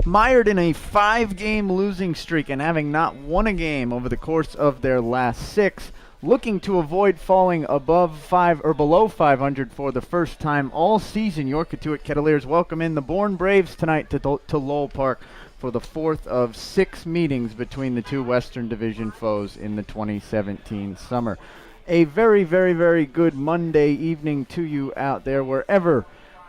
Mired in a 5-game losing streak and having not won a game over the course of their last 6, looking to avoid falling above 5 or below 500 for the first time all season, your Cotuit Kettleers welcome in the Bourne Braves tonight to Lowell Park for the 4th of 6 meetings between the two Western Division foes in the 2017 summer. A very, very, very good Monday evening to you out there, wherever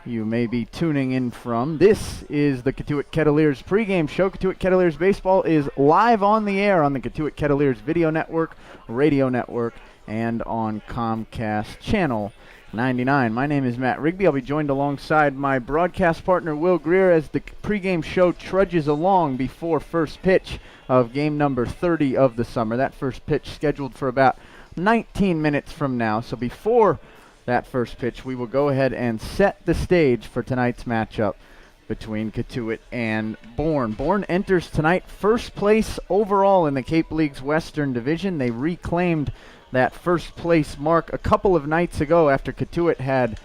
you may be tuning in from. This is the Cotuit Kettleers pregame show. Cotuit Kettleers baseball is live on the air on the Cotuit Kettleers video network, radio network, and on Comcast channel 99. My name is Matt Rigby. I'll be joined alongside my broadcast partner Will Greer as the pregame show trudges along before first pitch of game number 30 of the summer. That first pitch scheduled for about 19 minutes from now. So before that first pitch, we will go ahead and set the stage for tonight's matchup between Cotuit and Bourne. Bourne enters tonight first place overall in the Cape League's Western Division. They reclaimed that first place mark a couple of nights ago after Cotuit had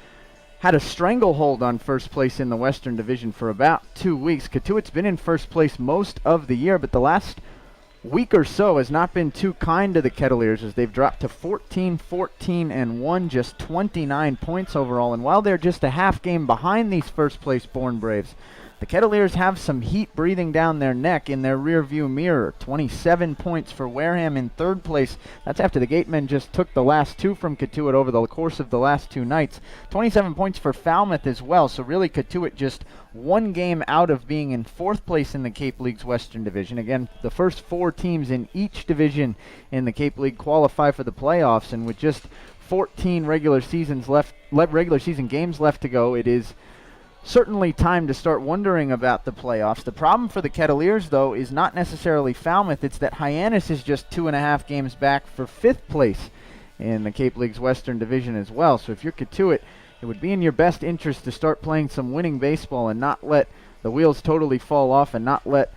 a stranglehold on first place in the Western Division for about 2 weeks. Cotuit's been in first place most of the year, but the last week or so has not been too kind to the Kettleers as they've dropped to 14-14-1, just 29 points overall. And while they're just a half game behind these first place Bourne Braves, the Kettleers have some heat breathing down their neck in their rear view mirror. 27 points for Wareham in third place. That's after the Gatemen just took the last two from Cotuit over the course of the last 2 nights. 27 points for Falmouth as well. So really Cotuit just 1 game out of being in 4th place in the Cape League's Western Division. Again, the first 4 teams in each division in the Cape League qualify for the playoffs, and with just 14 regular season games left to go, it is certainly time to start wondering about the playoffs. The problem for the Kettleers, though, is not necessarily Falmouth. It's that Hyannis is just 2.5 games back for 5th place in the Cape League's Western Division as well. So if you're Cotuit, it would be in your best interest to start playing some winning baseball and not let the wheels totally fall off and not let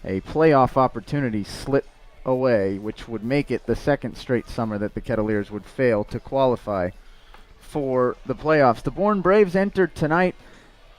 a playoff opportunity slip away, which would make it the second straight summer that the Kettleers would fail to qualify for the playoffs. The Bourne Braves entered tonight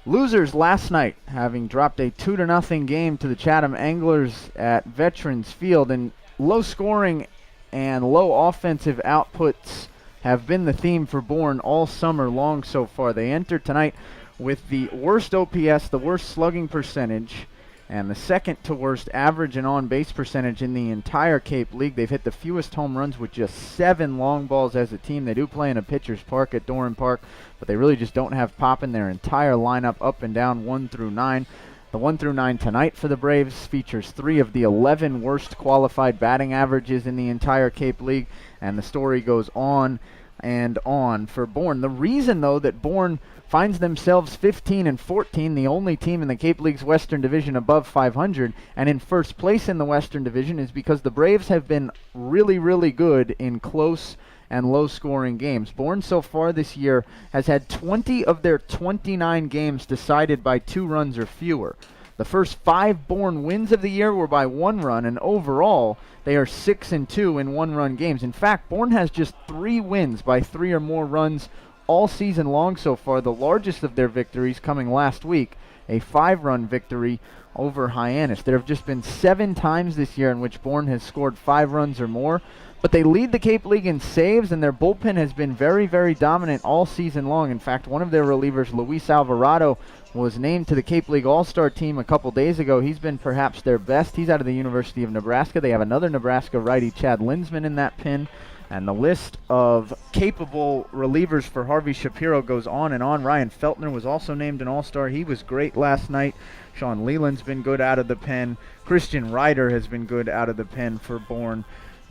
losers last night, having dropped a 2-0 game to the Chatham Anglers at Veterans Field, and low scoring and low offensive outputs have been the theme for Bourne all summer long so far. They entered tonight with the worst OPS, the worst slugging percentage, and the second to worst average and on-base percentage in the entire Cape League. They've hit the fewest home runs with just 7 long balls as a team. They do play in a pitcher's park at Doran Park, but they really just don't have pop in their entire lineup up and down 1 through 9. The 1 through 9 tonight for the Braves features 3 of the 11 worst qualified batting averages in the entire Cape League, and the story goes on and on for Bourne. The reason, though, that Bourne finds themselves 15-14, the only team in the Cape League's Western Division above 500, and in first place in the Western Division, is because the Braves have been really, really good in close and low-scoring games. Bourne so far this year has had 20 of their 29 games decided by 2 runs or fewer. The first 5 Bourne wins of the year were by 1 run, and overall, they are 6-2 in 1-run games. In fact, Bourne has just 3 wins by 3 or more runs all season long so far, the largest of their victories coming last week, a 5-run victory over Hyannis. There have just been 7 times this year in which Bourne has scored 5 runs or more, but they lead the Cape League in saves, and their bullpen has been very, very dominant all season long. In fact, one of their relievers, Luis Alvarado, was named to the Cape League All-Star team a couple days ago. He's been perhaps their best. He's out of the University of Nebraska. They have another Nebraska righty, Chad Linsman, in that pen. And the list of capable relievers for Harvey Shapiro goes on and on. Ryan Feltner was also named an All-Star. He was great last night. Sean Leland's been good out of the pen. Christian Ryder has been good out of the pen for Bourne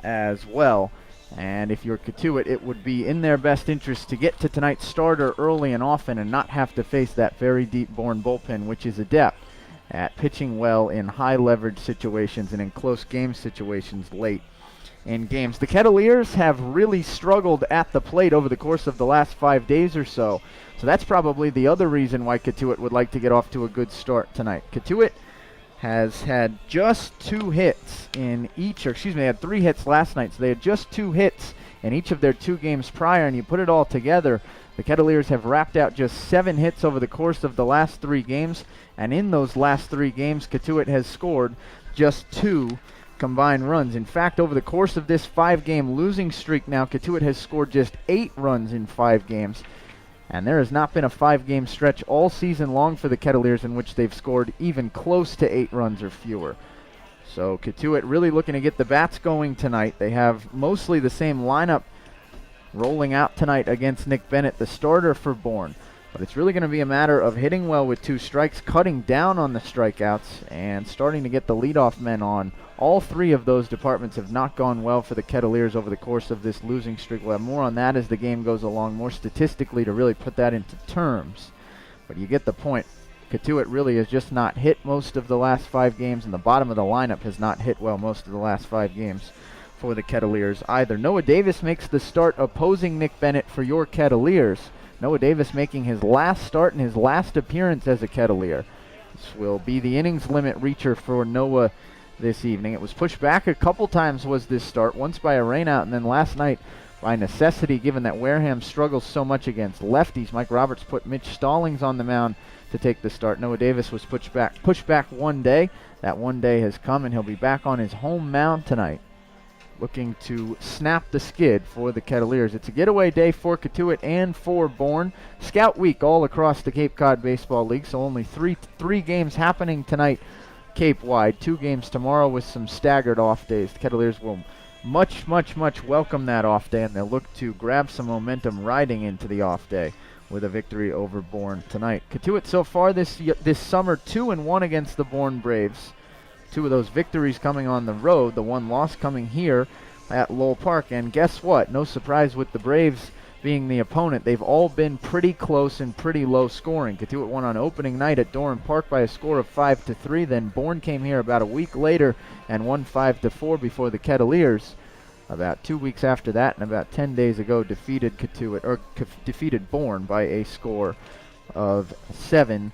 as well. And if you're Cotuit, it would be in their best interest to get to tonight's starter early and often and not have to face that very deep Bourne bullpen, which is adept at pitching well in high-leverage situations and in close game situations late in games. The Kettleers have really struggled at the plate over the course of the last 5 days or so. So that's probably the other reason why Cotuit would like to get off to a good start tonight. Cotuit has had just 2 hits in each, they had 3 hits last night, so they had just 2 hits in each of their 2 games prior, and you put it all together, The Kettleers have wrapped out just 7 hits over the course of the last 3 games, and in those last 3 games, Cotuit has scored just 2 combined runs. In fact, over the course of this 5-game losing streak now, Cotuit has scored just 8 runs in 5 games. And there has not been a 5-game stretch all season long for the Kettleers in which they've scored even close to 8 runs or fewer. So Cotuit really looking to get the bats going tonight. They have mostly the same lineup rolling out tonight against Nick Bennett, the starter for Bourne. But it's really going to be a matter of hitting well with 2 strikes, cutting down on the strikeouts, and starting to get the leadoff men on. All 3 of those departments have not gone well for the Kettleers over the course of this losing streak. We'll have more on that as the game goes along, more statistically to really put that into terms. But you get the point. Cotuit really has just not hit most of the last 5 games, and the bottom of the lineup has not hit well most of the last 5 games for the Kettleers either. Noah Davis makes the start opposing Nick Bennett for your Kettleers. Noah Davis making his last start and his last appearance as a Kettleer. This will be the innings limit reacher for Noah this evening. It was pushed back a couple times was this start, once by a rainout and then last night by necessity, given that Wareham struggles so much against lefties. Mike Roberts put Mitch Stallings on the mound to take the start. Noah Davis was pushed back one day. That one day has come, and he'll be back on his home mound tonight, looking to snap the skid for the Kettleers. It's a getaway day for Cotuit and for Bourne. Scout week all across the Cape Cod Baseball League, so only three games happening tonight Cape-wide. 2 games tomorrow with some staggered off days. The Kettleers will much welcome that off day, and they'll look to grab some momentum riding into the off day with a victory over Bourne tonight. Cotuit so far this summer 2-1 against the Bourne Braves. 2 of those victories coming on the road, the 1 loss coming here at Lowell Park. And guess what? No surprise with the Braves being the opponent. They've all been pretty close and pretty low scoring. Cotuit won on opening night at Doran Park by a score of 5-3. Then Bourne came here about a week later and won 5-4 before the Kettleers, about 2 weeks after that and about 10 days ago, defeated Bourne by a score of 7-4.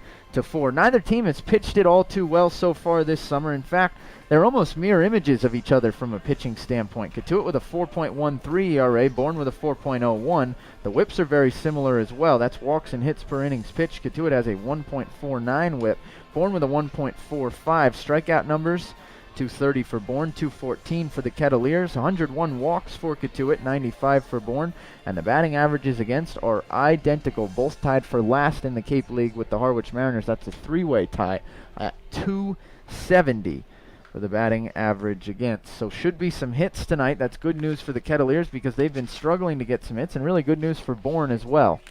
Neither team has pitched it all too well so far this summer. In fact, they're almost mirror images of each other from a pitching standpoint. Cotuit with a 4.13 ERA, Bourne with a 4.01. The whips are very similar as well. That's walks and hits per innings pitched. Cotuit has a 1.49 whip. Bourne with a 1.45. Strikeout numbers, 230 for Bourne, 214 for the Kettleers, 101 walks for Cotuit, 95 for Bourne, and the batting averages against are identical, both tied for last in the Cape League with the Harwich Mariners. That's a 3-way tie at 270 for the batting average against. So should be some hits tonight. That's good news for the Kettleers because they've been struggling to get some hits, and really good news for Bourne as well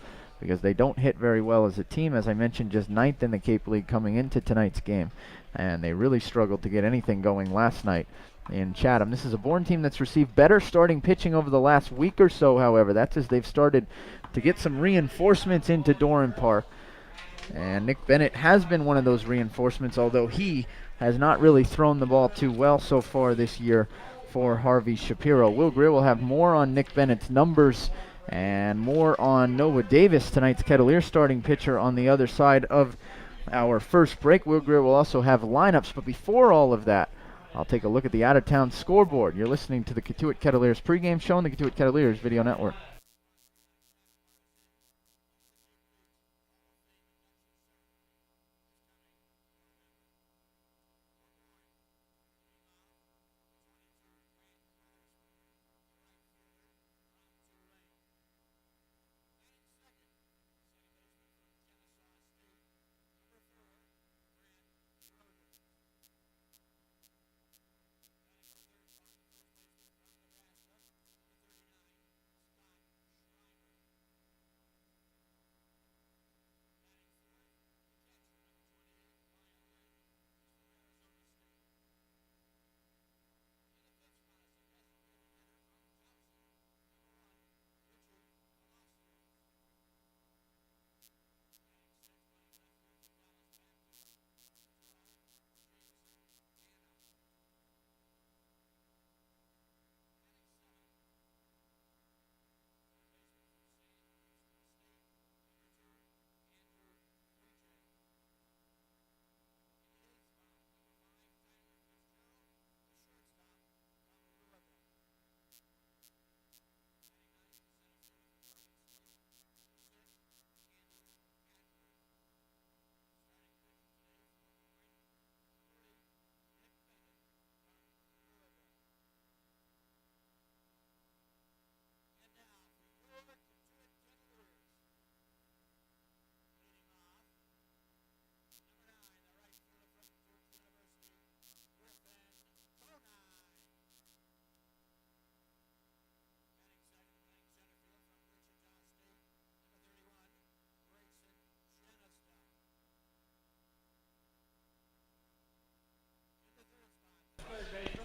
because they don't hit very well as a team. As I mentioned, just 9th in the Cape League coming into tonight's game, and they really struggled to get anything going last night in Chatham. This is a Bourne team that's received better starting pitching over the last week or so, however. That's as they've started to get some reinforcements into Doran Park. And Nick Bennett has been one of those reinforcements, although he has not really thrown the ball too well so far this year for Harvey Shapiro. Will Greer will have more on Nick Bennett's numbers and more on Noah Davis, tonight's Kettleer starting pitcher, on the other side of our first break. Will Greer will also have lineups, but before all of that, I'll take a look at the out-of-town scoreboard. You're listening to the Cotuit Kettleers pregame show on the Cotuit Kettleers Video Network.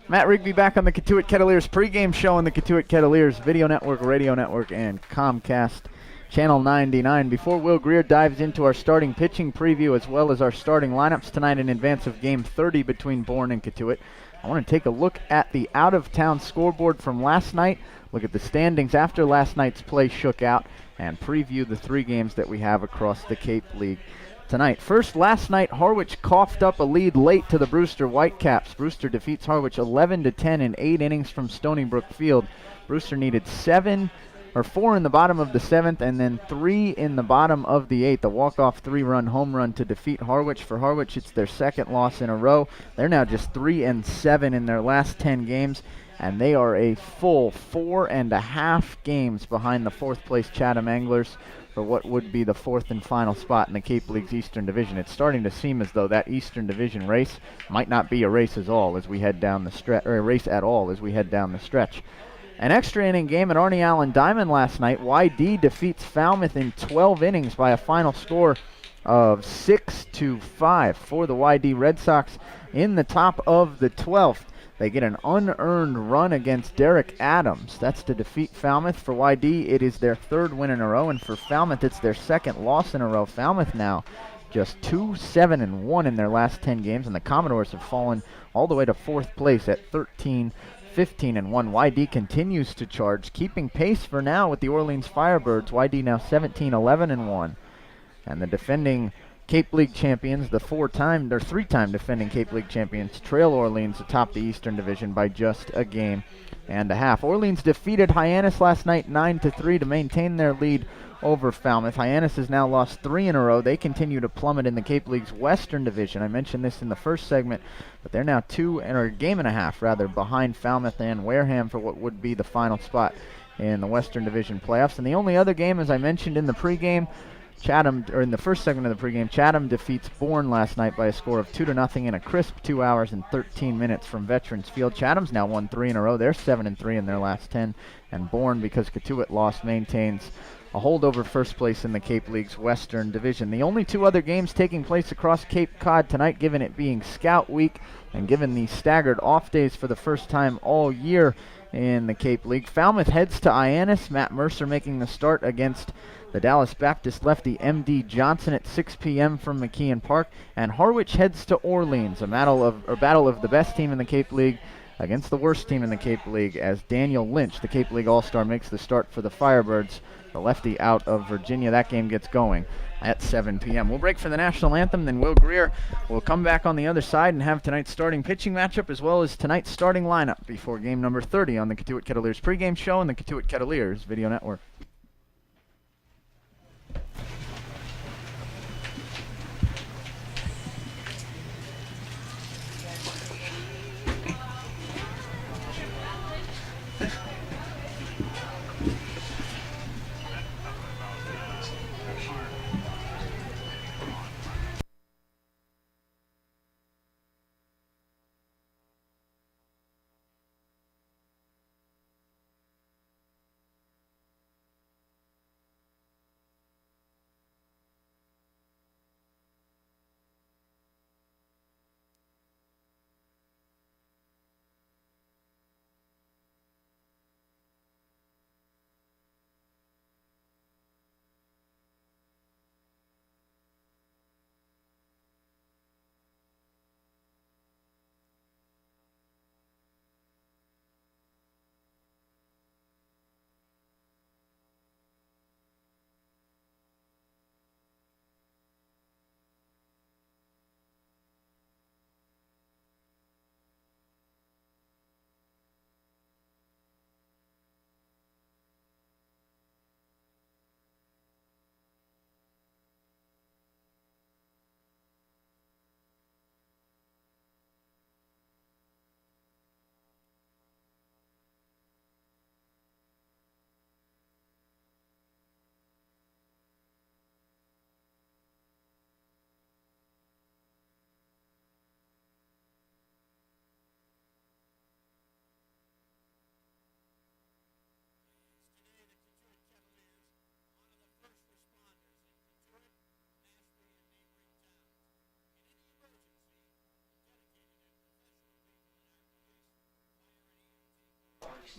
Matt Rigby back on the Cotuit Kettleers pregame show on the Cotuit Kettleers Video Network, Radio Network, and Comcast Channel 99. Before Will Greer dives into our starting pitching preview as well as our starting lineups tonight in advance of Game 30 between Bourne and Cotuit, I want to take a look at the out-of-town scoreboard from last night, look at the standings after last night's play shook out, and preview the 3 games that we have across the Cape League tonight. First, last night, Harwich coughed up a lead late to the Brewster Whitecaps. Brewster defeats Harwich 11-10 in 8 innings from Stony Brook Field. Brewster needed 4 in the bottom of the 7th and then 3 in the bottom of the 8th. A walk-off 3-run home run to defeat Harwich. For Harwich, it's their 2nd loss in a row. They're now just 3-7 in their last 10 games, and they are a full 4.5 games behind the 4th place Chatham Anglers for what would be the 4th and final spot in the Cape League's Eastern Division. It's starting to seem as though that Eastern Division race might not be a race at all as we head down the stretch, or a race at all as we head down the stretch. An extra inning game at Arnie Allen Diamond last night. YD defeats Falmouth in 12 innings by a final score of 6-5 for the YD Red Sox in the top of the 12th. They get an unearned run against Derek Adams. That's to defeat Falmouth. For YD, it is their 3rd win in a row, and for Falmouth, it's their 2nd loss in a row. Falmouth now just 2-7-1 in their last 10 games, and the Commodores have fallen all the way to 4th place at 13-15-1. YD continues to charge, keeping pace for now with the Orleans Firebirds. YD now 17-11-1, and the defending Cape League champions, the 3-time defending Cape League champions, trail Orleans atop the Eastern Division by just a game and a half. Orleans defeated Hyannis last night 9-3 to maintain their lead over Falmouth. Hyannis has now lost 3 in a row. They continue to plummet in the Cape League's Western Division. I mentioned this in the first segment, but they're now a game and a half behind Falmouth and Wareham for what would be the final spot in the Western Division playoffs. And the only other game, as I mentioned in the pregame, in the first segment of the pregame, Chatham defeats Bourne last night by a score of 2-0 in a crisp 2 hours and 13 minutes from Veterans Field. Chatham's now won 3 in a row. They're 7-3 in their last 10. And Bourne, because Cotuit lost, maintains a hold over first place in the Cape League's Western Division. The only 2 other games taking place across Cape Cod tonight, given it being Scout Week and given the staggered off days for the first time all year in the Cape League. Falmouth heads to Hyannis. Matt Mercer making the start against the Dallas Baptist lefty M.D. Johnson at 6 p.m. from McKeon Park. And Harwich heads to Orleans, a battle of the best team in the Cape League against the worst team in the Cape League, as Daniel Lynch, the Cape League All-Star, makes the start for the Firebirds, the lefty out of Virginia. That game gets going at 7 p.m. We'll break for the national anthem, then Will Greer will come back on the other side and have tonight's starting pitching matchup as well as tonight's starting lineup before game number 30 on the Cotuit Kettleers pregame show on the Cotuit Kettleers Video Network.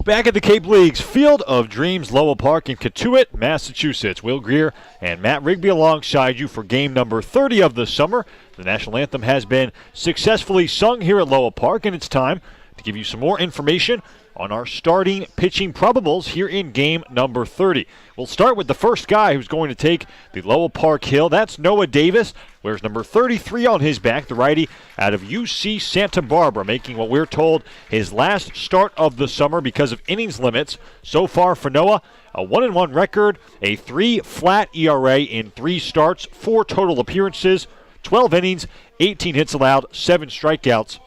Back at the Cape League's Field of Dreams, Lowell Park in Cotuit, Massachusetts. Will Greer and Matt Rigby alongside you for game number 30 of the summer. The national anthem has been successfully sung here at Lowell Park, and it's time to give you some more information on our starting pitching probables here in game number 30. We'll start with the first guy who's going to take the Lowell Park hill. That's Noah Davis. Wears number 33 on his back, the righty out of UC Santa Barbara, making what we're told his last start of the summer because of innings limits. So far for Noah, a 1-1 record, a 3 flat ERA in 3 starts, 4 total appearances, 12 innings, 18 hits allowed, 7 strikeouts.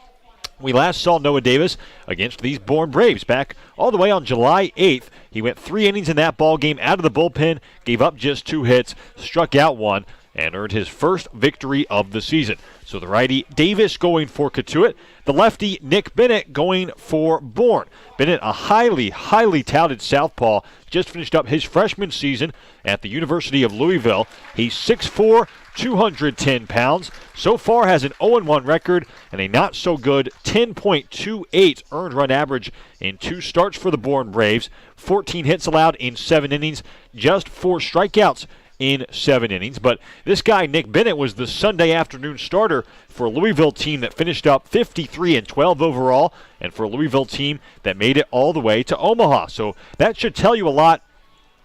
We last saw Noah Davis against these Bourne Braves back all the way on July 8th. He went 3 innings in that ball game out of the bullpen, gave up just 2 hits, struck out 1, and earned his first victory of the season. So the righty Davis going for Cotuit, the lefty Nick Bennett going for Bourne. Bennett, a highly touted southpaw, just finished up his freshman season at the University of Louisville. He's 6'4", 210 pounds. So far has an 0-1 record and a not-so-good 10.28 earned run average in 2 starts for the Bourne Braves. 14 hits allowed in 7 innings, just 4 strikeouts in 7 innings. But this guy, Nick Bennett, was the Sunday afternoon starter for a Louisville team that finished up 53-12 overall, and for a Louisville team that made it all the way to Omaha. So that should tell you a lot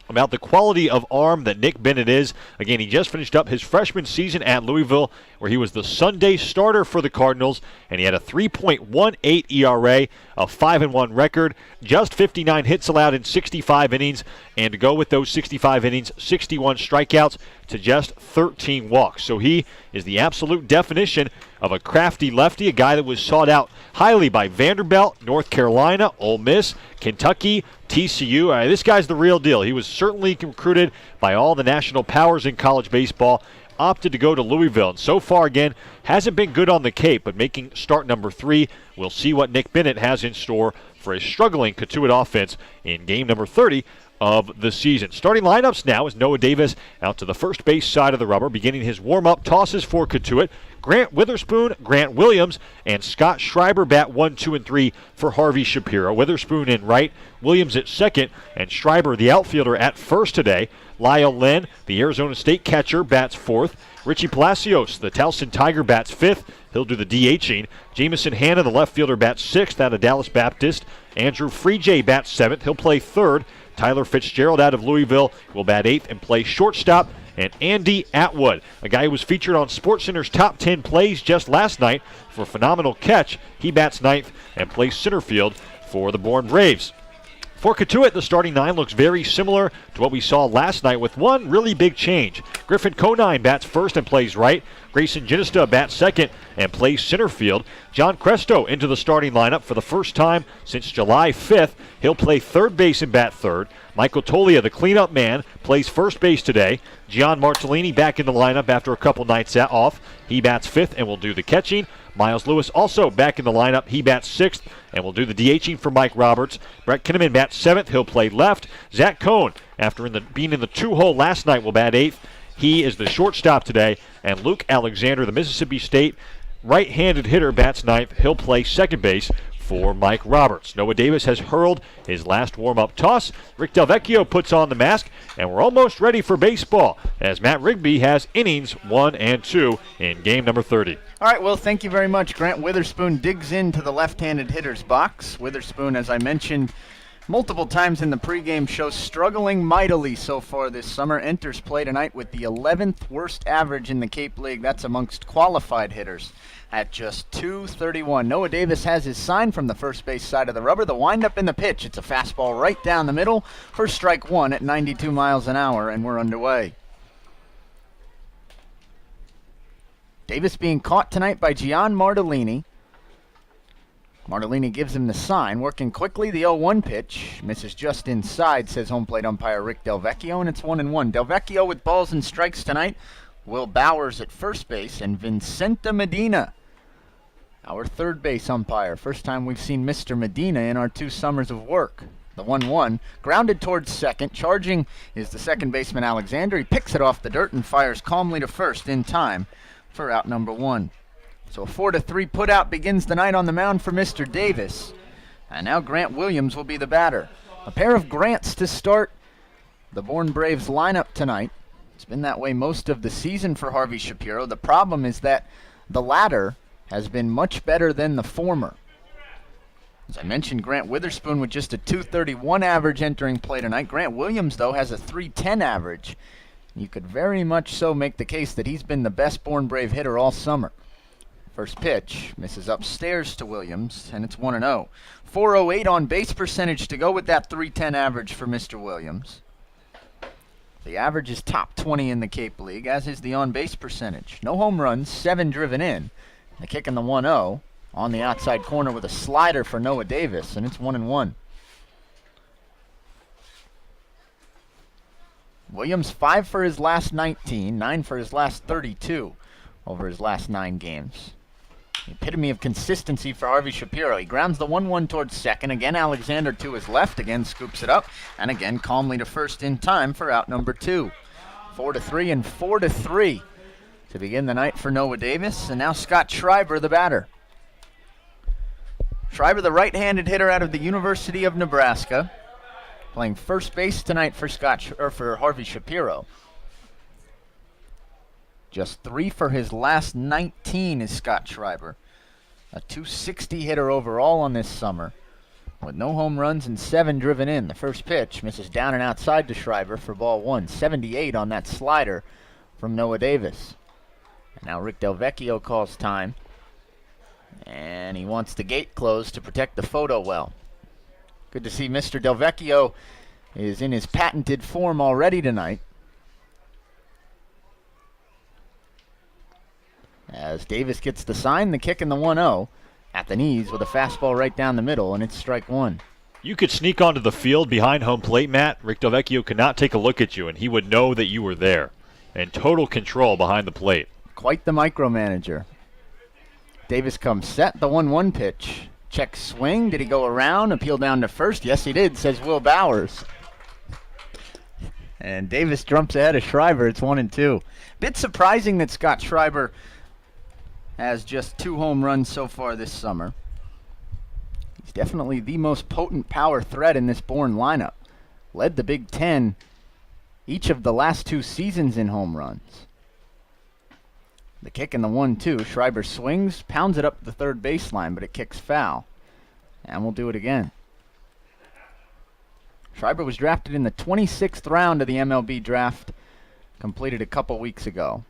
about the quality of arm that Nick Bennett is. Again, he just finished up his freshman season at Louisville, where he was the Sunday starter for the Cardinals, and he had a 3.18 ERA, a 5-1 record, just 59 hits allowed in 65 innings, and to go with those 65 innings, 61 strikeouts to just 13 walks. So he is the absolute definition of a crafty lefty, a guy that was sought out highly by Vanderbilt, North Carolina, Ole Miss, Kentucky, TCU. This guy's the real deal. He was certainly recruited by all the national powers in college baseball, opted to go to Louisville, and so far, again, hasn't been good on the Cape, but making start number 3. We'll see what Nick Bennett has in store for a struggling Cotuit offense in game number 30 of the season. Starting lineups now is Noah Davis out to the first base side of the rubber, beginning his warm-up tosses for Cotuit. Grant Witherspoon, Grant Williams, and Scott Schreiber bat 1, 2, and 3 for Harvey Shapiro. Witherspoon in right, Williams at second, and Schreiber, the outfielder, at first today. Lyle Lynn, the Arizona State catcher, bats 4th. Richie Palacios, the Towson Tiger, bats 5th. He'll do the DHing. Jamison Hanna, the left fielder, bats 6th out of Dallas Baptist. Andrew Freejay bats 7th. He'll play 3rd. Tyler Fitzgerald out of Louisville will bat 8th and play shortstop. And Andy Atwood, a guy who was featured on SportsCenter's top 10 plays just last night for a phenomenal catch. He bats 9th and plays center field for the Bourne Braves. For Cotuit, the starting 9 looks very similar to what we saw last night, with one really big change. Griffin Conine bats 1st and plays right. Grayson Ginista bats 2nd and plays center field. John Cresto into the starting lineup for the first time since July 5th. He'll play 3rd base and bat 3rd. Michael Tolia, the cleanup man, plays 1st base today. Gian Martellini back in the lineup after a couple nights off. He bats 5th and will do the catching. Miles Lewis also back in the lineup. He bats 6th and will do the DHing for Mike Roberts. Brett Kinnaman bats 7th. He'll play left. Zach Cohn, after being in the 2-hole last night, will bat 8th. He is the shortstop today. And Luke Alexander, the Mississippi State right-handed hitter, bats 9th. He'll play second base for Mike Roberts. Noah Davis has hurled his last warm-up toss. Rick Delvecchio puts on the mask, and we're almost ready for baseball as Matt Rigby has innings 1 and 2 in game number 30. All right, well, thank you very much. Grant Witherspoon digs into the left-handed hitter's box. Witherspoon, as I mentioned multiple times in the pregame show, struggling mightily so far this summer. Enters play tonight with the 11th worst average in the Cape League. That's amongst qualified hitters at just .231. Noah Davis has his sign from the first base side of the rubber. The windup in the pitch. It's a fastball right down the middle for strike 1 at 92 miles an hour, and we're underway. Davis being caught tonight by Gian Martellini. Martellini gives him the sign, working quickly. The 0-1 pitch misses just inside, says home plate umpire Rick Delvecchio, and it's 1-1. Delvecchio with balls and strikes tonight. Will Bowers at first base, and Vincenta Medina, our third base umpire. First time we've seen Mr. Medina in our 2 summers of work. The 1-1, grounded towards second. Charging is the second baseman Alexander. He picks it off the dirt and fires calmly to first in time for out number 1. So a 4-3 putout begins the night on the mound for Mr. Davis. And now Grant Williams will be the batter. A pair of Grants to start the Bourne Braves lineup tonight. It's been that way most of the season for Harvey Shapiro. The problem is that the latter has been much better than the former. As I mentioned, Grant Witherspoon with just a .231 average entering play tonight. Grant Williams, though, has a .310 average. You could very much so make the case that he's been the best Bourne Brave hitter all summer. First pitch misses upstairs to Williams, and it's 1-0. 408 on base percentage to go with that .310 average for Mr. Williams. The average is top 20 in the Cape League, as is the on-base percentage. No home runs, 7 driven in. The kick in the 1-0 on the outside corner with a slider for Noah Davis, and it's 1-1. Williams 5 for his last 19, 9 for his last 32 over his last 9 games. The epitome of consistency for Harvey Shapiro. He grounds the 1-1 towards second. Again, Alexander to his left. Again, scoops it up. And again, calmly to first in time for out number 2. 4-3 and 4-3 to begin the night for Noah Davis. And now Scott Schreiber, the batter. Schreiber, the right-handed hitter out of the University of Nebraska, playing first base tonight for Harvey Shapiro. Just 3 for his last 19 is Scott Schreiber. A .260 hitter overall on this summer, with no home runs and 7 driven in. The first pitch misses down and outside to Schreiber for ball 1. 78 on that slider from Noah Davis. And now Rick Delvecchio calls time. And he wants the gate closed to protect the photo well. Good to see Mr. Delvecchio is in his patented form already tonight. As Davis gets the sign, the kick in the 1-0 at the knees with a fastball right down the middle, and it's strike 1. You could sneak onto the field behind home plate, Matt. Rick Delvecchio could not take a look at you, and he would know that you were there. And total control behind the plate. Quite the micromanager. Davis comes set, the 1-1 pitch. Check swing, did he go around, appeal down to first? Yes, he did, says Will Bowers. And Davis jumps ahead of Schreiber, it's 1-2. Bit surprising that Scott Schreiber has just 2 home runs so far this summer. He's definitely the most potent power threat in this Bourne lineup. Led the Big Ten each of the last 2 seasons in home runs. The kick in the 1-2. Schreiber swings, pounds it up the third baseline, but it kicks foul. And we'll do it again. Schreiber was drafted in the 26th round of the MLB draft, completed a couple weeks ago.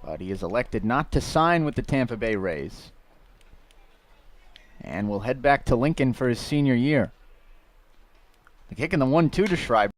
But he is elected not to sign with the Tampa Bay Rays. And will head back to Lincoln for his senior year. The kick in the 1-2 to Schreiber.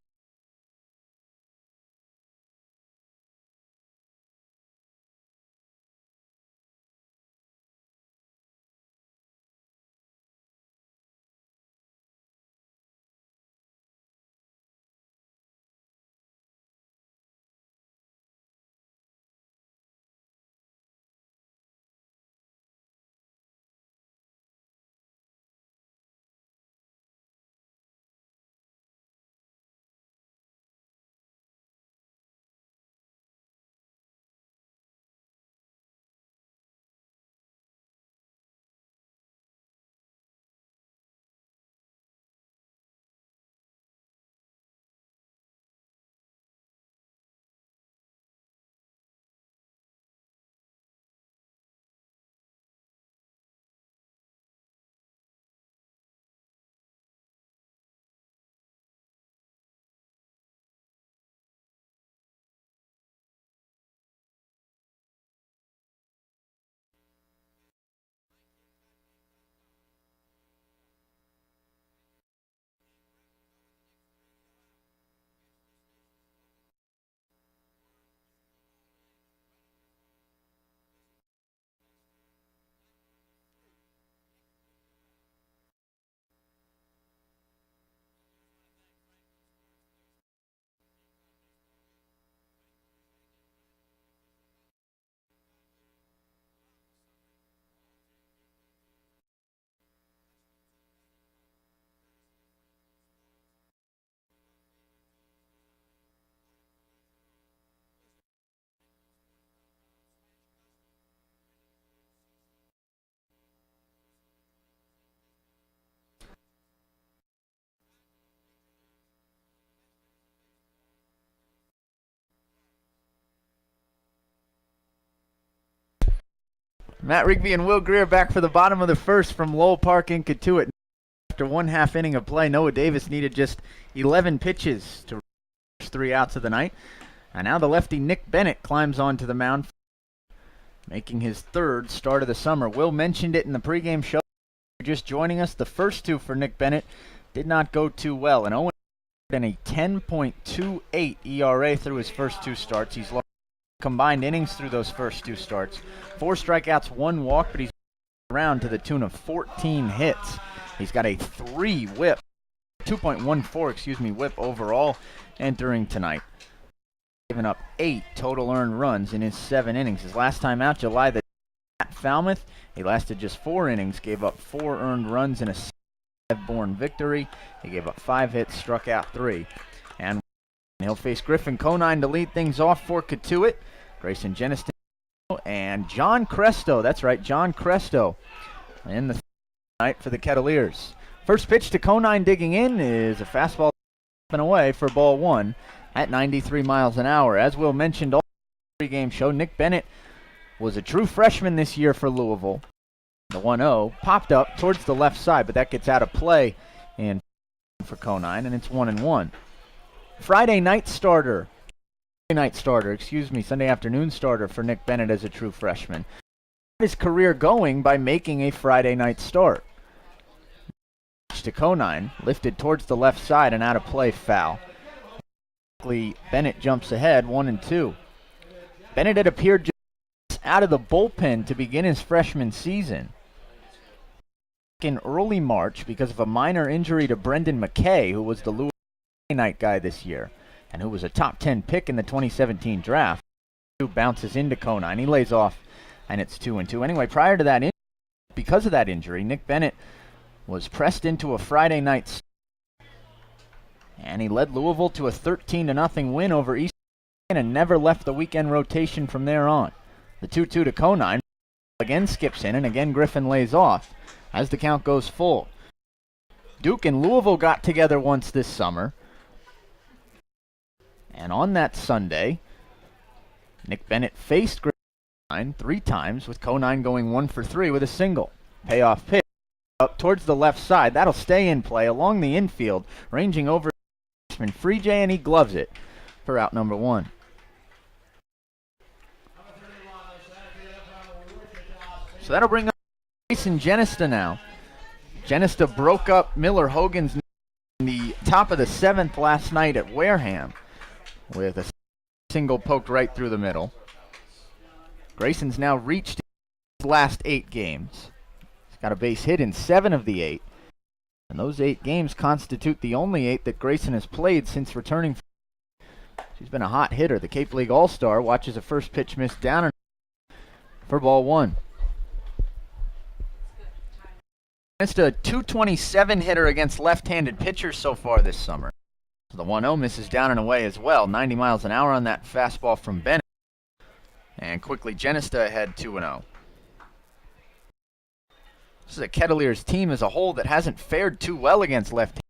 Matt Rigby and Will Greer back for the bottom of the first from Lowell Park in Cotuit. After 1/2 inning of play, Noah Davis needed just 11 pitches to reach 3 outs of the night. And now the lefty Nick Bennett climbs onto the mound, making his 3rd start of the summer. Will mentioned it in the pregame show. Just joining us, the first 2 for Nick Bennett did not go too well. An 0 and a 10.28 ERA through his first 2 starts. He's lost combined innings through those first 2 starts. 4 strikeouts, 1 walk, but he's around to the tune of 14 hits. He's got a 3 whip, 2.14, whip overall entering tonight. Given up 8 total earned runs in his 7 innings. His last time out, July the at Falmouth, he lasted just 4 innings, gave up 4 earned runs in a 5-Bourne victory. He gave up 5 hits, struck out 3. And he'll face Griffin Conine to lead things off for Cotuit. Grayson Jeniston and John Cresto. That's right, John Cresto in the night for the Kettleers. First pitch to Conine digging in is a fastball and away for ball 1 at 93 miles an hour. As Will mentioned all the pregame show, Nick Bennett was a true freshman this year for Louisville. The 1-0 popped up towards the left side, but that gets out of play in for Conine, and it's 1-1. Sunday afternoon starter for Nick Bennett as a true freshman. His career going by making a Friday night start. To Conine, lifted towards the left side and out of play, foul. Bennett jumps ahead, 1-2. Bennett had appeared just out of the bullpen to begin his freshman season in early March because of a minor injury to Brendan McKay, who was the Louisville night guy this year and who was a top 10 pick in the 2017 draft. Who bounces into Conine. He lays off, and it's 2-2. Anyway, prior to that, because of that injury, Nick Bennett was pressed into a Friday night, and he led Louisville to a 13-0 win over East and never left the weekend rotation from there on. The 2-2 to Conine again skips in, and again Griffin lays off as the count goes full. Duke and Louisville got together once this summer, and on that Sunday, Nick Bennett faced Conine 3 times, with Conine going 1 for 3 with a single. Payoff pitch up towards the left side. That'll stay in play along the infield, ranging over Free J, and he gloves it for out number 1. So that'll bring up Grayson Jenista now. Jenista broke up Miller Hogan's in the top of the 7th last night at Wareham with a single poked right through the middle. Grayson's now reached his last 8 games. He's got a base hit in 7 of the 8. And those 8 games constitute the only 8 that Grayson has played since returning. She's been a hot hitter. The Cape League All-Star watches a first pitch miss down for ball 1. Missed a .227 hitter against left-handed pitchers so far this summer. So the 1-0 misses down and away as well. 90 miles an hour on that fastball from Bennett. And quickly Jenista ahead 2-0. This is a Kettleers team as a whole that hasn't fared too well against left-handed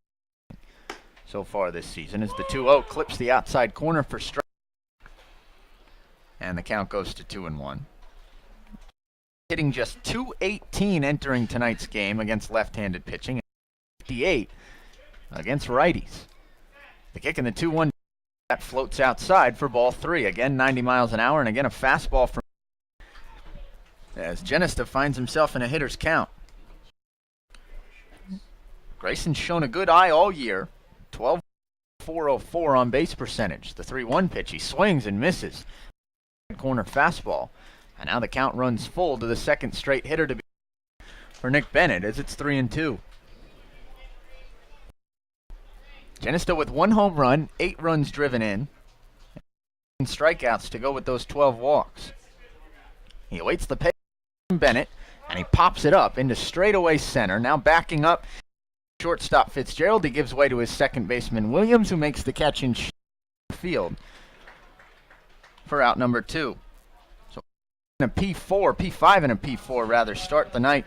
so far this season, as the 2-0 clips the outside corner for strike. And the count goes to 2-1. Hitting just .218 entering tonight's game against left-handed pitching, 58 against righties. The kick in the 2-1 that floats outside for ball 3. Again 90 miles an hour, and again a fastball from as Jenista finds himself in a hitter's count. Grayson's shown a good eye all year. 12.404 on base percentage. The 3-1 pitch, he swings and misses. Corner fastball. And now the count runs full to the second straight hitter to be for Nick Bennett as it's 3-2. Jenista with 1 home run, 8 runs driven in, and strikeouts to go with those 12 walks. He awaits the pitch from Bennett, and he pops it up into straightaway center. Now backing up shortstop Fitzgerald. He gives way to his second baseman Williams, who makes the catch in field for out number 2. So a P5 and a P4 rather start the night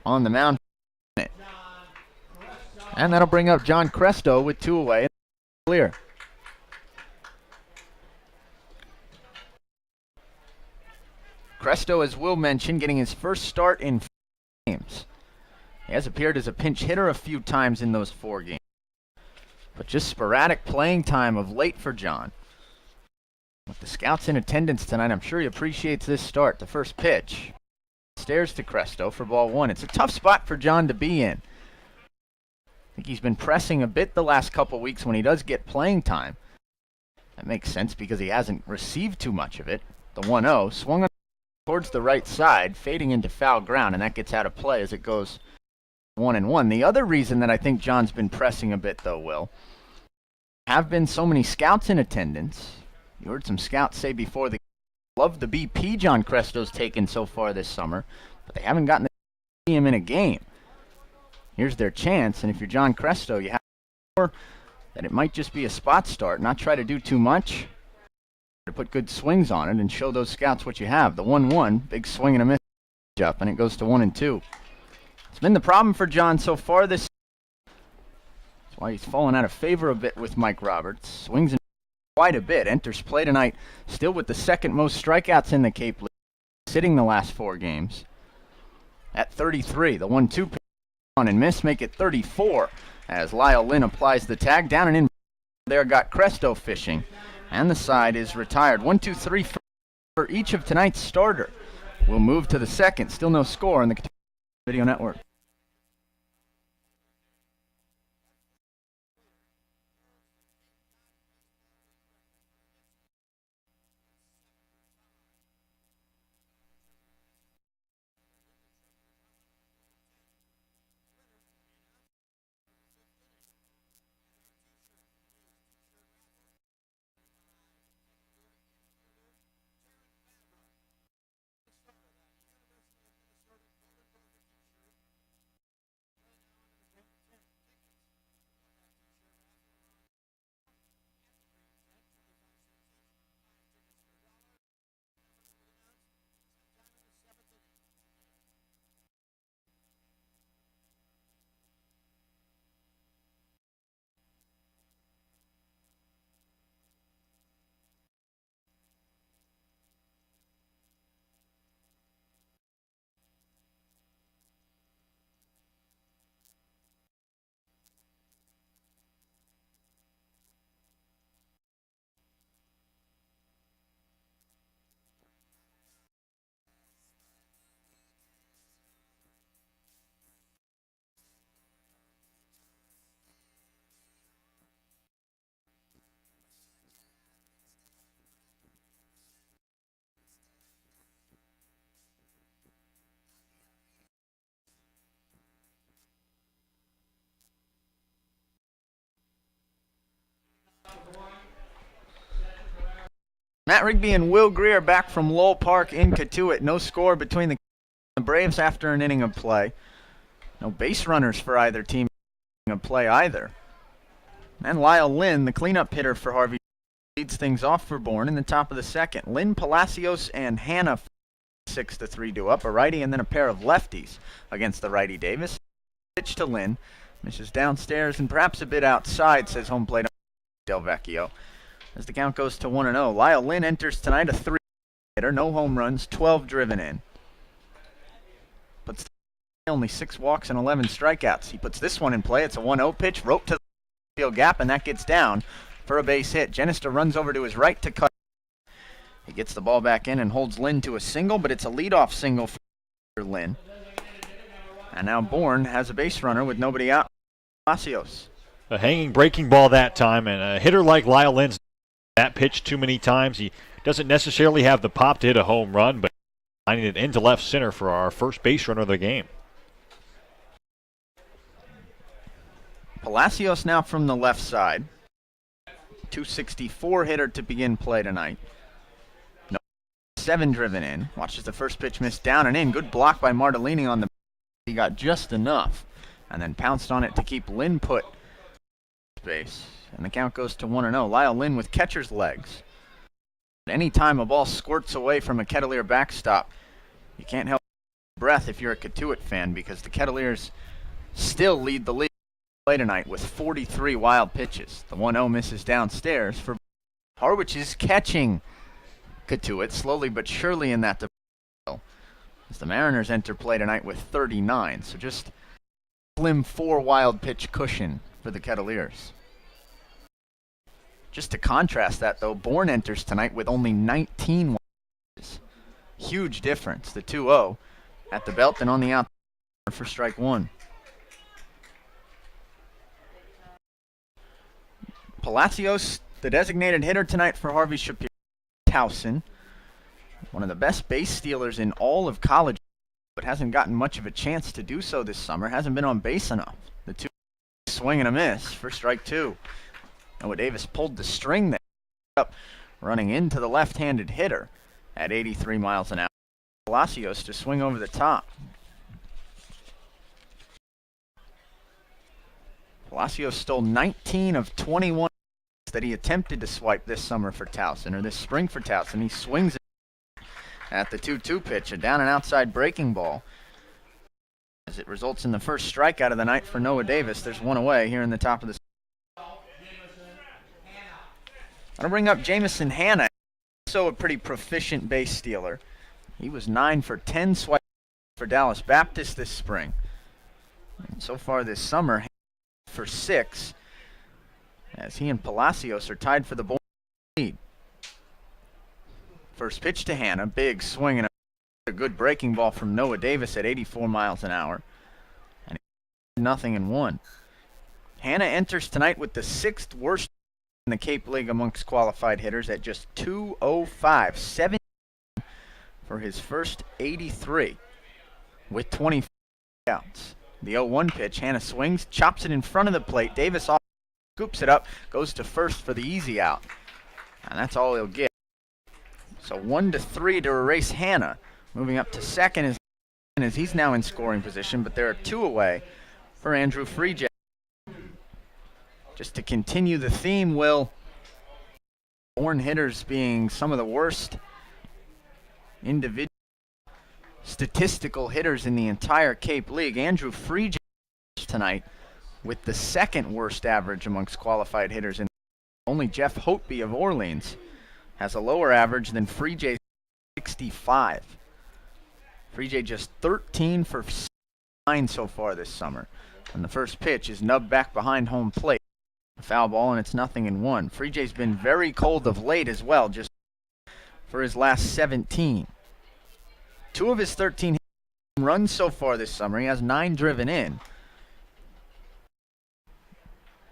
on the mound. And that'll bring up John Cresto with 2 away. Clear. Cresto, as Will mentioned, getting his first start in 4 games. He has appeared as a pinch hitter a few times in those 4 games, but just sporadic playing time of late for John. With the scouts in attendance tonight, I'm sure he appreciates this start. The first pitch. Stairs to Cresto for ball 1. It's a tough spot for John to be in. I think he's been pressing a bit the last couple weeks when he does get playing time. That makes sense because he hasn't received too much of it. The 1-0 swung towards the right side, fading into foul ground, and that gets out of play as it goes 1-1. The other reason that I think John's been pressing a bit, though, Will, have been so many scouts in attendance. You heard some scouts say before the love the BP John Cresto's taken so far this summer, but they haven't gotten to see him in a game. Here's their chance, and if you're John Cresto, you have more that it might just be a spot start, not try to do too much, to put good swings on it and show those scouts what you have. The 1-1, big swing and a miss up, and it goes to 1-2. It's been the problem for John so far this season. That's why he's fallen out of favor a bit with Mike Roberts. Swings in quite a bit. Enters play tonight still with the second most strikeouts in the Cape League, sitting the last 4 games at 33. The 1-2 pitch on and miss make it 34 as Lyle Lynn applies the tag. Down and in there got Cresto fishing, and the side is retired. 1-2-3 for each of tonight's starter. We'll move to the second. Still no score on the Video Network. Matt Rigby and Will Greer back from Lowell Park in Cotuit. No score between the Braves after an inning of play. No base runners for either team of play either. And Lyle Lynn, the cleanup hitter for Harvey, leads things off for Bourne in the top of the second. Lynn, Palacios, and Hanna 6-3 do up. A righty and then a pair of lefties against the righty Davis. Pitch to Lynn. Misses downstairs and perhaps a bit outside, says home plate Del Vecchio. As the count goes to 1-0, Lyle Lynn enters tonight a 3 hitter, no home runs, 12 driven in. But only 6 walks and 11 strikeouts. He puts this one in play. It's a 1-0 pitch, rope to the field gap, and that gets down for a base hit. Jenister runs over to his right to cut. He gets the ball back in and holds Lynn to a single, but it's a leadoff single for Lynn. And now Bourne has a base runner with nobody out. Palacios. A hanging breaking ball that time, and a hitter like Lyle Lynn's that pitch too many times. He doesn't necessarily have the pop to hit a home run, but lining it into left center for our first base runner of the game. Palacios now from the left side. 264 hitter to begin play tonight. No, 7 driven in. Watches the first pitch miss down and in. Good block by Martellini on the. He got just enough, and then pounced on it to keep Lynn put base. And the count goes to 1-0. Lyle Lynn with catcher's legs. Anytime a ball squirts away from a Kettleer backstop, you can't help breath if you're a Cotuit fan, because the Kettleers still lead the league tonight with 43 wild pitches. The 1-0 misses downstairs for Harwich is catching Cotuit slowly but surely in that as the Mariners enter play tonight with 39. So just slim 4 wild pitch cushion for the Kettleers. Just to contrast that, though, Bourne enters tonight with only 19 wild pitches. Huge difference. The 2-0 at the belt and on the outside for strike one. Palacios, the designated hitter tonight for Harvey Shapiro. Towson, one of the best base stealers in all of college, but hasn't gotten much of a chance to do so this summer. Hasn't been on base enough. The 2 swing and a miss for strike two. Noah Davis pulled the string there, up, running into the left-handed hitter at 83 miles an hour. Palacios to swing over the top. Palacios stole 19 of 21 that he attempted to swipe this summer for Towson, or this spring for Towson. He swings it at the 2-2 pitch, a down and outside breaking ball. As it results in the first strikeout of the night for Noah Davis. There's one away here in the top of the. I'm going to bring up Jamison Hanna, also a pretty proficient base stealer. He was 9 for 10 swipes for Dallas Baptist this spring. And so far this summer, for 6, as he and Palacios are tied for the Bourne lead. First pitch to Hanna, big swing and a good breaking ball from Noah Davis at 84 miles an hour. And 0-1. Hanna enters tonight with the 6th worst in the Cape League amongst qualified hitters at just 205, 7 for his first 83 with 24 outs. The 0-1 pitch, Hanna swings, chops it in front of the plate. Davis off, scoops it up, goes to first for the easy out. And that's all he'll get. So 1-3 to erase Hanna. Moving up to second as he's now in scoring position, but there are 2 away for Andrew Freejay. Just to continue the theme, Will, Bourne hitters being some of the worst individual statistical hitters in the entire Cape League. Andrew Freejay tonight with the 2nd worst average amongst qualified hitters. Only Jeff Hotby of Orleans has a lower average than Freejay's 65. Freejay just 13 for 9 so far this summer. And the first pitch is nubbed back behind home plate. A foul ball, and it's 0-1. Freejay's been very cold of late as well, just for his last 17. 2 of his 13 runs so far this summer. He has 9 driven in.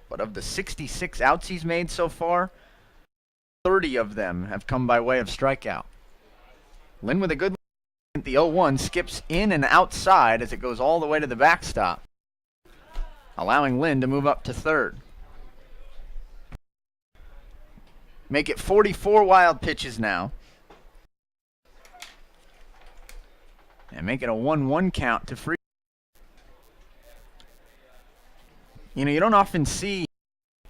But of the 66 outs he's made so far, 30 of them have come by way of strikeout. Lynn with a good look. The 0-1 skips in and outside as it goes all the way to the backstop, allowing Lynn to move up to third. Make it 44 wild pitches now. And make it a 1-1 count to Free. You know, you don't often see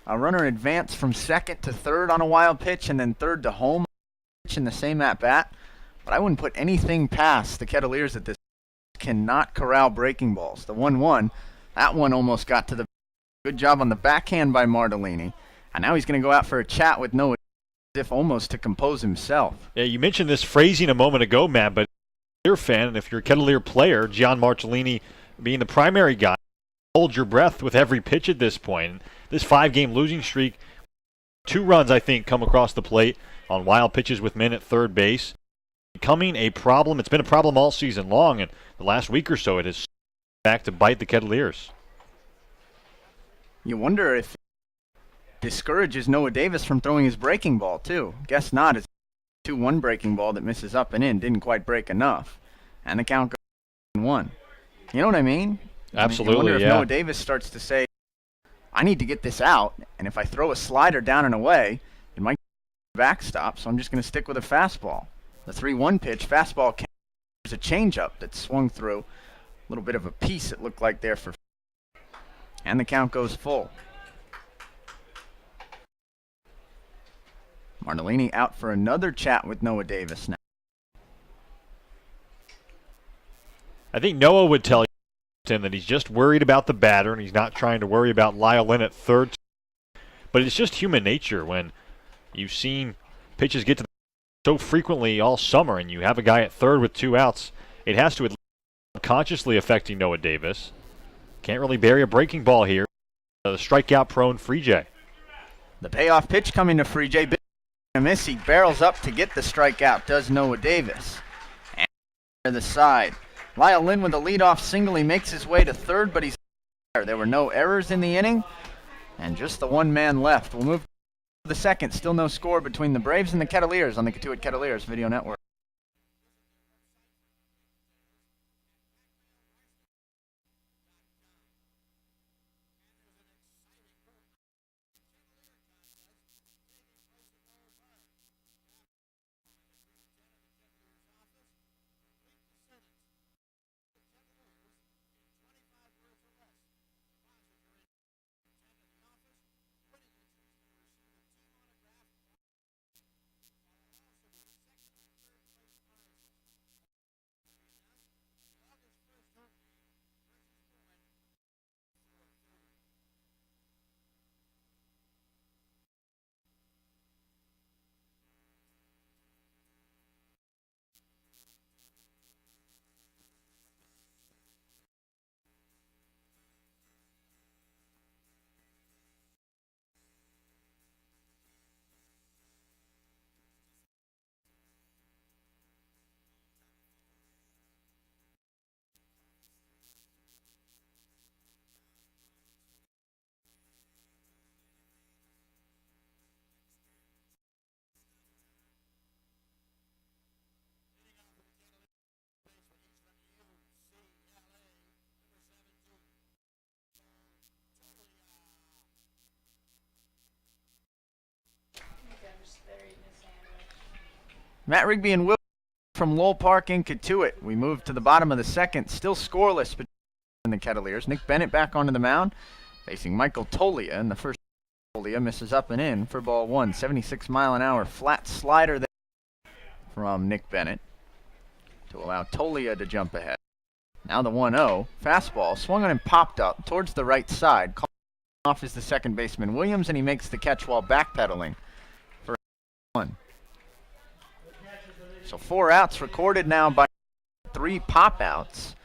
a runner advance from second to third on a wild pitch and then third to home pitch in the same at-bat. But I wouldn't put anything past the Kettleers at this. Cannot corral breaking balls. The 1-1, that one almost got to the. Good job on the backhand by Martellini. And now he's going to go out for a chat with Noah, if almost to compose himself. Yeah, you mentioned this phrasing a moment ago, Matt, but if you're a fan, and if you're a Kettleer player, John Martellini being the primary guy, hold your breath with every pitch at this point. This 5-game losing streak, 2 runs, I think, come across the plate on wild pitches with men at third base. Becoming a problem. It's been a problem all season long, and the last week or so it has back to bite the Kettleers. You wonder if it discourages Noah Davis from throwing his breaking ball, too. Guess not. It's a 2-1 breaking ball that misses up and in. Didn't quite break enough. And the count goes 1. You know what I mean? Absolutely, I wonder if yeah. Noah Davis starts to say, I need to get this out, and if I throw a slider down and away, it might backstop, so I'm just going to stick with a fastball. The 3-1 pitch, fastball, there's a changeup that swung through. A little bit of a piece it looked like there for. And the count goes full. Martellini out for another chat with Noah Davis now. I think Noah would tell him that he's just worried about the batter and he's not trying to worry about Lyle Lynn at third. But it's just human nature when you've seen pitches get to the so frequently all summer and you have a guy at third with 2 outs It has to consciously affecting Noah Davis. Can't really bury a breaking ball here. The strikeout-prone Free-J. The payoff pitch coming to Free-J. Big miss. He barrels up to get the strikeout, does Noah Davis. And to the side. Lyle Lynn with a leadoff single. He makes his way to third, but he's there. There were no errors in the inning, and just the one man left. We'll move to the second. Still no score between the Braves and the Kettleers on the Cotuit Kettleers Video Network. Matt Rigby and Will from Lowell Park in Cotuit. We move to the bottom of the second, still scoreless between the Kettleers. Nick Bennett back onto the mound, facing Michael Tolia, and the first Tolia misses up and in for ball one. 76-mile-an-hour flat slider there from Nick Bennett to allow Tolia to jump ahead. Now the 1-0. Fastball swung on and popped up towards the right side. Called off is the second baseman Williams, and he makes the catch while backpedaling for one. So 4 outs recorded now by 3 pop-outs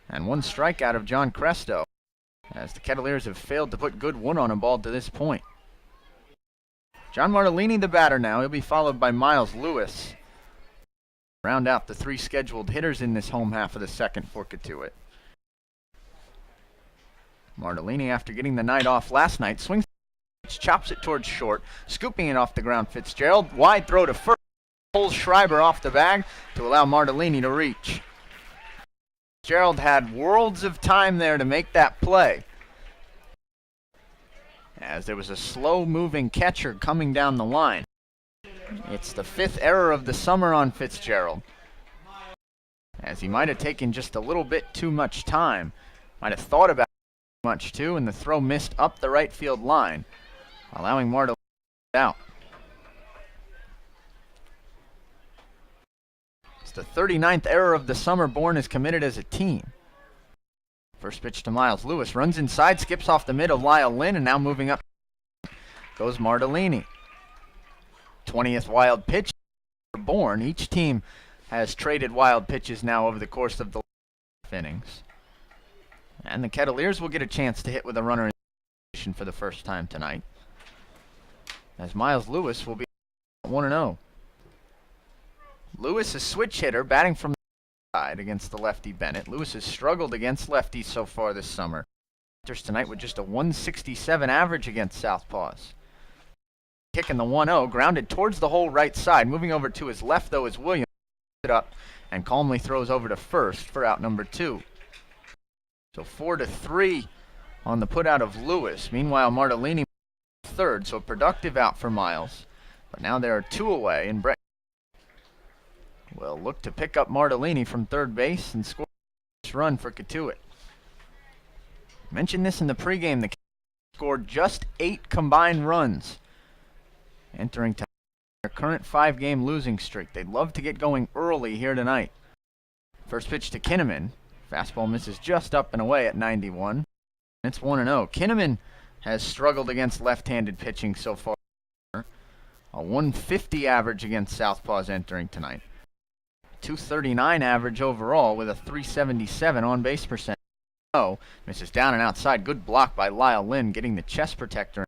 and 1 strikeout of John Cresto, as the Kettleers have failed to put good wood on a ball to this point. John Martellini the batter now. He'll be followed by Miles Lewis. Round out the 3 scheduled hitters in this home half of the second for Cotuit. Martellini, after getting the night off last night, swings, chops it towards short, scooping it off the ground. Fitzgerald, wide throw to first. Pulls Schreiber off the bag to allow Martellini to reach. Gerald had worlds of time there to make that play, as there was a slow-moving catcher coming down the line. It's the 5th error of the summer on Fitzgerald, as he might have taken just a little bit too much time. Might have thought about it too much too, and the throw missed up the right field line, allowing Martellini out. The 39th error of the summer Bourne has committed as a team. First pitch to Miles Lewis. Runs inside, skips off the mid of Lyle Lynn, and now moving up goes Martellini. 20th wild pitch for Bourne. Each team has traded wild pitches now over the course of the innings. And the Kettleers will get a chance to hit with a runner in position for the first time tonight, as Miles Lewis will be 1-0. Lewis, a switch hitter, batting from the side against the lefty Bennett. Lewis has struggled against lefties so far this summer. Enters tonight with just a 167 average against southpaws. Kicking the 1-0, grounded towards the hole right side. Moving over to his left, though, is Williams. It up and calmly throws over to first for out number 2. So 4-3 on the put out of Lewis. Meanwhile, Martellini third, so a productive out for Miles. But now there are 2 away, and Brett will look to pick up Martellini from third base and score this run for Cotuit. Mentioned this in the pregame. The Kettleers scored just 8 combined runs entering their current 5-game losing streak. They'd love to get going early here tonight. First pitch to Kinnaman. Fastball misses just up and away at 91. It's 1-0. Kinnaman has struggled against left-handed pitching so far. A 150 average against southpaws entering tonight. .239 average overall with a .377 on-base percentage. Oh, misses down and outside. Good block by Lyle Lynn, getting the chest protector.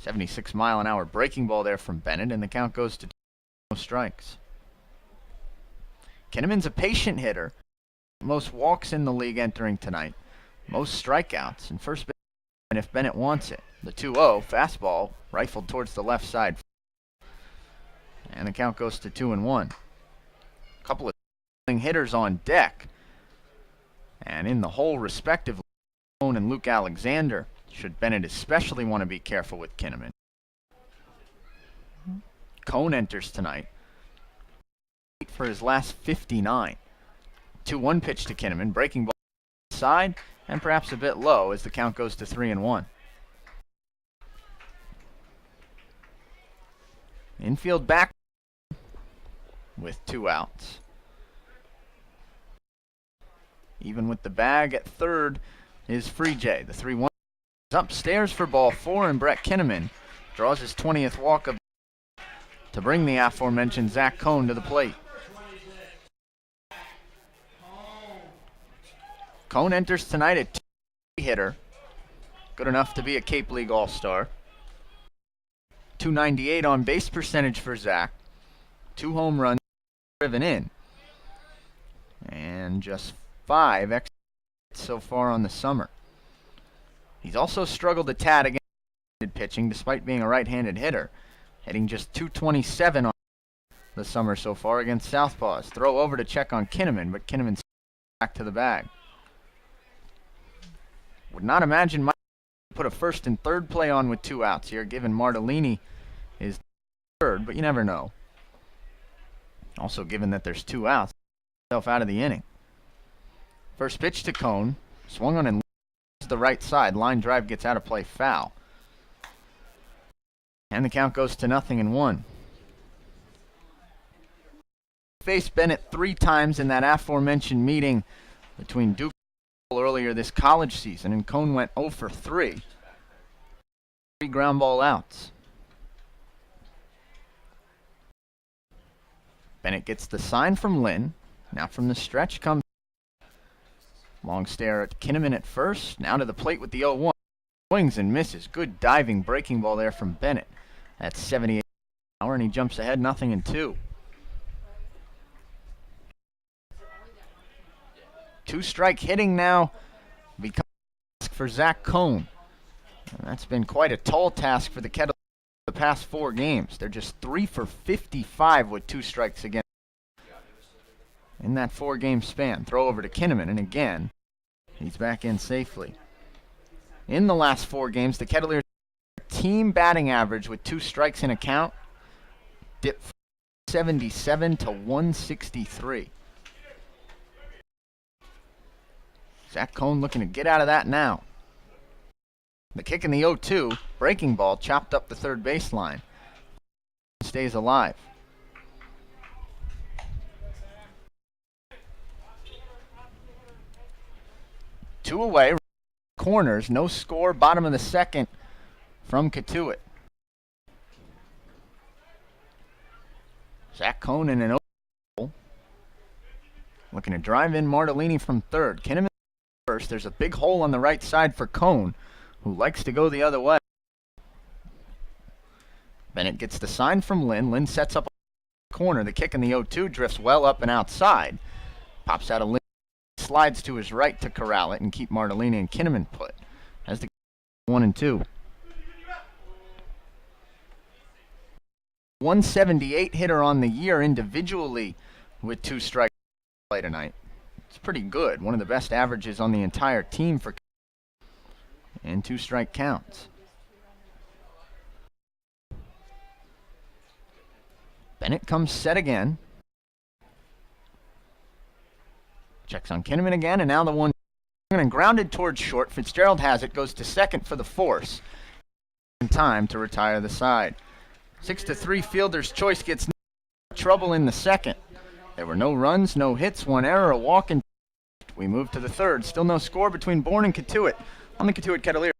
76-mile-an-hour breaking ball there from Bennett, and the count goes to 2 strikes. Kinnaman's a patient hitter. Most walks in the league entering tonight. Most strikeouts. And first base, and if Bennett wants it. The 2-0 fastball rifled towards the left side. And the count goes to 2-1. A couple of hitters on deck. And in the hole, respectively, Cone and Luke Alexander. Should Bennett especially want to be careful with Kinnaman. Cone enters tonight for his last 59. 2-1 pitch to Kinnaman, breaking ball side, and perhaps a bit low as the count goes to 3-1. Infield back with 2 outs. Even with the bag at third is Free J. The 3-1 is upstairs for ball 4, and Brett Kinnaman draws his 20th walk of to bring the aforementioned Zach Cone to the plate. Cone enters tonight at 2 hitter, good enough to be a Cape League All-Star. .298 on base percentage for Zach. 2 home runs driven in, and just 5 extra so far on the summer. He's also struggled a tad against pitching despite being a right-handed hitter, hitting just .227 on the summer so far against Southpaws. Throw over to check on Kinnaman, but Kinnaman back to the bag. Would not imagine Mike put a first and third play on with 2 outs here, given Martellini is third, but you never know. Also, given that there's 2 outs, himself out of the inning. First pitch to Cone, swung on and to the right side. Line drive gets out of play, foul. And the count goes to 0-1. Faced Bennett 3 times in that aforementioned meeting between Duke earlier this college season, and Cone went 0 for 3. 3 ground ball outs. Bennett gets the sign from Lynn. Now from the stretch comes long stare at Kinnaman at first. Now to the plate with the 0-1. Swings and misses. Good diving breaking ball there from Bennett. That's 78 hour, and he jumps ahead 0-2. 2-strike hitting now becomes for Zach Cone. And that's been quite a tall task for the Kettle the past 4 games. They're just 3 for 55 with 2 strikes again in that 4-game span. Throw over to Kinnaman, and again, he's back in safely. In the last 4 games, the Kettleers team batting average with 2 strikes in a count dipped from 77 to 163. Zach Cone looking to get out of that now. The kick in the 0-2, breaking ball chopped up the third baseline. Stays alive. Two away, corners, no score, bottom of the second from Cotuit. Zach Cone in an 0. Looking to drive in Martellini from third. Kinnaman first. There's a big hole on the right side for Cone, who likes to go the other way. Bennett gets the sign from Lynn. Lynn sets up a corner. The kick in the 0-2 drifts well up and outside. Pops out of Lynn. Slides to his right to corral it and keep Martellini and Kinnaman put. As the 1-2. 178 hitter on the year individually with 2 strikes play tonight. It's pretty good. One of the best averages on the entire team for and 2 strike counts. Bennett comes set again. Checks on Kinnaman again, and now the 1 and grounded towards short. Fitzgerald has it, goes to second for the force. In time to retire the side. 6-3 fielder's choice gets trouble in the second. There were no runs, no hits, 1 error, a walk, and we move to the third. Still no score between Bourne and Cotuit on the Cotuit Kettleers.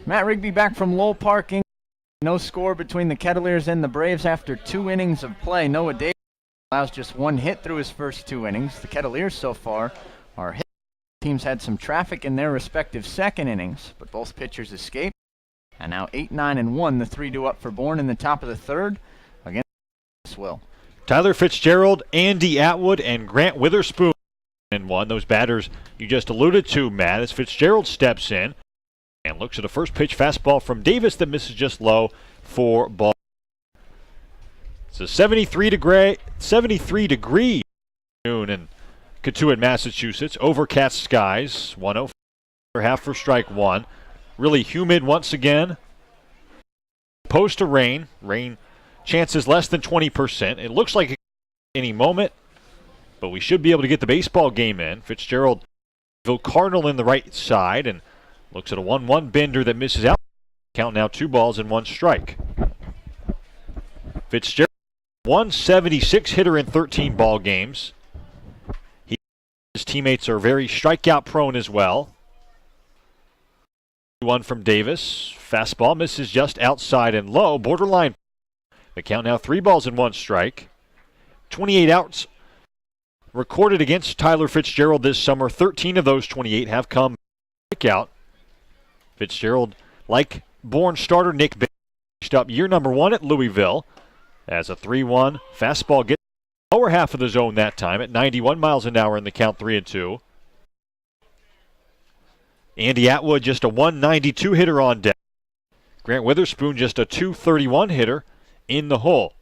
Matt Rigby back from Lowell Park. No score between the Kettleers and the Braves after 2 innings of play. Noah Davis allows just 1 hit through his first 2 innings. The Kettleers so far are hit. Teams had some traffic in their respective second innings, but both pitchers escaped. And now 8, 9, and 1, the 3-2 up for Bourne in the top of the third against Will. Tyler Fitzgerald, Andy Atwood, and Grant Witherspoon in 1. Those batters you just alluded to, Matt, as Fitzgerald steps in and looks at a first pitch fastball from Davis that misses just low for ball. It's a 73 degree noon in Cotuit, Massachusetts. Overcast skies. 1-0 for half for strike 1. Really humid once again. Post to rain. Rain chances less than 20%. It looks like any moment, but we should be able to get the baseball game in. Fitzgerald, Cardinal in the right side, and looks at a 1-1 bender that misses out. Count now 2 balls and 1 strike. Fitzgerald, 176 hitter in 13 ball games. His teammates are very strikeout prone as well. 1 from Davis. Fastball misses just outside and low. Borderline. The count now 3 balls and 1 strike. 28 outs recorded against Tyler Fitzgerald this summer. 13 of those 28 have come strikeout. Fitzgerald, like Bourne starter Nick Bailey, finished up year number 1 at Louisville as a 3-1 fastball gets lower half of the zone that time at 91 miles an hour in the count 3-2. Andy Atwood just a 192 hitter on deck. Grant Witherspoon just a 231 hitter in the hole.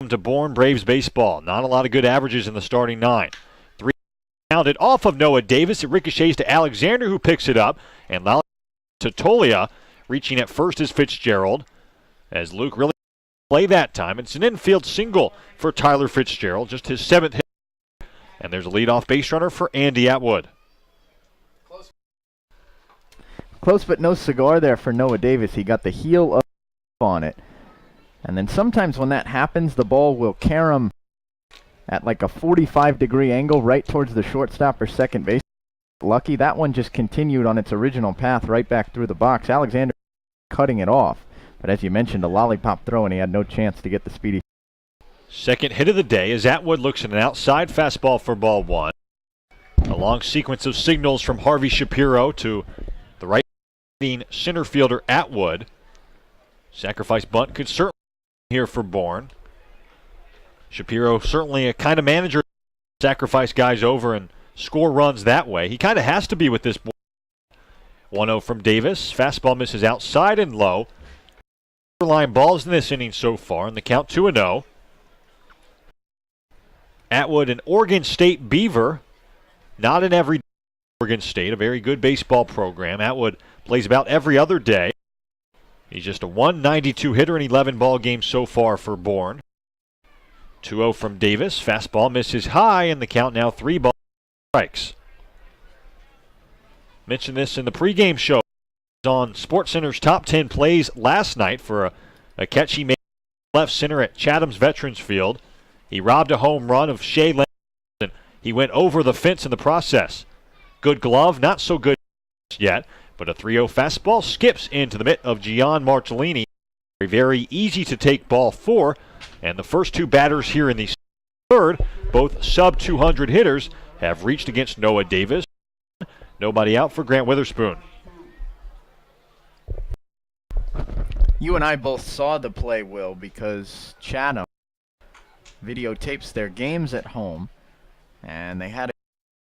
To Bourne Braves baseball. Not a lot of good averages in the starting 9. 3 counted off of Noah Davis. It ricochets to Alexander, who picks it up, and to Tolia, reaching at first is Fitzgerald, as Luke really play that time. It's an infield single for Tyler Fitzgerald, just his 7th hit. And there's a leadoff base runner for Andy Atwood. Close but no cigar there for Noah Davis. He got the heel up on it. And then sometimes when that happens, the ball will carom at like a 45-degree angle right towards the shortstop or second base. Lucky, that one just continued on its original path right back through the box. Alexander cutting it off. But as you mentioned, a lollipop throw, and he had no chance to get the speedy. Second hit of the day as Atwood looks at an outside fastball for ball 1. A long sequence of signals from Harvey Shapiro to the right center fielder Atwood. Sacrifice bunt could certainly be here for Bourne. Shapiro certainly a kind of manager to sacrifice guys over and score runs that way. He kind of has to be with this. 1-0 from Davis. Fastball misses outside and low. Line balls in this inning so far, and the count 2-0. Atwood, an Oregon State Beaver, not in every Oregon State, a very good baseball program. Atwood plays about every other day. He's just a 192 hitter in 11 ball games so far for Bourne. 2-0 from Davis. Fastball misses high, and the count now 3 balls and strikes. Mentioned this in the pregame show. On SportsCenter's top 10 plays last night for a catch he made left center at Chatham's Veterans Field. He robbed a home run of Shea Leonard, and he went over the fence in the process. Good glove, not so good yet, but a 3-0 fastball skips into the mitt of Gian Martellini. Very easy to take ball 4, and the first 2 batters here in the third, both sub-200 hitters, have reached against Noah Davis. Nobody out for Grant Witherspoon. You and I both saw the play, Will, because Chatham videotapes their games at home, and they had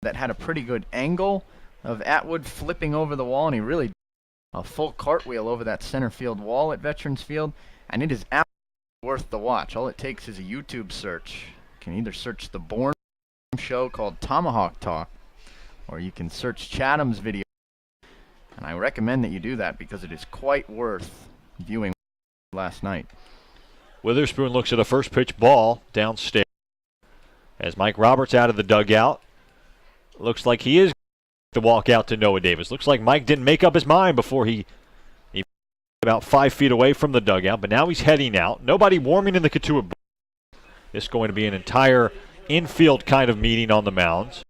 a pretty good angle of Atwood flipping over the wall, and he really did a full cartwheel over that center field wall at Veterans Field, and it is absolutely worth the watch. All it takes is a YouTube search. You can either search the Bourne show called Tomahawk Talk, or you can search Chatham's video, and I recommend that you do that because it is quite worth viewing last night. Witherspoon looks at a first pitch ball downstairs as Mike Roberts out of the dugout. Looks like he is to walk out to Noah Davis. Looks like Mike didn't make up his mind before he about 5 feet away from the dugout, but now he's heading out. Nobody warming in the Cotuit. This is going to be an entire infield kind of meeting on the mounds.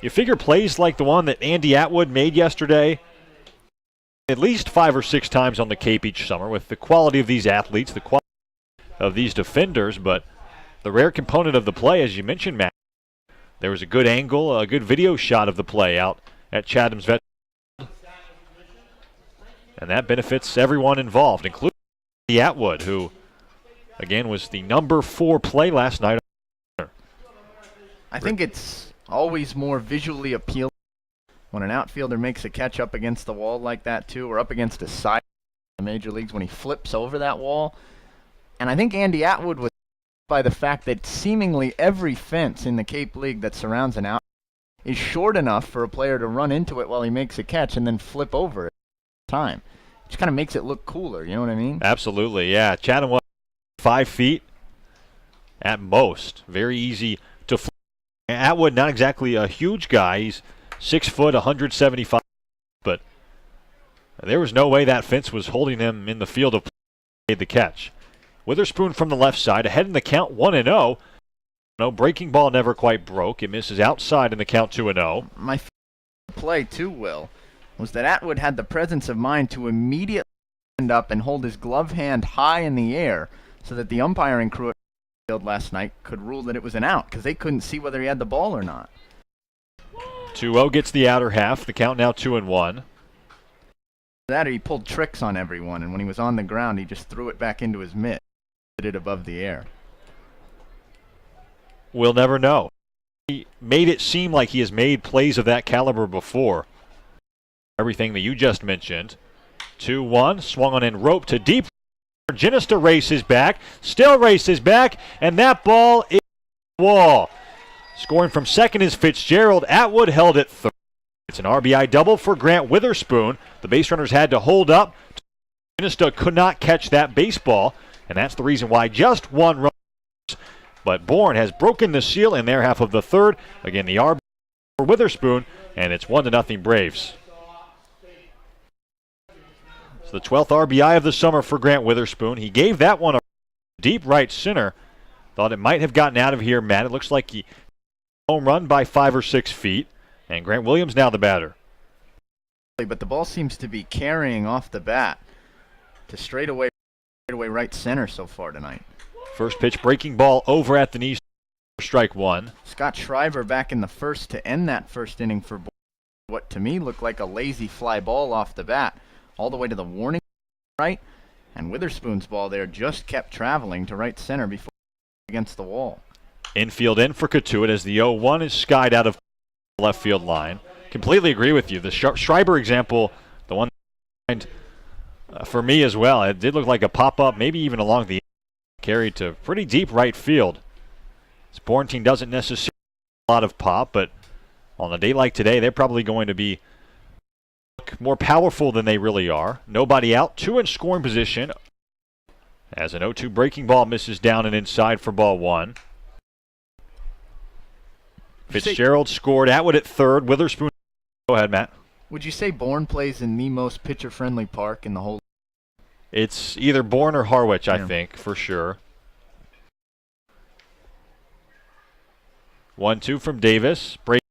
You figure plays like the one that Andy Atwood made yesterday at least 5 or 6 times on the Cape each summer with the quality of these athletes, the quality of these defenders, but the rare component of the play, as you mentioned, Matt, there was a good angle, a good video shot of the play out at Chatham's Vet. And that benefits everyone involved, including the Atwood, who, again, was the number 4 play last night. I think it's always more visually appealing when an outfielder makes a catch up against the wall like that, too, or up against a side in the major leagues when he flips over that wall. And I think Andy Atwood was by the fact that seemingly every fence in the Cape League that surrounds an outfielder is short enough for a player to run into it while he makes a catch and then flip over it time. It just kind of makes it look cooler, you know what I mean? Absolutely, yeah. Chatham was 5 feet at most. Very easy to flip. Atwood, not exactly a huge guy. He's 6 foot, 175, but there was no way that fence was holding him in the field of play. Made the catch. Witherspoon from the left side, ahead in the count, 1-0. No breaking ball, never quite broke. It misses outside in the count, 2-0. My play too, Will, was that Atwood had the presence of mind to immediately stand up and hold his glove hand high in the air so that the umpiring crew at the field last night could rule that it was an out because they couldn't see whether he had the ball or not. 2-0 gets the outer half. The count now 2-1. That or he pulled tricks on everyone, and when he was on the ground, he just threw it back into his mitt, hit it above the air. We'll never know. He made it seem like he has made plays of that caliber before. Everything that you just mentioned. 2-1, swung on and rope to deep. Ginnister races back, still races back, and that ball is the wall. Scoring from second is Fitzgerald. Atwood held it third. It's an RBI double for Grant Witherspoon. The base runners had to hold up. Ginnister could not catch that baseball, and that's the reason why just one run. But Bourne has broken the seal in their half of the third. Again, the RBI for Witherspoon, and it's 1-0 Braves. It's the 12th RBI of the summer for Grant Witherspoon. He gave that one a deep right center. Thought it might have gotten out of here, Matt. It looks like he home run by 5 or 6 feet, and Grant Williams now the batter. But the ball seems to be carrying off the bat to straightaway right center so far tonight. First pitch, breaking ball over at the knee, strike one. Scott Schreiber back in the first to end that first inning for what to me looked like a lazy fly ball off the bat, all the way to the warning right, and Witherspoon's ball there just kept traveling to right center before against the wall. Infield in for Cotuit as the 0-1 is skied out of left field line. Completely agree with you. The Schreiber example, the one for me as well, it did look like a pop-up, maybe even along the carried to pretty deep right field. This Bourne team doesn't necessarily have a lot of pop, but on a day like today, they're probably going to be more powerful than they really are. Nobody out, 2 in scoring position as an 0-2 breaking ball misses down and inside for ball 1. Fitzgerald scored. Atwood at third. Witherspoon. Go ahead, Matt. Would you say Bourne plays in the most pitcher-friendly park in the whole? It's either Bourne or Harwich, I think, for sure. 1-2 from Davis. Break,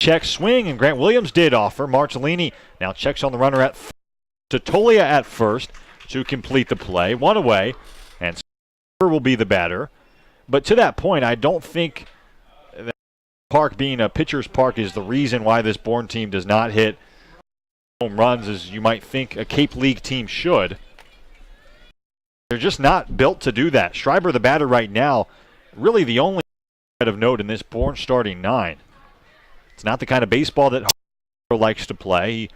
check, swing, and Grant Williams did offer. Marcellini now checks on the runner at Totolia at first to complete the play. One away, and will be the batter. But to that point, I don't think that park being a pitcher's park is the reason why this Bourne team does not hit home runs as you might think a Cape League team should. They're just not built to do that. Schreiber, the batter right now, really the only of note in this Bourne starting 9. It's not the kind of baseball that Harper likes to play. He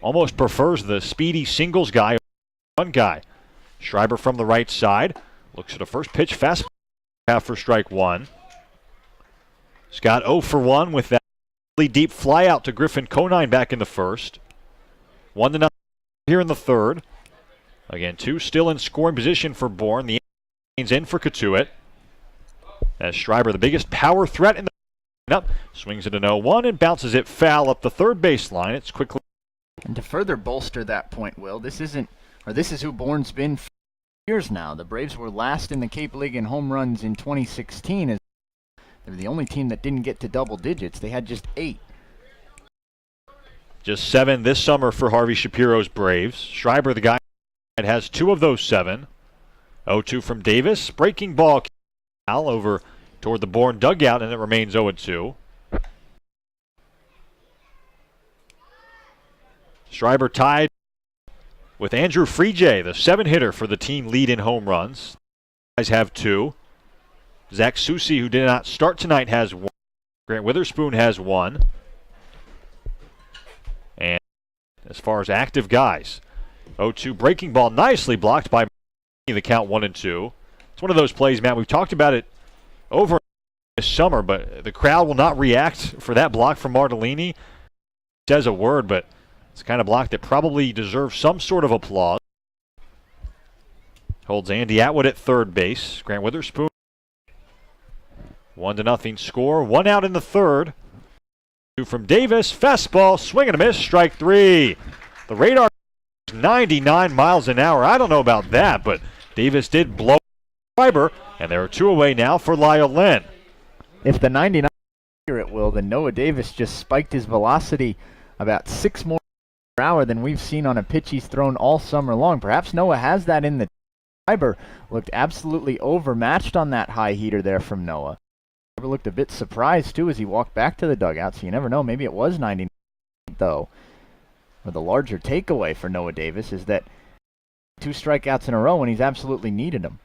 almost prefers the speedy singles guy, run guy. Schreiber from the right side looks at a first pitch fastball half for strike 1. Scott 0 for 1 with that really deep fly out to Griffin Conine back in the first. 1-0 here in the third. Again, 2 still in scoring position for Bourne. The in for Cotuit. As Schreiber, the biggest power threat in the lineup, swings it an 0-1 and bounces it foul up the third baseline. It's quickly. And to further bolster that point, Will, this is who Bourne's been for years now. The Braves were last in the Cape League in home runs in 2016. They were the only team that didn't get to double digits. They had just 8. Just 7 this summer for Harvey Shapiro's Braves. Schreiber, the guy that has 2 of those 7. 0-2 from Davis. Breaking ball over toward the Bourne dugout, and it remains 0-2. Schreiber tied with Andrew Friedje, the 7-hitter for the team lead in home runs. Guys have 2. Zach Susi, who did not start tonight, has 1. Grant Witherspoon has 1. And as far as active guys, 0-2 breaking ball, nicely blocked by the count 1-2. It's one of those plays, Matt, we've talked about it over this summer, but the crowd will not react for that block from Martellini. It says a word, but it's the kind of block that probably deserves some sort of applause. Holds Andy Atwood at third base. Grant Witherspoon, 1-0 score. 1 out in the third. 2 from Davis. Fastball, swing and a miss, strike 3. The radar is 99 miles an hour. I don't know about that, but Davis did blow Schreiber, and there are 2 away now for Lyle Len. If the 99 accurate, Will, then Noah Davis just spiked his velocity about 6 more per hour than we've seen on a pitch he's thrown all summer long. Perhaps Noah has that in the Schreiber. Looked absolutely overmatched on that high heater there from Noah. Schreiber looked a bit surprised, too, as he walked back to the dugout, so you never know. Maybe it was 99, though. But the larger takeaway for Noah Davis is that 2 strikeouts in a row when he's absolutely needed them.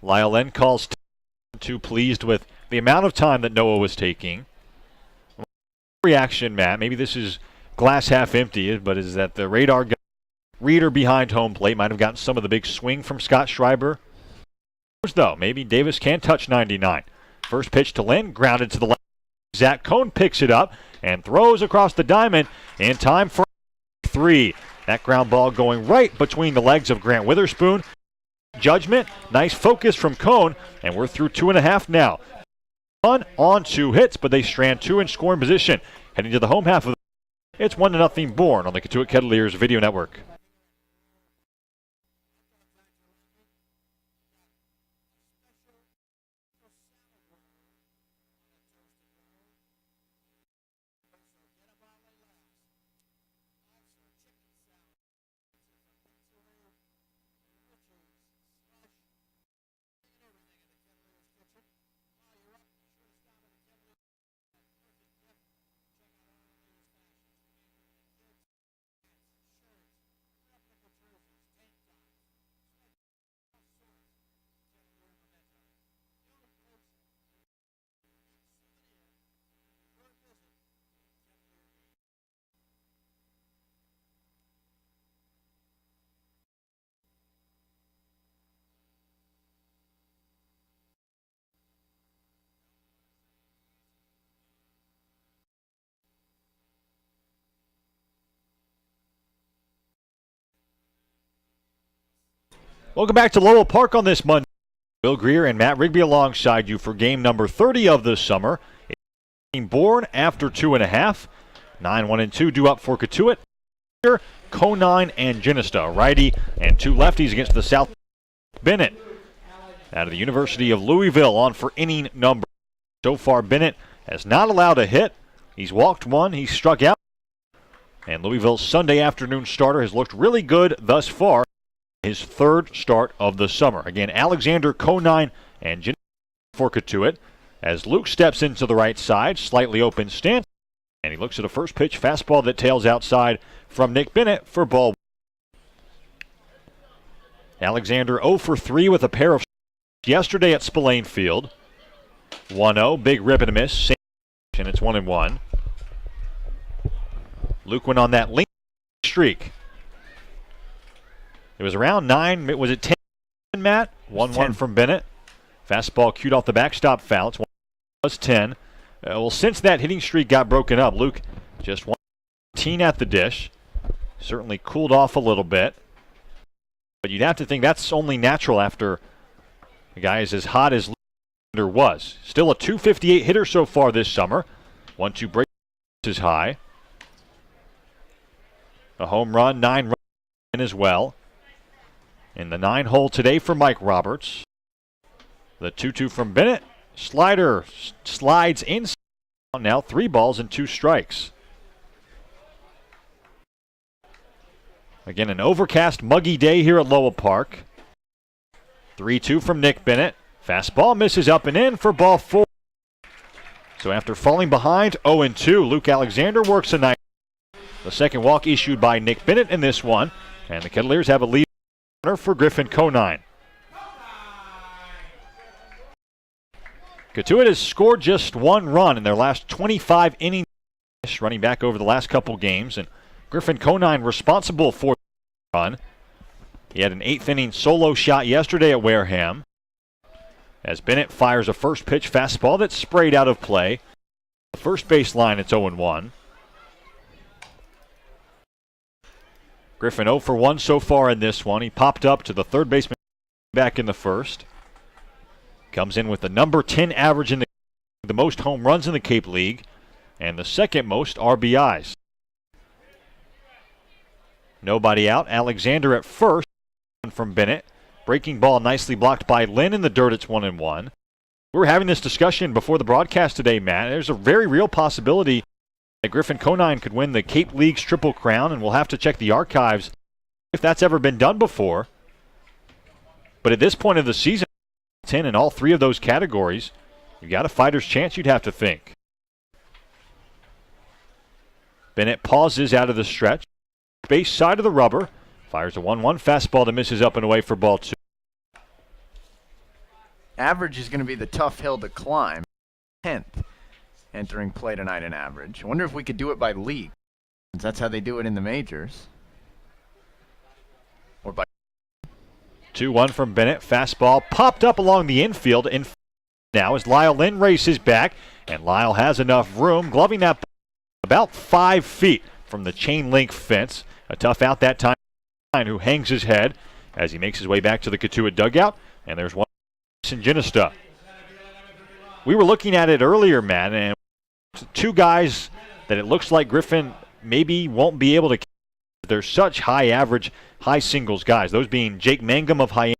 Lyle Len calls too pleased with the amount of time that Noah was taking. Reaction, Matt, maybe this is glass half empty, but is that the radar reader behind home plate might have gotten some of the big swing from Scott Schreiber. Though, maybe Davis can touch 99. First pitch to Len, grounded to the left. Zach Cohn picks it up and throws across the diamond in time for 3. That ground ball going right between the legs of Grant Witherspoon. Judgment, nice focus from Cohn, and we're through 2.5 now. One on 2 hits, but they strand 2 in scoring position. Heading to the home half of the it's 1-0 Bourne on the Cotuit Kettleers Video Network. Welcome back to Lowell Park on this Monday. Will Greer and Matt Rigby alongside you for game number 30 of the summer. Bourne after 2.5. 9-1-2 due up for Cotuit. Conine and Ginesta, righty, and 2 lefties against the South. Bennett out of the University of Louisville on for inning number. So far, Bennett has not allowed a hit. He's walked 1, he's struck out. And Louisville's Sunday afternoon starter has looked really good thus far. His 3rd start of the summer. Again, Alexander, Conine, and Ginesta for Cotuit. As Luke steps into the right side, slightly open stance. And he looks at a first pitch fastball that tails outside from Nick Bennett for ball. Alexander 0 for 3 with a pair of yesterday at Spillane Field. 1-0, big rip and a miss. And it's 1-1. Luke went on that link streak. It was around 9, was it 10, Matt? 1-1 from Bennett. Fastball cued off the backstop foul. It was 10. Well, since that hitting streak got broken up, Luke just 1-18 at the dish. Certainly cooled off a little bit. But you'd have to think that's only natural after the guy is as hot as Luke was. Still a .258 hitter so far this summer. 1-2 break is high. A home run, 9 runs in as well. In the 9 hole today for Mike Roberts. The 2-2 from Bennett. Slider slides inside. Now 3 balls and 2 strikes. Again, an overcast, muggy day here at Lowell Park. 3-2 from Nick Bennett. Fastball misses up and in for ball 4. So after falling behind 0-2, Luke Alexander works a nice. The second walk issued by Nick Bennett in this one, and the Kettleers have a lead for Griffin Conine. Cotuit has scored just 1 run in their last 25 innings, running back over the last couple games, and Griffin Conine responsible for the run. He had an 8th inning solo shot yesterday at Wareham, as Bennett fires a first pitch fastball that's sprayed out of play. The first base line, it's 0-1. Griffin 0 for 1 so far in this one. He popped up to the third baseman back in the first. Comes in with the number 10 average in the most home runs in the Cape League and the second most RBIs. Nobody out. Alexander at first from Bennett. Breaking ball nicely blocked by Lynn in the dirt. It's 1-1. We were having this discussion before the broadcast today, Matt. There's a very real possibility that Griffin Conine could win the Cape League's Triple Crown, and we'll have to check the archives if that's ever been done before. But at this point of the season, 10 in all 3 of those categories, you got a fighter's chance, you'd have to think. Bennett pauses out of the stretch. Base side of the rubber. Fires a 1-1 fastball that misses up and away for ball 2. Average is going to be the tough hill to climb. 10th entering play tonight in average. I wonder if we could do it by league, since that's how they do it in the majors. Or by 2-1 from Bennett. Fastball popped up along the infield. And now as Lyle Lynn races back, and Lyle has enough room, gloving that about 5 feet from the chain link fence. A tough out that time, who hangs his head as he makes his way back to the Cotuit dugout. And there's one in Ginesta. We were looking at it earlier, Matt, and 2 guys that it looks like Griffin maybe won't be able to. They're such high average, high singles guys. Those being Jake Mangum of Hyannis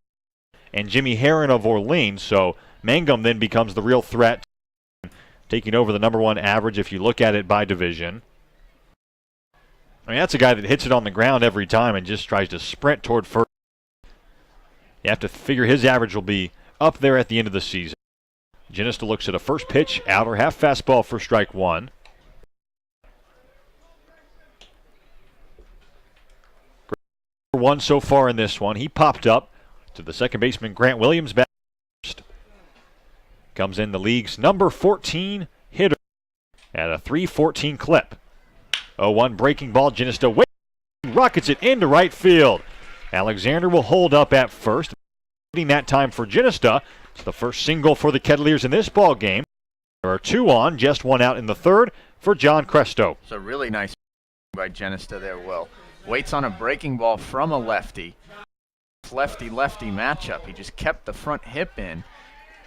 and Jimmy Herron of Orleans. So Mangum then becomes the real threat, taking over the number 1 average if you look at it by division. I mean, that's a guy that hits it on the ground every time and just tries to sprint toward first. You have to figure his average will be up there at the end of the season. Ginesta looks at a first pitch, outer half fastball for strike 1. 1 so far in this one. He popped up to the second baseman Grant Williams back first. Comes in the league's number 14 hitter at a .314 clip. 0-1 breaking ball. Ginesta rockets it into right field. Alexander will hold up at first. That time for Ginesta. It's the first single for the Kettleers in this ball game. There are 2 on, just 1 out in the third for John Cresto. It's a really nice by Ginesta there, Will. Waits on a breaking ball from a lefty. Lefty-lefty matchup. He just kept the front hip in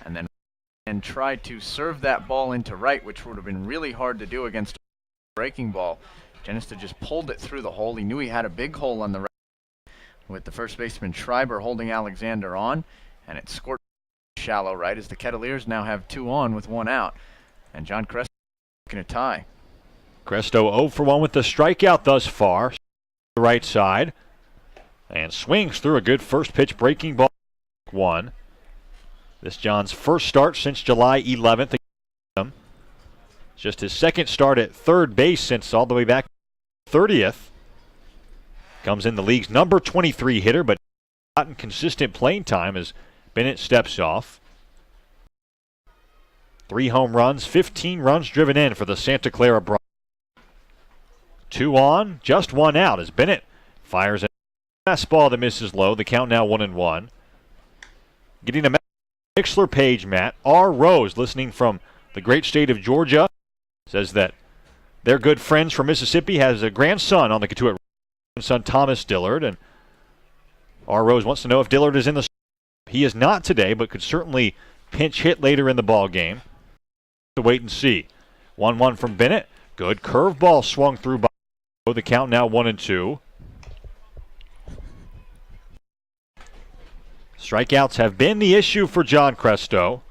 and tried to serve that ball into right, which would have been really hard to do against a breaking ball. Ginesta just pulled it through the hole. He knew he had a big hole on the right, with the first baseman Schreiber holding Alexander on, and it scored shallow right as the Kettleers now have 2 on with 1 out, and John Cresto looking to tie. Cresto 0 for 1 with the strikeout thus far. The right side, and swings through a good first pitch breaking ball. 1. This John's first start since July 11th. Just his second start at third base since all the way back 30th. Comes in the league's number 23 hitter, but not in consistent playing time as Bennett steps off. 3 home runs, 15 runs driven in for the Santa Clara Broncs. 2 on, just 1 out as Bennett fires a fastball that misses low. The count now 1-1. Getting a Mixler page, Matt. R. Rose, listening from the great state of Georgia, says that their good friends from Mississippi has a grandson on the Cotuit, son Thomas Dillard, and R. Rose wants to know if Dillard is in the. He is not today, but could certainly pinch hit later in the ball game. To wait and see. 1-1 from Bennett. Good curveball swung through by. The count now 1-2. Strikeouts have been the issue for John Cresto.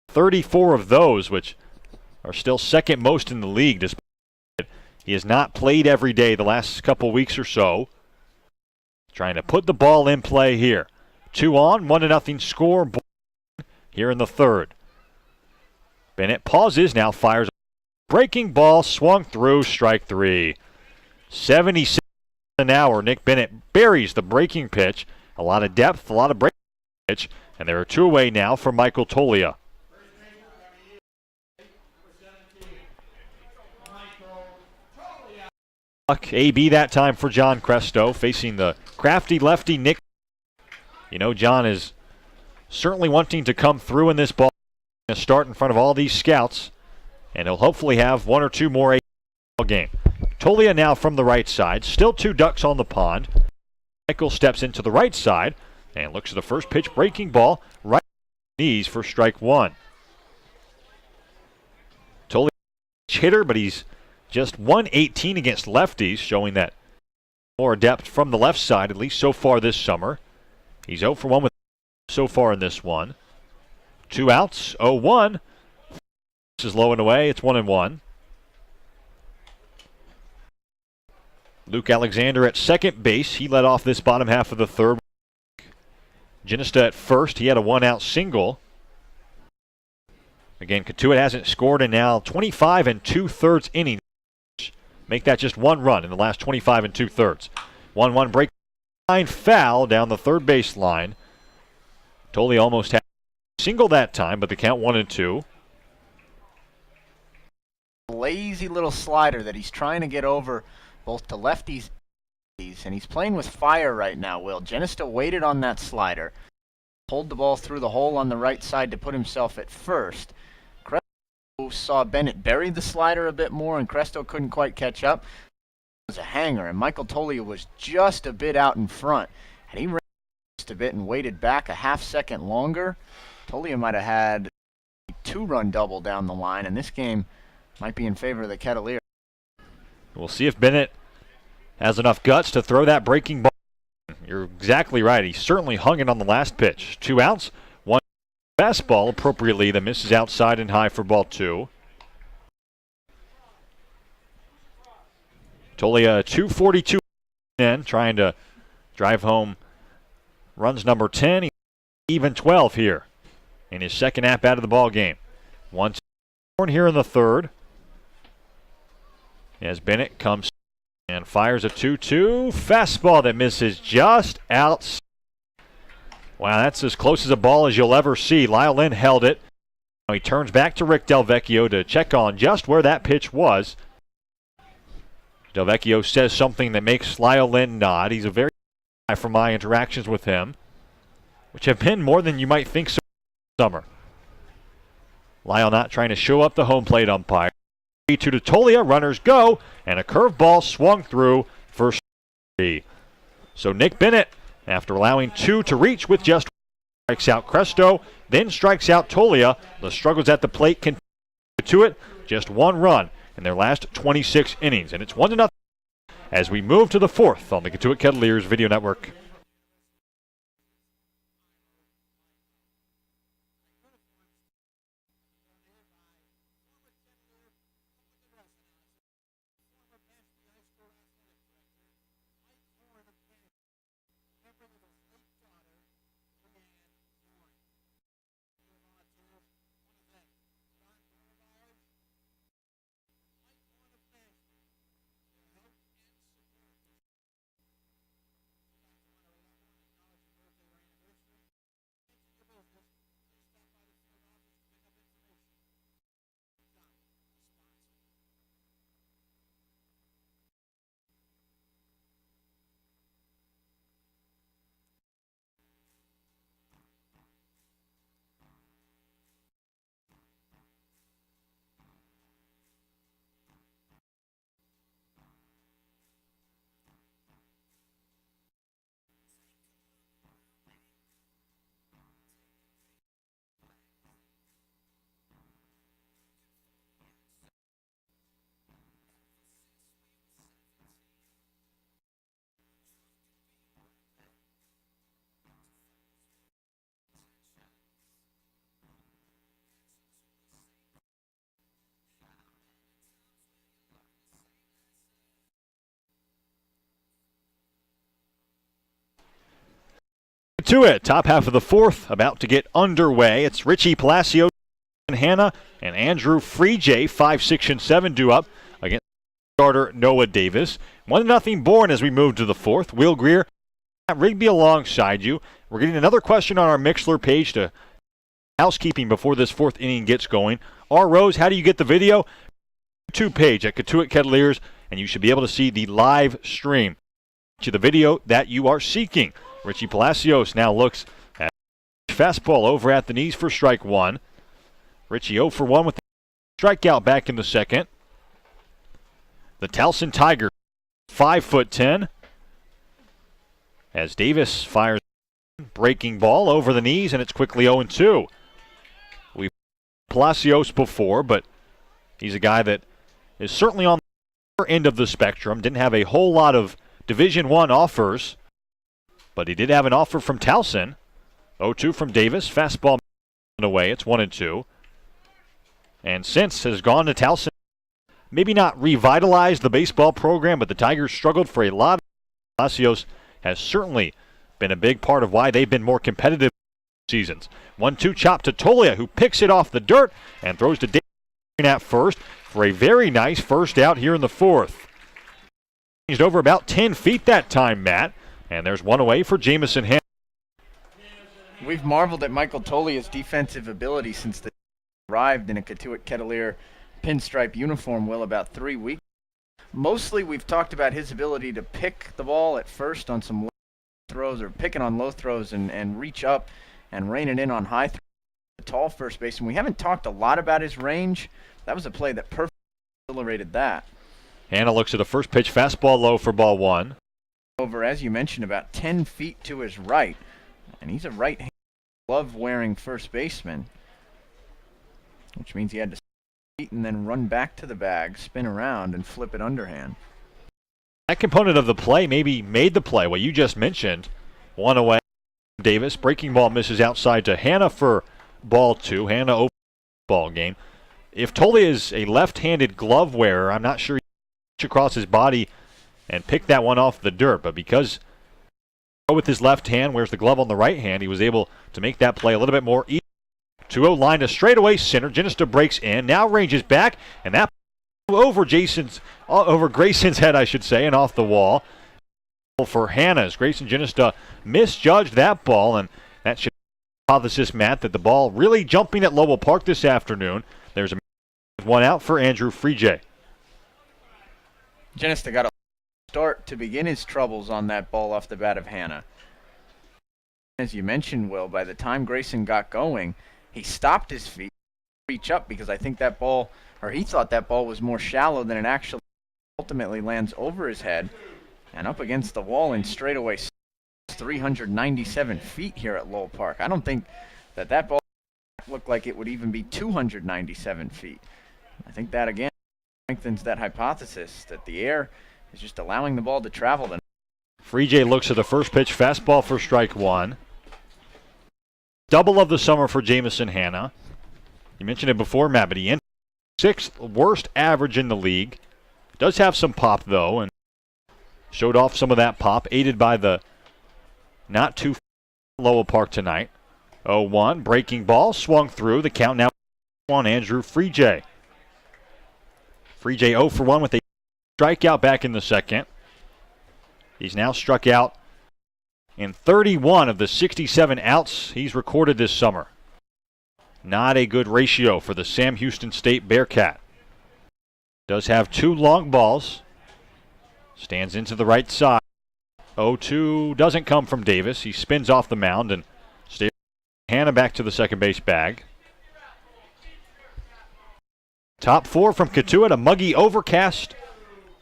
34 of those, which are still second most in the league. Despite he has not played every day the last couple weeks or so. trying to put the ball in play here. 2 on, 1-0 score here in the third. Bennett pauses, now fires. Breaking ball, swung through, strike 3. 76 an hour. Nick Bennett buries the breaking pitch. A lot of depth, a lot of breaking pitch. And there are 2 away now for Michael Tolia. AB that time for John Cresto, facing the crafty lefty Nick. You know, John is certainly wanting to come through in this ball. Start in front of all these scouts, and he'll hopefully have 1 or 2 more game. Tolia now from the right side, still 2 ducks on the pond. Michael steps into the right side and looks at the first pitch, breaking ball, right knees for strike 1. Tolia hitter, but he's just 118 against lefties, showing that more depth from the left side, at least so far this summer. He's 0 for 1 with so far in this one. 2 outs, 0-1. This is low and away. It's 1-1. Luke Alexander at second base. He led off this bottom half of the third. Ginesta at first. He had a 1-out single. Again, Cotuit hasn't scored in now 25 2/3 innings. Make that just 1 run in the last 25 2/3. 1-1 break line foul down the third base line. Tolia almost had a single that time, but the count 1-2. Lazy little slider that he's trying to get over both to lefties, and he's playing with fire right now, Will. Ginesta waited on that slider, pulled the ball through the hole on the right side to put himself at first. Cresto saw Bennett bury the slider a bit more, and Cresto couldn't quite catch up. It was a hanger, and Michael Tolia was just a bit out in front. Had he ran just a bit and waited back a half second longer, Tolia might have had a 2-run double down the line, and this game might be in favor of the Kettleers. We'll see if Bennett has enough guts to throw that breaking ball. You're exactly right. He certainly hung it on the last pitch. 2 outs, 1 fastball appropriately that misses outside and high for ball 2. Tolia 242 in, trying to drive home runs number 10. Even 12 here in his second at bat of the ball game. 1 here in the third. As Bennett comes and fires a 2-2. Fastball that misses just out. Wow, that's as close as a ball as you'll ever see. Lyle Lynn held it. Now he turns back to Rick Delvecchio to check on just where that pitch was. Delvecchio says something that makes Lyle Lynn nod. He's a very guy from my interactions with him, which have been more than you might think so summer. Lyle not trying to show up the home plate umpire. 3-2 to Tolia, runners go, and a curveball swung through for 3. So Nick Bennett, after allowing 2 to reach with just 1, strikes out Cresto, then strikes out Tolia. The struggles at the plate continue to it, just 1 run in their last 26 innings, and it's 1-0 as we move to the 4th on the Cotuit Kettleers Video Network. Cotuit, top half of the fourth, about to get underway. It's Richie Palacio and Hannah and Andrew Freejay, 5, 6, and 7 due up against starter Noah Davis. 1-0 Bourne as we move to the fourth. Will Greer, Matt Rigby alongside you. We're getting another question on our Mixler page to housekeeping before this fourth inning gets going. R. Rose, how do you get the video? YouTube page at Cotuit Kettleers, and you should be able to see the live stream to the video that you are seeking. Richie Palacios now looks at fastball over at the knees for strike one. Richie 0 for 1 with the strikeout back in the second. The Towson Tigers, 5'10", as Davis fires breaking ball over the knees, and it's quickly 0-2. We've Palacios before, but he's a guy that is certainly on the end of the spectrum. Didn't have a whole lot of Division I offers, but he did have an offer from Towson. 0-2 from Davis. Fastball away. It's 1-2. And since has gone to Towson. Maybe not revitalized the baseball program, but the Tigers struggled for a lot. Palacios has certainly been a big part of why they've been more competitive seasons. 1-2 chop to Tolia, who picks it off the dirt and throws to Davis at first for a very nice first out here in the fourth. Changed over about 10 feet that time, Matt. And there's one away for Jamison Ham. We've marveled at Michael Tolia's defensive ability since they arrived in a Cotuit Kettleer pinstripe uniform, Will, about 3 weeks. Mostly we've talked about his ability to pick the ball at first on some low throws, or picking on low throws and reach up and rein it in on high throws. A tall first baseman. We haven't talked a lot about his range. That was a play that perfectly accelerated that. Hannah looks at the first pitch, fastball low for ball one. Over, as you mentioned, about 10 feet to his right. And he's a right-handed glove-wearing first baseman, which means he had to feet and then run back to the bag, spin around, and flip it underhand. That component of the play maybe made the play. What you just mentioned, one away. Davis, breaking ball misses outside to Hannah for ball two. Hannah opens the ball game. If Tolia is a left-handed glove wearer, I'm not sure he can reach across his body and pick that one off the dirt, but because with his left hand, wears the glove on the right hand, he was able to make that play a little bit more easy. 2-0 line to straightaway center. Genista breaks in, now ranges back, and that over Grayson's head, I should say, and off the wall. For Hannah's, Grayson Genista misjudged that ball, and that should hypothesis, Matt, that the ball really jumping at Lowell Park this afternoon. There's a one out for Andrew Freejay. Genista got a start to begin his troubles on that ball off the bat of Hannah. As you mentioned, Will, by the time Grayson got going, he stopped his feet, reach up, because I think that ball, or he thought that ball was more shallow than it actually ultimately lands over his head and up against the wall in straightaway 397 feet here at Lowell Park. I don't think that ball looked like it would even be 297 feet. I think that, again, strengthens that hypothesis that the air is just allowing the ball to travel. Freejay looks at the first pitch, fastball for strike one. Double of the summer for Jamison Hannah. You mentioned it before, Matt, but he ended sixth worst average in the league. Does have some pop, though, and showed off some of that pop, aided by the not too Lowell Park tonight. 0-1, breaking ball, swung through. The count now on Andrew Freejay. Freejay 0 for 1 with a strikeout back in the second. He's now struck out in 31 of the 67 outs he's recorded this summer. Not a good ratio for the Sam Houston State Bearcat. Does have two long balls. Stands into the right side. 0-2 doesn't come from Davis. He spins off the mound and stays. Hannah back to the second base bag. Top four from Cotuit, a muggy, overcast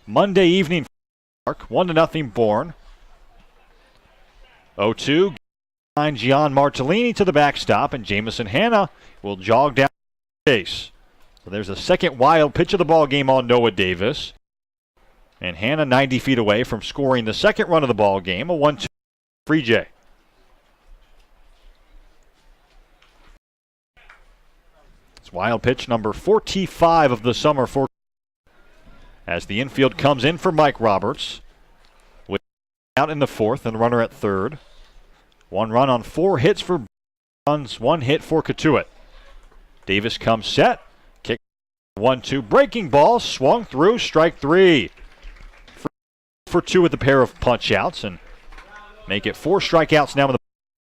Monday evening. 1-0 Bourne. 0-2. Gian Martellini to the backstop, and Jamison Hannah will jog down the base. So there's a second wild pitch of the ball game on Noah Davis. And Hannah 90 feet away from scoring the second run of the ball game, a 1-2 Freejay. It's wild pitch number 45 of the summer for as the infield comes in for Mike Roberts. With out in the fourth and runner at third. 1 run on 4 hits for runs, 1 hit for Cotuit. Davis comes set. Kick 1-2. Breaking ball. Swung through. Strike 3. For 2 with a pair of punch outs and make it 4 strikeouts now with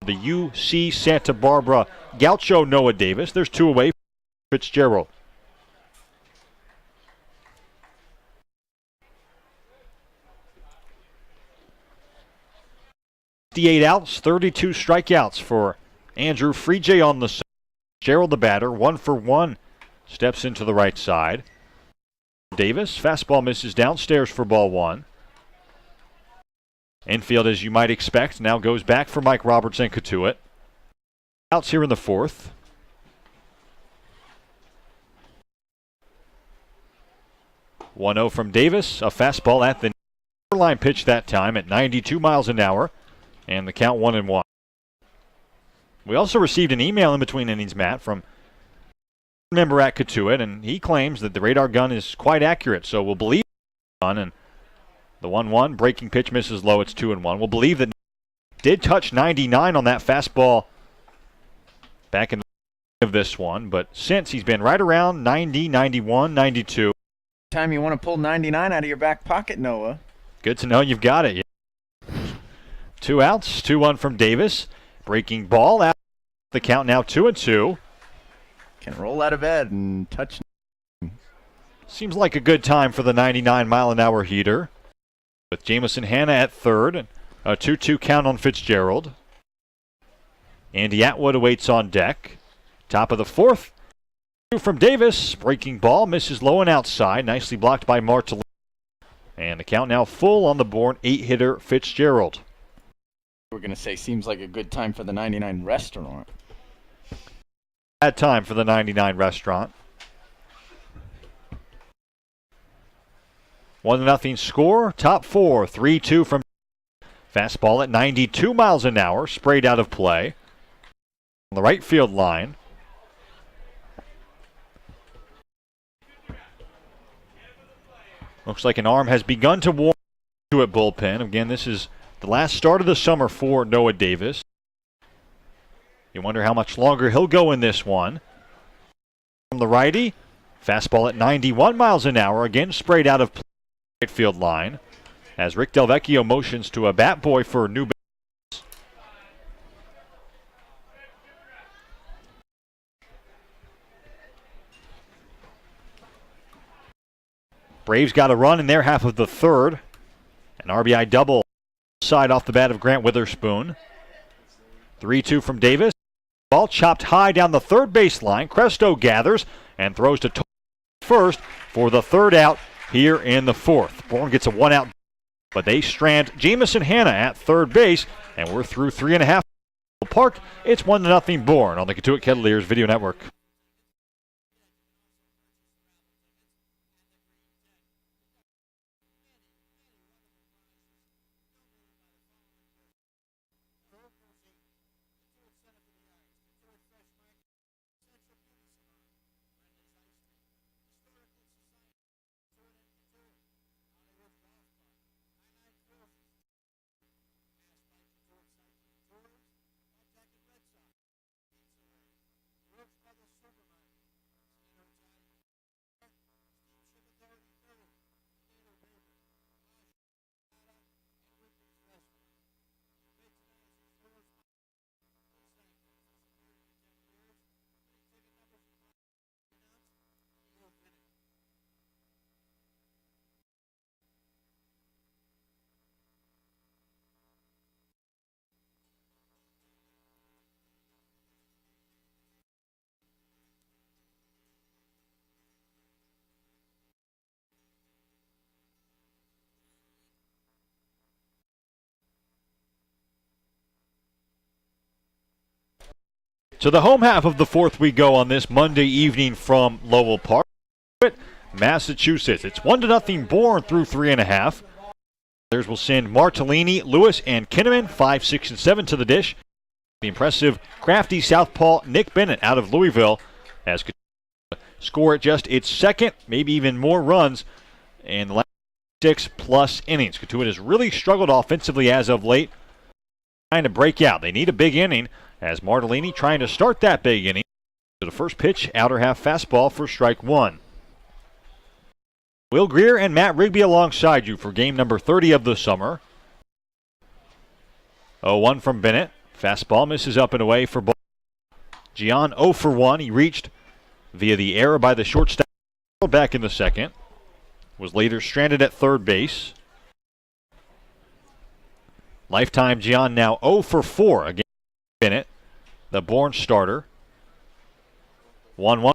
the UC Santa Barbara Gaucho Noah Davis. There's 2 away for Fitzgerald. Outs, 32 strikeouts for Andrew Freejay on the side. Gerald the batter, 1 for 1, steps into the right side. Davis, fastball misses downstairs for ball 1. Infield, as you might expect, now goes back for Mike Roberts and Cotuit. Outs here in the 4th. (1-0) from Davis, a fastball at the line pitch that time at 92 miles an hour. And the count 1-1. We also received an email in between innings, Matt, from a member at Cotuit, and he claims that the radar gun is quite accurate, so we'll believe on. And the 1-1 breaking pitch misses low. It's 2-1. We'll believe that did touch 99 on that fastball back in the of this one, but since he's been right around 90, 91, 92. Time you want to pull 99 out of your back pocket, Noah. Good to know you've got it. 2 outs, 2-1 from Davis. Breaking ball out. The count now 2-2. Can roll out of bed and touch. Seems like a good time for the 99-mile-an-hour heater. With Jamison Hanna at third. A 2-2 count on Fitzgerald. Andy Atwood awaits on deck. Top of the 4th. 2 from Davis. Breaking ball misses low and outside. Nicely blocked by Martellini. And the count now full on the Bourne 8-hitter Fitzgerald. We're going to say seems like a good time for the 99 restaurant. Bad time for the 99 restaurant. 1-0 score. Top 4. 3-2 from fastball at 92 miles an hour. Sprayed out of play. On the right field line. Looks like an arm has begun to warm to it bullpen. Again, this is the last start of the summer for Noah Davis. You wonder how much longer he'll go in this one. From the righty, fastball at 91 miles an hour. Again, sprayed out of play right field line. As Rick Delvecchio motions to a bat boy for new base. Braves got a run in their half of the 3rd. An RBI double. Side off the bat of Grant Witherspoon. 3-2 from Davis. Ball chopped high down the third baseline. Cresto gathers and throws to first for the 3rd out here in the 4th. Bourne gets a 1-out, but they strand Jamison Hanna at third base, and we're through 3.5. Park. It's 1-0 Bourne on the Cotuit Kettleers Video Network. To the home half of the 4th we go on this Monday evening from Lowell Park, Massachusetts. It's 1-0 Bourne through 3.5. Players will send Martellini, Lewis, and Kinnaman 5, 6, and 7 to the dish. The impressive crafty southpaw Nick Bennett out of Louisville as score just its 2nd, maybe even more runs in the last 6+ innings. Cotuit has really struggled offensively as of late. trying to break out. They need a big inning as Martellini trying to start that big inning. The first pitch, outer half fastball for strike one. Will Greer and Matt Rigby alongside you for game number 30 of the summer. 0-1 from Bennett. Fastball misses up and away for ball. Gian 0 for 1. He reached via the error by the shortstop back in the second. Was later stranded at third base. Lifetime Gian now 0 for 4 against Bennett, the Bourne starter. 1-1.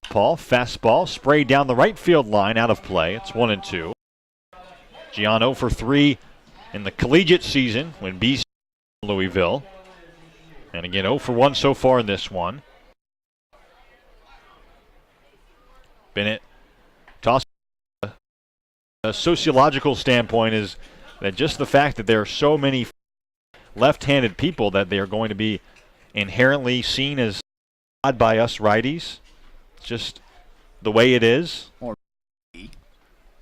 Paul, fastball sprayed down the right field line, out of play. It's 1-2. Gian 0 for 3 in the collegiate season when BC Louisville. And again 0 for 1 so far in this one. Bennett tossed. A sociological standpoint is that just the fact that there are so many left-handed people that they are going to be inherently seen as odd by us righties. It's just the way it is. Or maybe,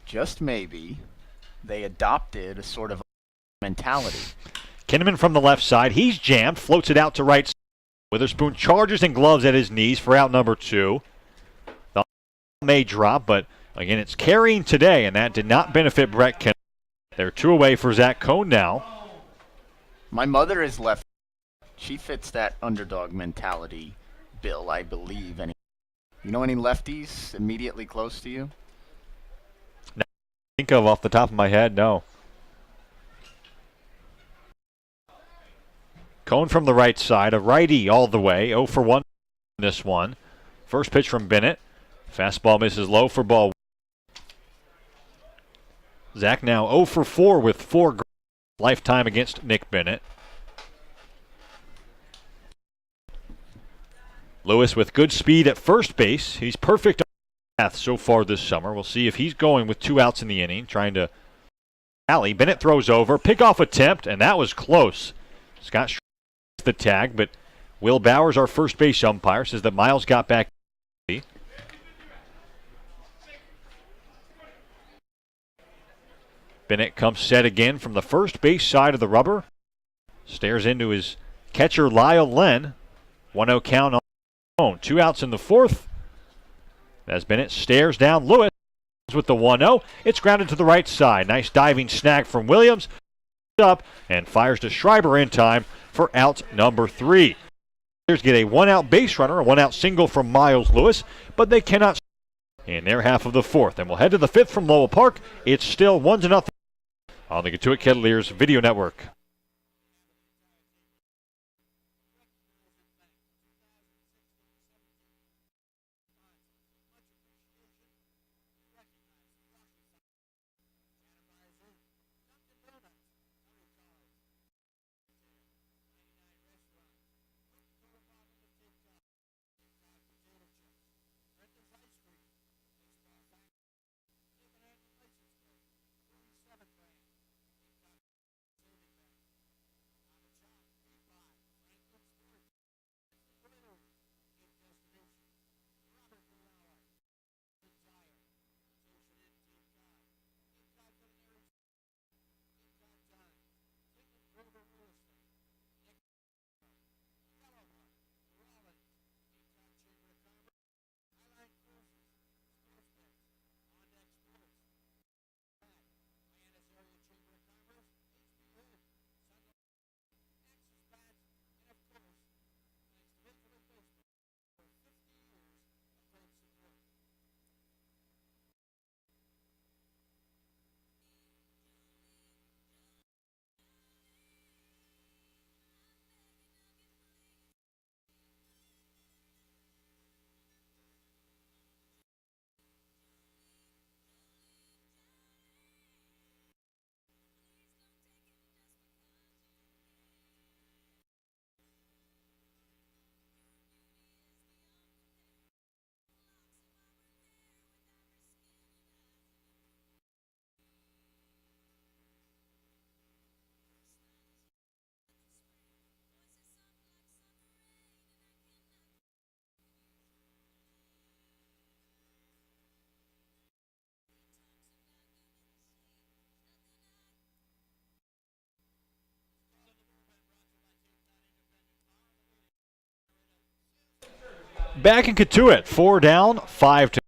just maybe, they adopted a sort of mentality. Kinnaman from the left side. He's jammed, floats it out to right. Witherspoon charges and gloves at his knees for out number 2. The may drop, but again, it's carrying today, and that did not benefit Brett Kinnaman. They're 2 away for Zach Cohn now. My mother is left. She fits that underdog mentality bill, I believe. You know any lefties immediately close to you? No, think of off the top of my head, no. Cohn from the right side, a righty all the way, 0 for 1 in this one. First pitch from Bennett. Fastball misses low for ball. Zach now 0 for 4 with 4 lifetime against Nick Bennett. Lewis with good speed at first base. He's perfect on the path so far this summer. We'll see if he's going with 2 outs in the inning, trying to rally. Bennett throws over, pickoff attempt, and that was close. Scott the tag, but Will Bowers, our first base umpire, says that Miles got back. Bennett comes set again from the first base side of the rubber. Stares into his catcher, Lyle Len. 1-0 count on. 2 outs in the fourth. As Bennett stares down Lewis with the 1-0. It's grounded to the right side. Nice diving snag from Williams. Up and fires to Schreiber in time for out number 3. Players get a 1-out base runner, a 1-out single from Miles Lewis, but they cannot in their half of the fourth. And we'll head to the fifth from Lowell Park. It's still 1-0 on the Cotuit Kettleers Video Network. Back in Cotuit, 4 down, 5 to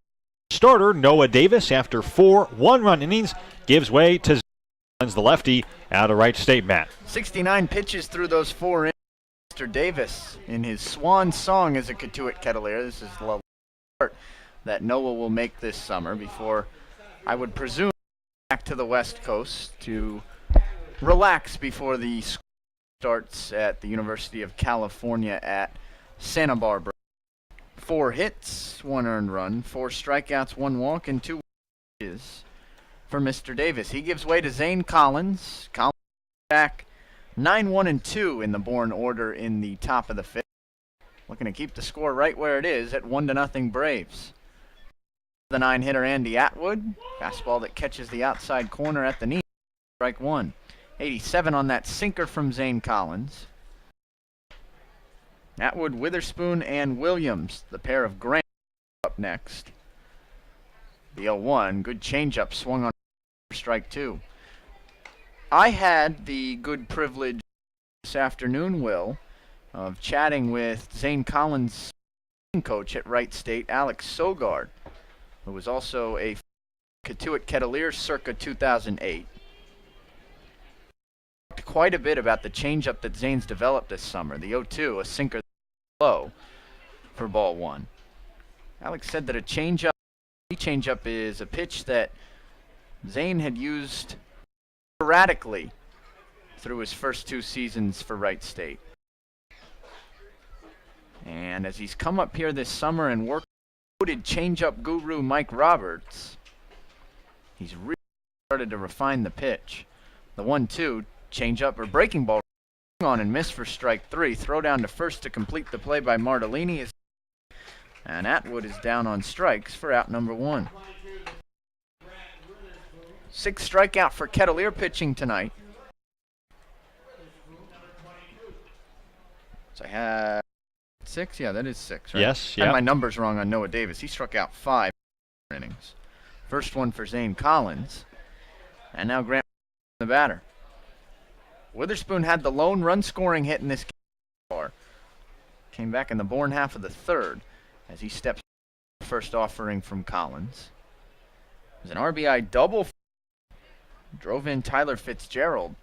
starter. Noah Davis, after 4 one-run innings, gives way to the lefty out of Wright State. Matt. 69 pitches through those 4 innings. Mr. Davis in his swan song as a Cotuit Kettler. This is the part that Noah will make this summer before, I would presume, back to the West Coast to relax before the school starts at the University of California at Santa Barbara. 4 hits, 1 earned run, 4 strikeouts, 1 walk, and 2 pitches for Mr. Davis. He gives way to Zane Collins. Collins back 9-1-2 in the Bourne order in the top of the 5th. Looking to keep the score right where it is at 1-0 Braves. The 9-hitter Andy Atwood. Fastball that catches the outside corner at the knee. Strike 1. 87 on that sinker from Zane Collins. Atwood, Witherspoon, and Williams, the pair of Grant, up next. The 0-1, good changeup swung on strike 2. I had the good privilege this afternoon, Will, of chatting with Zane Collins' coach at Wright State, Alex Sogard, who was also a Cotuit Kettler circa 2008. Quite a bit about the changeup that Zane's developed this summer. The 0-2, a sinker low for ball 1. Alex said that a changeup is a pitch that Zane had used sporadically through his first 2 seasons for Wright State. And as he's come up here this summer and worked with noted changeup guru Mike Roberts, he's really started to refine the pitch. The 1-2 changeup or breaking ball on and miss for strike 3. Throw down to first to complete the play by Martellini. And Atwood is down on strikes for out number 1. 6th strikeout for Kettler pitching tonight. So I had 6? Yeah, that is 6, right? Yes, I had yeah. my numbers wrong on Noah Davis. He struck out 5 innings. First one for Zane Collins. And now Grant, the batter. Witherspoon had the lone run-scoring hit in this game. Came back in the Bourne half of the 3rd as he steps first offering from Collins. It was an RBI double. Drove in Tyler Fitzgerald.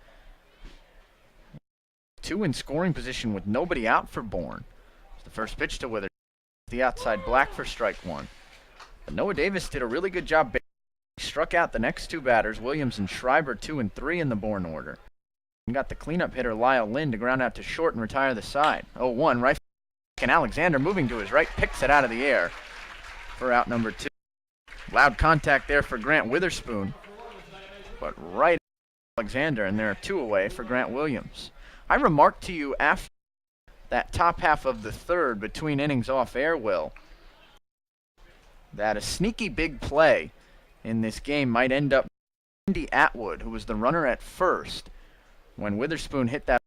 2 in scoring position with nobody out for Bourne. The first pitch to Witherspoon. The outside black for strike 1. But Noah Davis did a really good job. He struck out the next 2 batters, Williams and Schreiber, 2 and 3 in the Bourne order. And got the cleanup hitter Lyle Lynn to ground out to short and retire the side. 0-1, right. And Alexander moving to his right, picks it out of the air for out number 2. Loud contact there for Grant Witherspoon. But right Alexander, and there are 2 away for Grant Williams. I remarked to you after that top half of the 3rd between innings off air, Will, that a sneaky big play in this game might end up Andy Atwood, who was the runner at first when Witherspoon hit that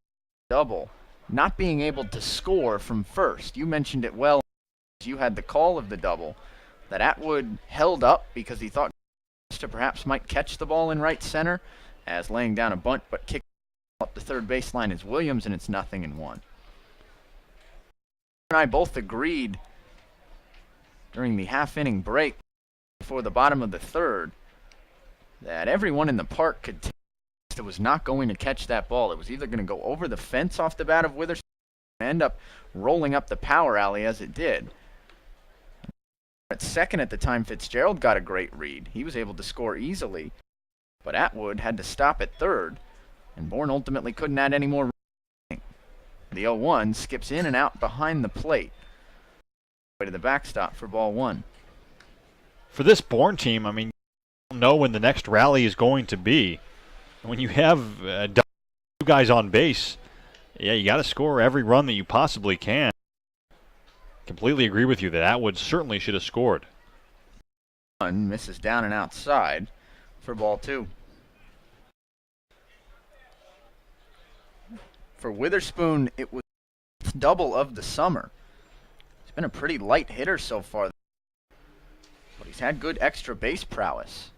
double, not being able to score from first. You mentioned it well. You had the call of the double, that Atwood held up because he thought to perhaps might catch the ball in right center as laying down a bunt, but kicked up the 3rd baseline is Williams, and it's 0-1. And I both agreed during the half-inning break before the bottom of the 3rd that everyone in the park could tell it was not going to catch that ball. It was either going to go over the fence off the bat of Witherspoon and end up rolling up the power alley as it did. At second at the time, Fitzgerald got a great read. He was able to score easily, but Atwood had to stop at 3rd, and Bourne ultimately couldn't add any more. The 0-1 skips in and out behind the plate. Way to the backstop for ball 1. For this Bourne team, I mean, you don't know when the next rally is going to be. When you have 2 guys on base, yeah, you got to score every run that you possibly can. Completely agree with you that Atwood certainly should have scored. One misses down and outside for ball 2. For Witherspoon, it was double of the summer. He's been a pretty light hitter so far, but he's had good extra base prowess.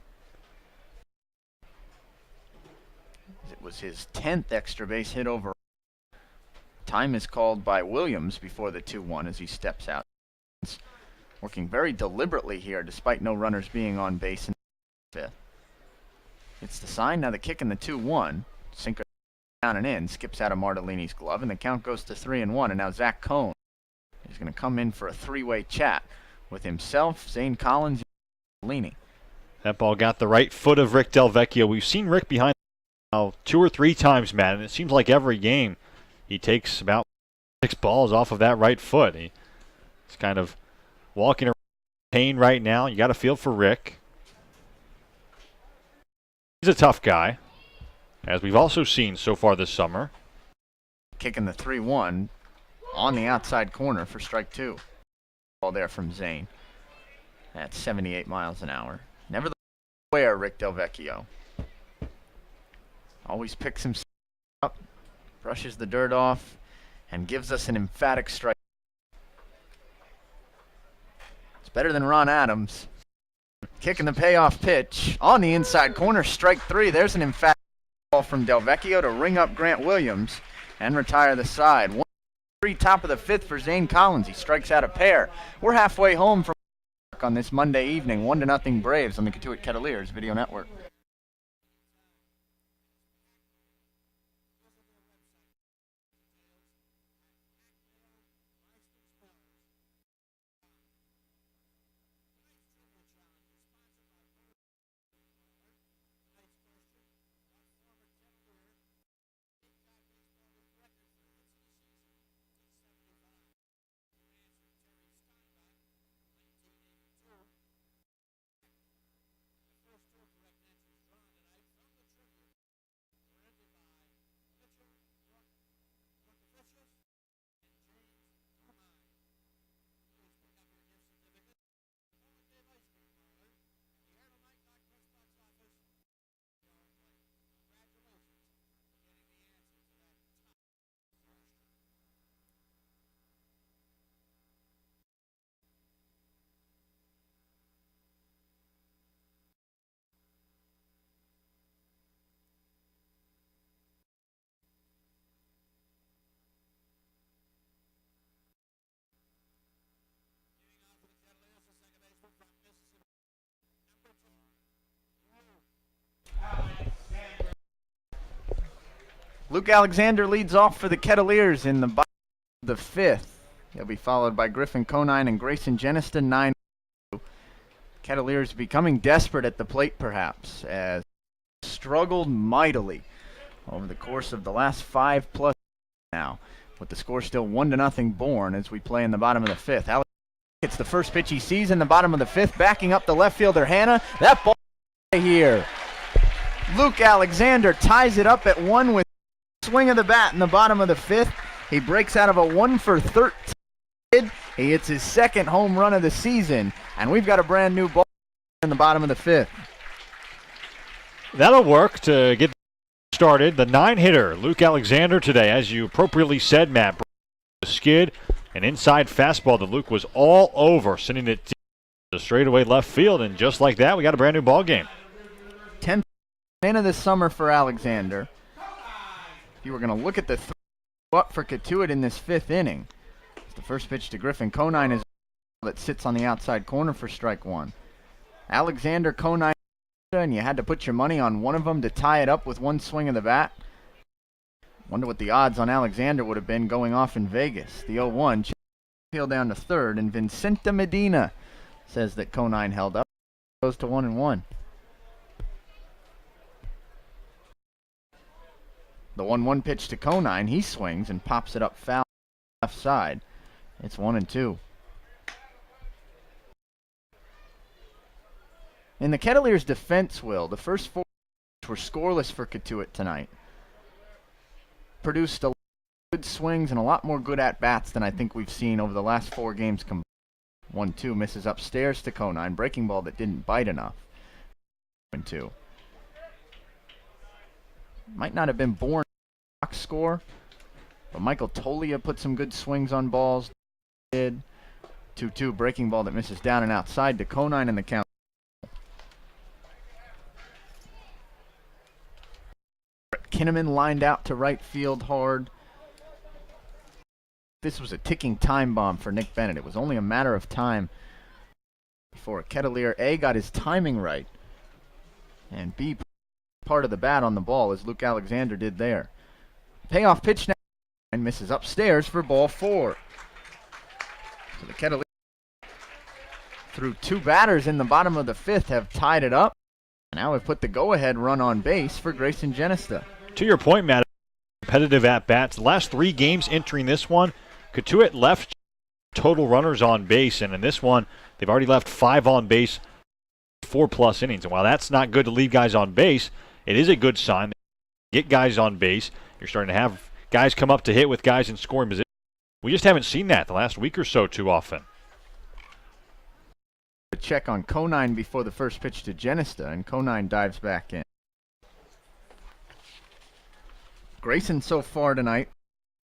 It was his 10th extra base hit overall. Time is called by Williams before the 2-1 as he steps out. working very deliberately here despite no runners being on base in the fifth. It's the sign. Now the kick in the 2-1. Sinker down and in. Skips out of Martellini's glove, and the count goes to 3-1. And now Zach Cohn is going to come in for a three-way chat with himself, Zane Collins, and Martellini. That ball got the right foot of Rick Delvecchio. We've seen Rick behind now 2 or 3 times, Matt, and it seems like every game he takes about 6 balls off of that right foot. He's kind of walking around in pain right now. You got to feel for Rick. He's a tough guy, as we've also seen so far this summer. Kicking the 3-1 on the outside corner for strike 2. Ball there from Zane at 78 miles an hour. Never the where Rick Delvecchio. Always picks himself up, brushes the dirt off, and gives us an emphatic strike. It's better than Ron Adams. Kicking the payoff pitch on the inside corner, strike 3. There's an emphatic ball from Delvecchio to ring up Grant Williams and retire the side. 1-3 top of the 5th for Zane Collins. He strikes out a pair. We're halfway home from on this Monday evening. 1-0 Braves on the Cotuit Kettleers Video Network. Luke Alexander leads off for the Kettleers in the bottom of the 5th. He'll be followed by Griffin Conine and Grayson Jeniston 9. Kettleers becoming desperate at the plate perhaps, as struggled mightily over the course of the last 5+ now, with the score still 1-0 Bourne as we play in the bottom of the 5th. Alex gets the first pitch he sees in the bottom of the 5th, backing up the left fielder Hanna. That ball here. Luke Alexander ties it up at 1 with swing of the bat in the bottom of the 5th. He breaks out of a 1-for-13. He hits his 2nd home run of the season, and we've got a brand new ball in the bottom of the 5th. That'll work to get started. The 9-hitter, Luke Alexander, today, as you appropriately said, Matt, the skid, an inside fastball that Luke was all over, sending it deep to straightaway left field, and just like that, we got a brand new ball game. 10th win of the summer for Alexander. If you were going to look at the up for Cotuit in this 5th inning, it's the first pitch to Griffin Conine is that sits on the outside corner for strike 1. Alexander, Conine, and you had to put your money on one of them to tie it up with one swing of the bat. Wonder what the odds on Alexander would have been going off in Vegas. The 0-1 field down to 3rd, and Vincenta Medina says that Conine held up. Goes to 1-1. The 1-1 pitch to Conine, he swings and pops it up foul left side. It's 1-2. In the Kettleers' defense, Will, the first 4 were scoreless for Cotuit tonight. Produced a lot of good swings and a lot more good at-bats than I think we've seen over the last 4 games combined. 1-2 misses upstairs to Conine, breaking ball that didn't bite enough. 1-2. Might not have been Bourne box score, but Michael Tolia put some good swings on balls. Did 2-2 breaking ball that misses down and outside to Conine in the count. Kinnaman lined out to right field hard. This was a ticking time bomb for Nick Bennett. It was only a matter of time before Kettleer A got his timing right, and B part of the bat on the ball, as Luke Alexander did there. Payoff pitch now and misses upstairs for ball 4. So the Kettleer, through 2 batters in the bottom of the 5th, have tied it up. Now we've put the go-ahead run on base for Grayson Genesta. To your point, Matt, competitive at-bats. The last 3 games entering this one, Cotuit left total runners on base, and in this one, they've already left 5 on base, 4+ innings. And while that's not good to leave guys on base, it is a good sign. Get guys on base. You're starting to have guys come up to hit with guys in scoring position. We just haven't seen that the last week or so too often. A check on Conine before the first pitch to Genesta, and Conine dives back in. Grayson so far tonight,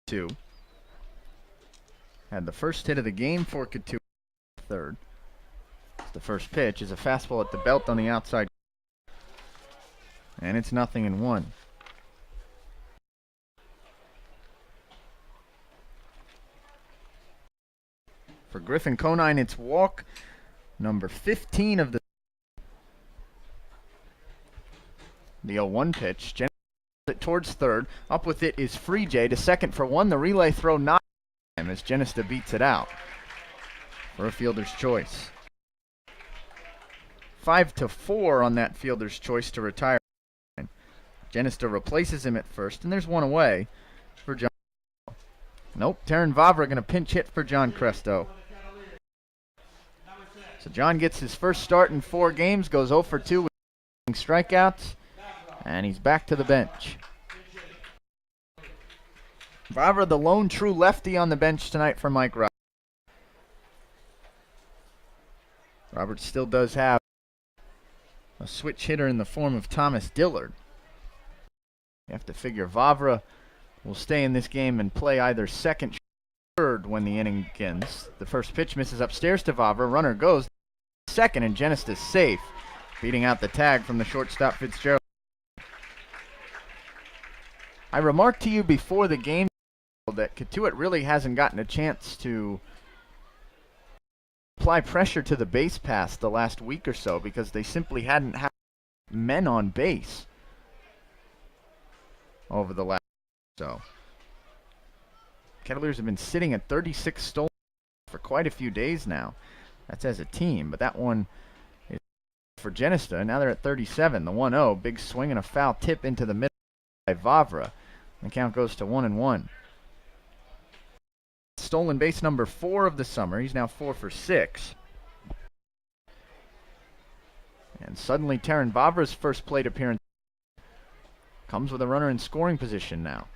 2. Had the first hit of the game for Cotuit, 3rd. The first pitch is a fastball at the belt on the outside, and it's 0-1. For Griffin Conine, it's walk number 15 of the 0-1 pitch. Genesta it towards 3rd. Up with it is Free J to second for 1. The relay throw not as Genesta beats it out for a fielder's choice. 5-4 on that fielder's choice to retire. Genesta replaces him at first, and there's 1 away for John. Nope, Taryn Vavra going to pinch hit for John Cresto. So John gets his first start in 4 games, goes 0 for 2 with strikeouts, and he's back to the bench. Vavra, the lone true lefty on the bench tonight for Mike Roberts. Roberts still does have a switch hitter in the form of Thomas Dillard. You have to figure Vavra will stay in this game and play either second or third when the inning begins. The first pitch misses upstairs to Vavra. Runner goes second, and Genesta's safe, beating out the tag from the shortstop Fitzgerald. I remarked to you before the game that Cotuit really hasn't gotten a chance to apply pressure to the base pass the last week or so because they simply hadn't had men on base over the last so. Kettleers have been sitting at 36 stolen for quite a few days now. That's as a team, but that one is for Genesta. Now they're at 37. The 1-0, big swing and a foul tip into the middle by Vavra. The count goes to 1-1. Stolen base number 4 of the summer. He's now 4 for 6. And suddenly Taryn Vavra's first plate appearance comes with a runner in scoring position now.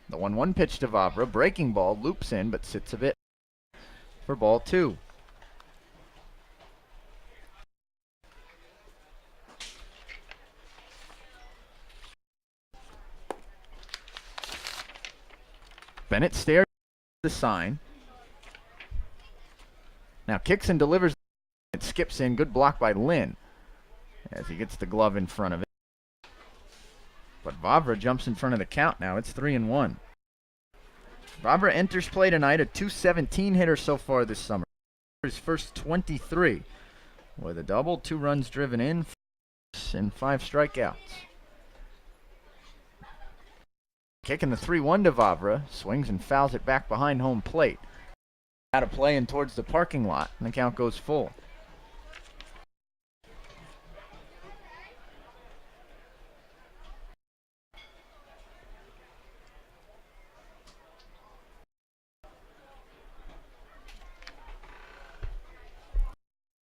The 1-1 pitch to Vavra, breaking ball, loops in but sits a bit for ball 2. Bennett stares at the sign. Now kicks and delivers. It skips in. Good block by Lynn as he gets the glove in front of it. But Vavra jumps in front of the count now. It's 3-1. Vavra enters play tonight, a .217 hitter so far this summer. His first 23 with a double, 2 runs driven in, and 5 strikeouts. Kicking the 3-1 to Vavra, swings and fouls it back behind home plate. Out of play and towards the parking lot, and the count goes full.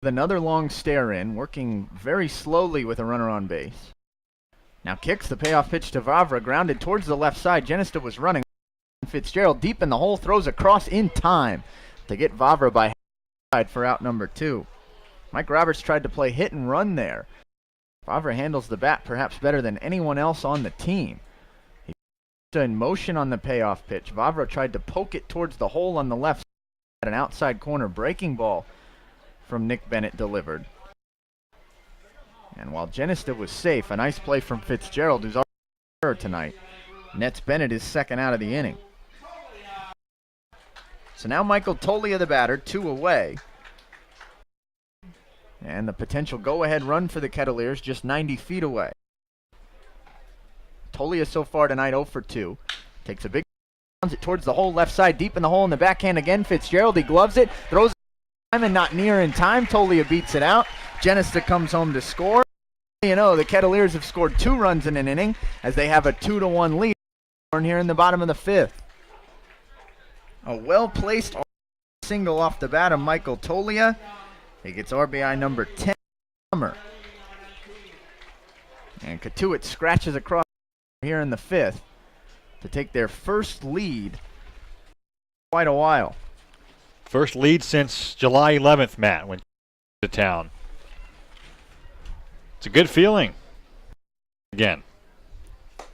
Another long stare in, working very slowly with a runner on base. Now kicks the payoff pitch to Vavra, grounded towards the left side. Genesta was running. Fitzgerald deep in the hole, throws across in time to get Vavra by side for out number 2. Mike Roberts tried to play hit and run there. Vavra handles the bat perhaps better than anyone else on the team. He put in motion on the payoff pitch. Vavra tried to poke it towards the hole on the left side. An outside corner breaking ball from Nick Bennett delivered. And while Genesta was safe, a nice play from Fitzgerald, who's already tonight, nets Bennett his second out of the inning. So now Michael Tolia, the batter, 2 away. And the potential go-ahead run for the Kettleers just 90 feet away. Tolia so far tonight 0 for 2. Takes a big, runs it towards the hole, left side, deep in the hole in the backhand again. Fitzgerald, he gloves it, throws it time and not near in time. Tolia beats it out. Genesta comes home to score. You know, the Kettleers have scored 2 runs in an inning as they have a 2-1 lead here in the bottom of the 5th. A well-placed single off the bat of Michael Tolia. He gets RBI number 10. And Cotuit scratches across here in the 5th to take their first lead in quite a while. First lead since July 11th, Matt, when to town. It's a good feeling. Again.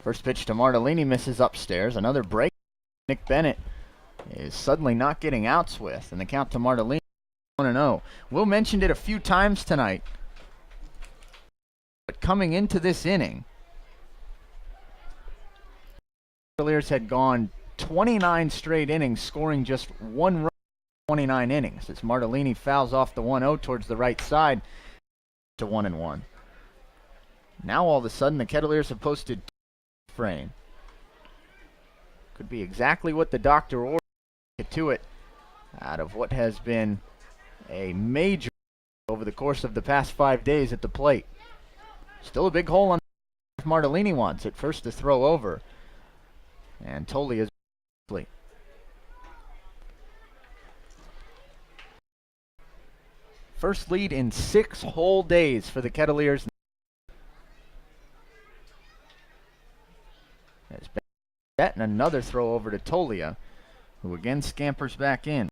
First pitch to Martellini misses upstairs. Another break. Nick Bennett is suddenly not getting outs with, and the count to Martellini 1-0. Will mentioned it a few times tonight, but coming into this inning, the Cavaliers had gone 29 straight innings, scoring just 1 run in 29 innings. As Martellini fouls off the 1-0 towards the right side to 1-1. Now all of a sudden the Kettleers have posted frame. Could be exactly what the doctor ordered. Cotuit out of what has been a major over the course of the past 5 days at the plate. Still a big hole on if Martellini wants it. First to throw over. And Tolia is first lead in 6 whole days for the Kettleers. As and another throw over to Tolia, who again scampers back in.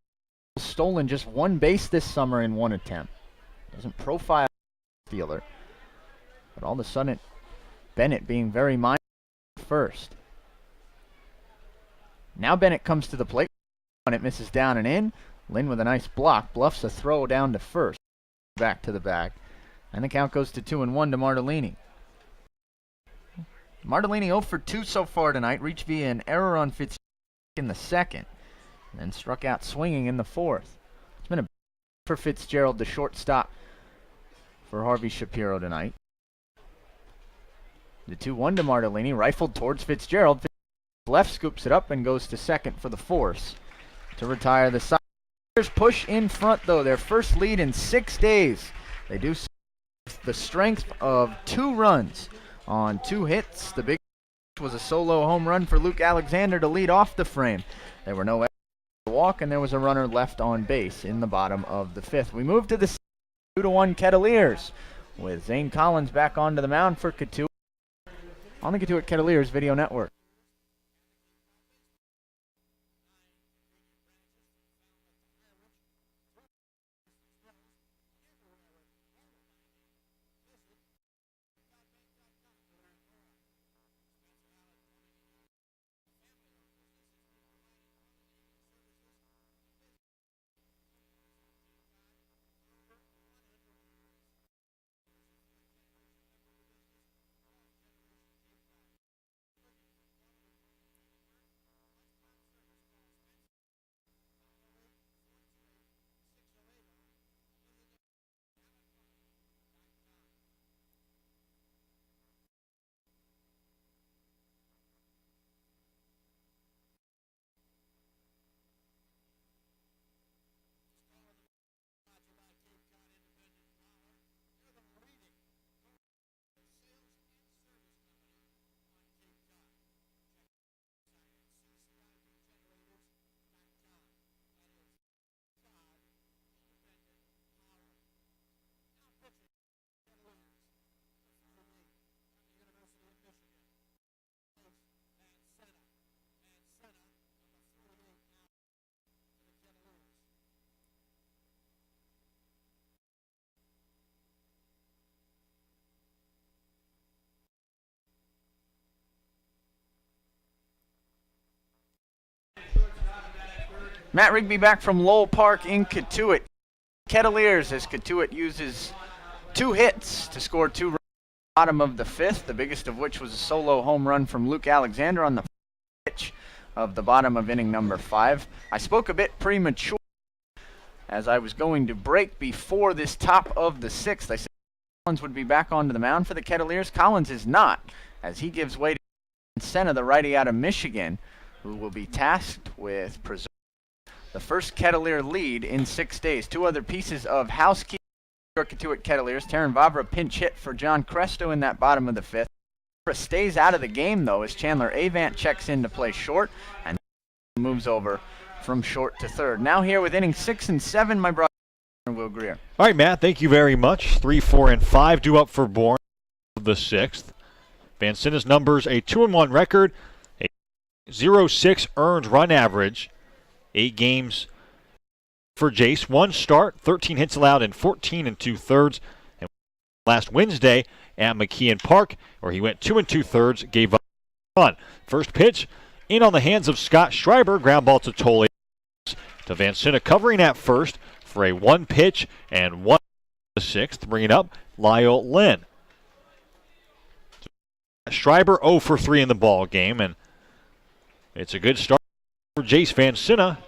Stolen just 1 base this summer in 1 attempt. Doesn't profile fielder. But all of a sudden, Bennett being very mindful first. Now Bennett comes to the plate. It misses down and in. Lynn with a nice block bluffs a throw down to first. Back to the bag. And the count goes to 2-1 to Martellini. Martellini 0 for 2 so far tonight. Reached via an error on Fitzgerald in the 2nd. And then struck out swinging in the 4th. It's been a for Fitzgerald, the shortstop for Harvey Shapiro tonight. The 2-1 to Martellini, rifled towards Fitzgerald. Left scoops it up and goes to 2nd for the force to retire the side. Push in front though, their first lead in 6 days. They do the strength of 2 runs on 2 hits. The big was a solo home run for Luke Alexander to lead off the frame. There were no walk, and there was a runner left on base in the bottom of the 5th. We move to the 2-1 Kettleers with Zane Collins back onto the mound for Cotuit on the Cotuit Kettleers Video Network. Matt Rigby back from Lowell Park in Cotuit. Kettleers as Cotuit uses 2 hits to score 2 runs at the bottom of the 5th, the biggest of which was a solo home run from Luke Alexander on the pitch of the bottom of inning number 5. I spoke a bit premature as I was going to break before this top of the 6th. I said Collins would be back onto the mound for the Kettleers. Collins is not, as he gives way to Senna, the righty out of Michigan, who will be tasked with preserving the first Kettleer lead in 6 days. 2 other pieces of housekeeping for Cotuit Kettleers. Taryn Vavra pinch hit for John Cresto in that bottom of the 5th. Vavra stays out of the game, though, as Chandler Avant checks in to play short and moves over from short to third. Now here with innings 6 and 7, my brother Will Greer. All right, Matt, thank you very much. 3, 4, and 5 due up for Bourne the 6th. Van Sinna's numbers, a 2-1 record, a 0.6 earned run average, 8 games for Jace, 1 start, 13 hits allowed, and 14 2/3. And last Wednesday at McKeon Park, where he went 2 2/3, gave up a run. First pitch in on the hands of Scott Schreiber, ground ball to Tolle to Van Sinna, covering at first for a 1 pitch and 1 the 6th, bringing up Lyle Lynn. Schreiber 0 for 3 in the ball game, and it's a good start for Jace Van Sinna.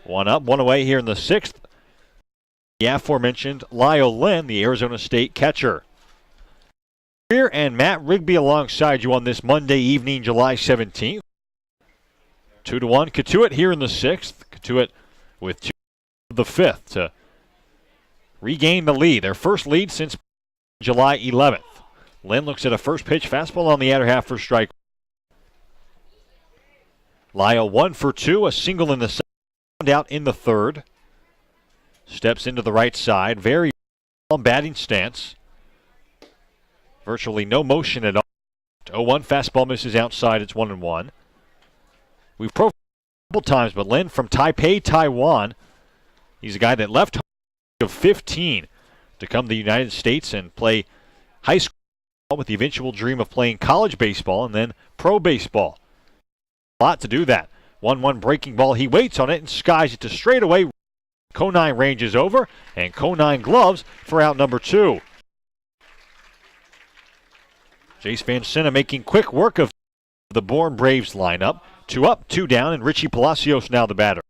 1 up, 1 away here in the 6th. The aforementioned Lyle Lynn, the Arizona State catcher. Here and Matt Rigby alongside you on this Monday evening, July 17th. 2-1 Cotuit here in the 6th. Cotuit with 2 of the 5th to regain the lead. Their first lead since July 11th. Lynn looks at a first pitch fastball on the outer half for strike. Lyle 1 for 2, a single in the second, out in the third. Steps into the right side, very long batting stance. Virtually no motion at all. 0-1 fastball misses outside, it's 1-1. We've profiled a couple times, but Lynn from Taipei, Taiwan. He's a guy that left of 15 to come to the United States and play high school with the eventual dream of playing college baseball and then pro baseball. A lot to do that. 1-1 breaking ball. He waits on it and skies it to straightaway. Conine ranges over, and Conine gloves for out number 2. Jace Van Sinna making quick work of the Bourne Braves lineup. 2 up, 2 down, and Richie Palacios now the batter.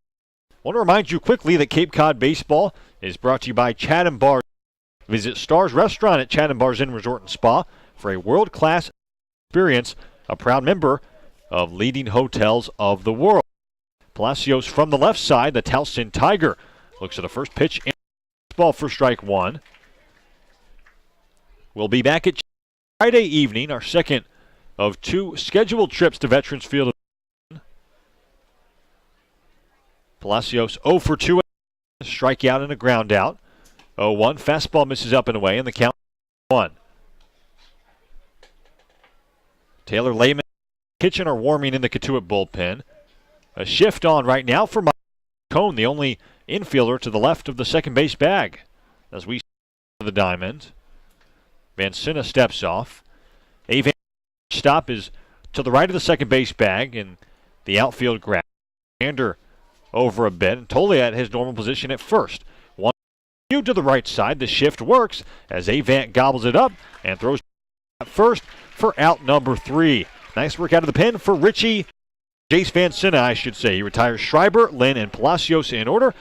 I want to remind you quickly that Cape Cod Baseball is brought to you by Chatham Bars. Visit Stars Restaurant at Chatham Bars Inn Resort and Spa for a world-class experience, a proud member of leading hotels of the world. Palacios from the left side, the Towson Tiger, looks at a first pitch and ball for strike 1. We'll be back at Friday evening, our second of 2 scheduled trips to Veterans Field. Palacios 0 for 2, strikeout and a ground out. 0-1, fastball misses up and away, and the count 1. Taylor Lehman, Kitchen are warming in the Cotuit bullpen. A shift on right now for Mike Cone, the only infielder to the left of the second base bag, as we see the diamond. Van Sinna steps off. A stop is to the right of the second base bag, and the outfield grab. Ander over a bit, and Tolle at his normal position at first. 1 to the right side. The shift works as Avant gobbles it up and throws at first for out number 3. Nice work out of the pen for Richie. Jace Van Sinna, I should say. He retires Schreiber, Lynn, and Palacios in order.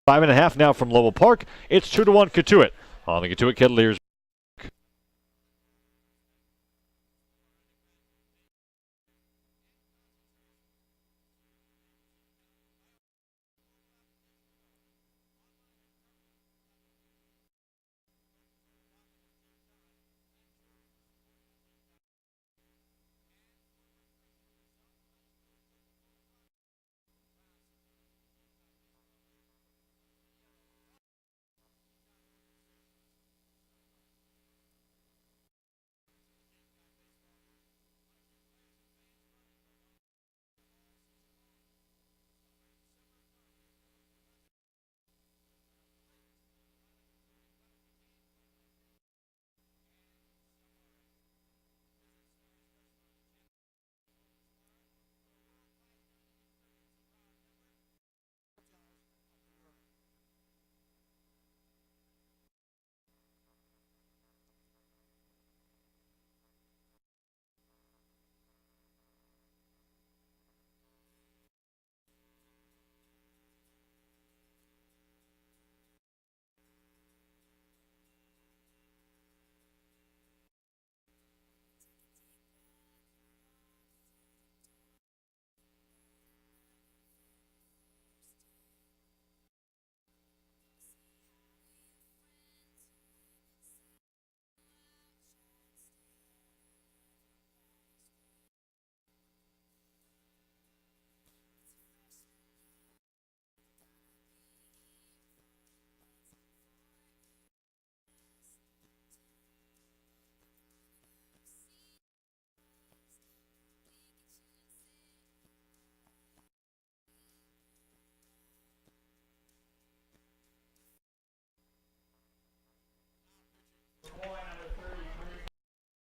5.5 now from Lowell Park. It's 2-1 Cotuit on the Cotuit Kettleers.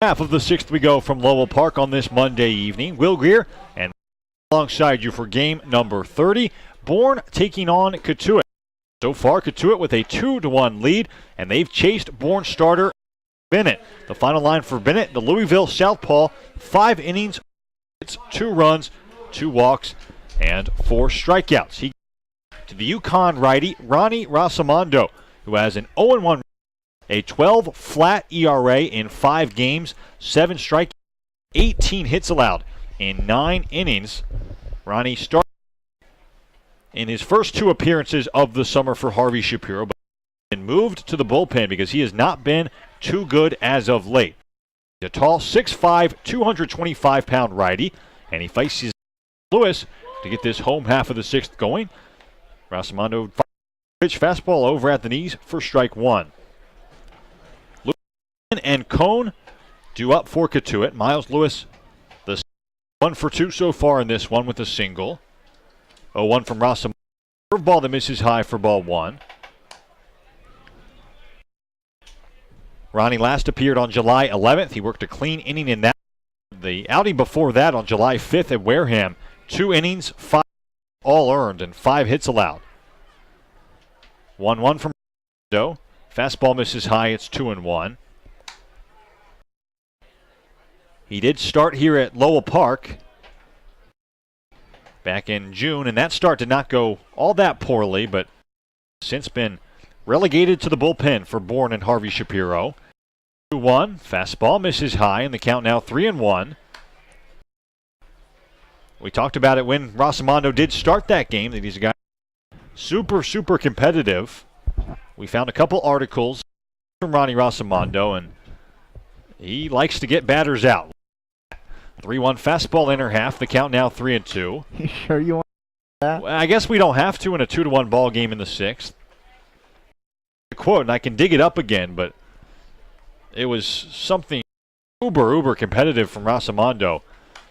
Half of the sixth we go from Lowell Park on this Monday evening. Will Greer and alongside you for game number 30. Bourne taking on Cotuit. So far, Cotuit with a 2-1 lead, and they've chased Bourne starter Bennett. The final line for Bennett, the Louisville Southpaw, 5 innings, it's 2 runs, 2 walks, and 4 strikeouts. He to the UConn righty, Ronnie Rosamondo, who has an 0-1, a 12 flat ERA in 5 games, 7 strikeouts, 18 hits allowed in 9 innings. Ronnie started in his first 2 appearances of the summer for Harvey Shapiro, but been moved to the bullpen because he has not been too good as of late. He's a tall 6'5", 225-pound righty, and he faces Lewis to get this home half of the sixth going. Rosamondo pitch fastball over at the knees for strike 1. Lewis and Cone due up for Cotuit. Miles Lewis, the 1 for 2 so far in this one with a single. 0-1 from Rosamondo. Curveball that misses high for ball 1. Ronnie last appeared on July 11th. He worked a clean inning in that. The outing before that on July 5th at Wareham. 2 innings, 5 all earned, and 5 hits allowed. 1-1 from Rosamondo. Fastball misses high. It's 2-1. He did start here at Lowell Park back in June, and that start did not go all that poorly, but since been relegated to the bullpen for Bourne and Harvey Shapiro. 2-1, fastball misses high, and the count now 3-1. We talked about it when Rosamondo did start that game, that he's a guy super competitive. We found a couple articles from Ronnie Rosamondo, and he likes to get batters out. 3-1 fastball inner half, the count now 3-2. You sure you want that? Well, I guess we don't have to in a 2-1 ball game in the sixth. Quote, and I can dig it up again, but it was something uber competitive from Rosamondo.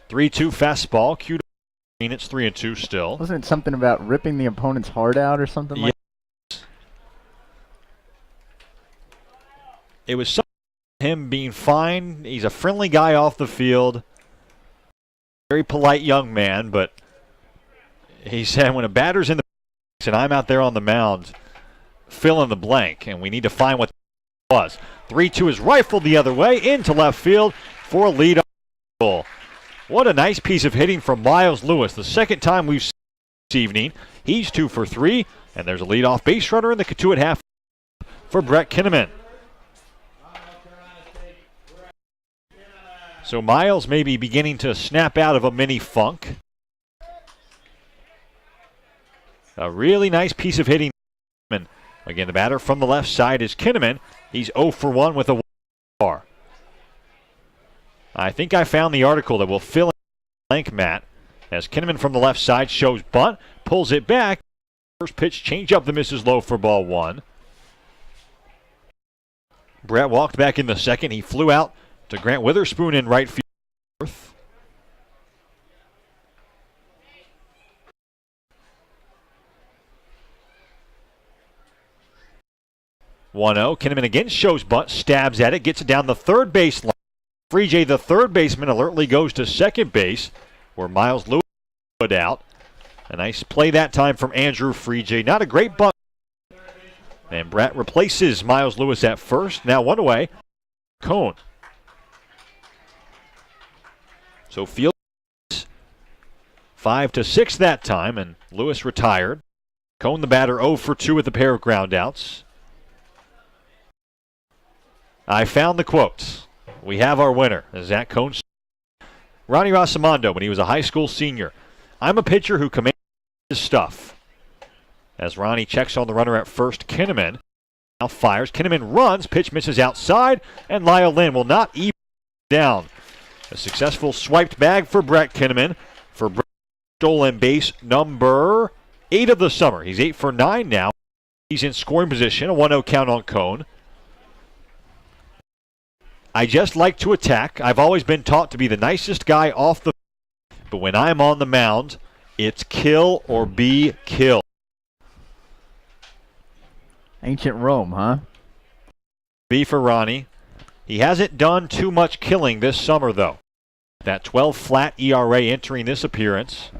3-2 fastball, cued. It's 3-2 still. Wasn't it something about ripping the opponent's heart out or something like that? It was something him being fine. He's a friendly guy off the field. Very polite young man, but he said when a batter's in the box and I'm out there on the mound, fill in the blank, and we need to find what it was. 3-2 is rifled the other way into left field for a lead. What a nice piece of hitting from Miles Lewis. The second time we've seen this evening. He's 2 for 3, and there's a leadoff base runner in the Cotuit half for Brett Kinnaman. So Miles may be beginning to snap out of a mini funk. A really nice piece of hitting. Again, the batter from the left side is Kinnaman. He's 0 for 1 with a bar. I think I found the article that will fill in the blank, Matt, as Kinnaman from the left side shows bunt, pulls it back. First pitch, change up the misses low for ball 1. Brett walked back in the second. He flew out to Grant Witherspoon in right field. 1-0. Kinnaman again shows bunt, stabs at it, gets it down the third base line. Freejay, the third baseman, alertly goes to second base, where Miles Lewis put out. A nice play that time from Andrew Freejay. Not a great bunt. And Brett replaces Miles Lewis at first. Now 1 away. Cone. So field 5-6 that time, and Lewis retired. Cone, the batter, 0 for 2 with a pair of groundouts. I found the quotes. We have our winner. Zach Cone. Ronnie Rosamondo, when he was a high school senior. I'm a pitcher who commands his stuff. As Ronnie checks on the runner at first, Kinnaman now fires. Kinnaman runs, pitch misses outside, and Lyle Lynn will not even down. A successful swiped bag for Brett Kinnaman for stolen base number 8 of the summer. He's 8 for 9 now. He's in scoring position, a 1-0 count on Cone. I just like to attack. I've always been taught to be the nicest guy off the field, but when I'm on the mound, it's kill or be killed. Ancient Rome, huh? B for Ronnie. He hasn't done too much killing this summer, though. That 12 flat ERA entering this appearance.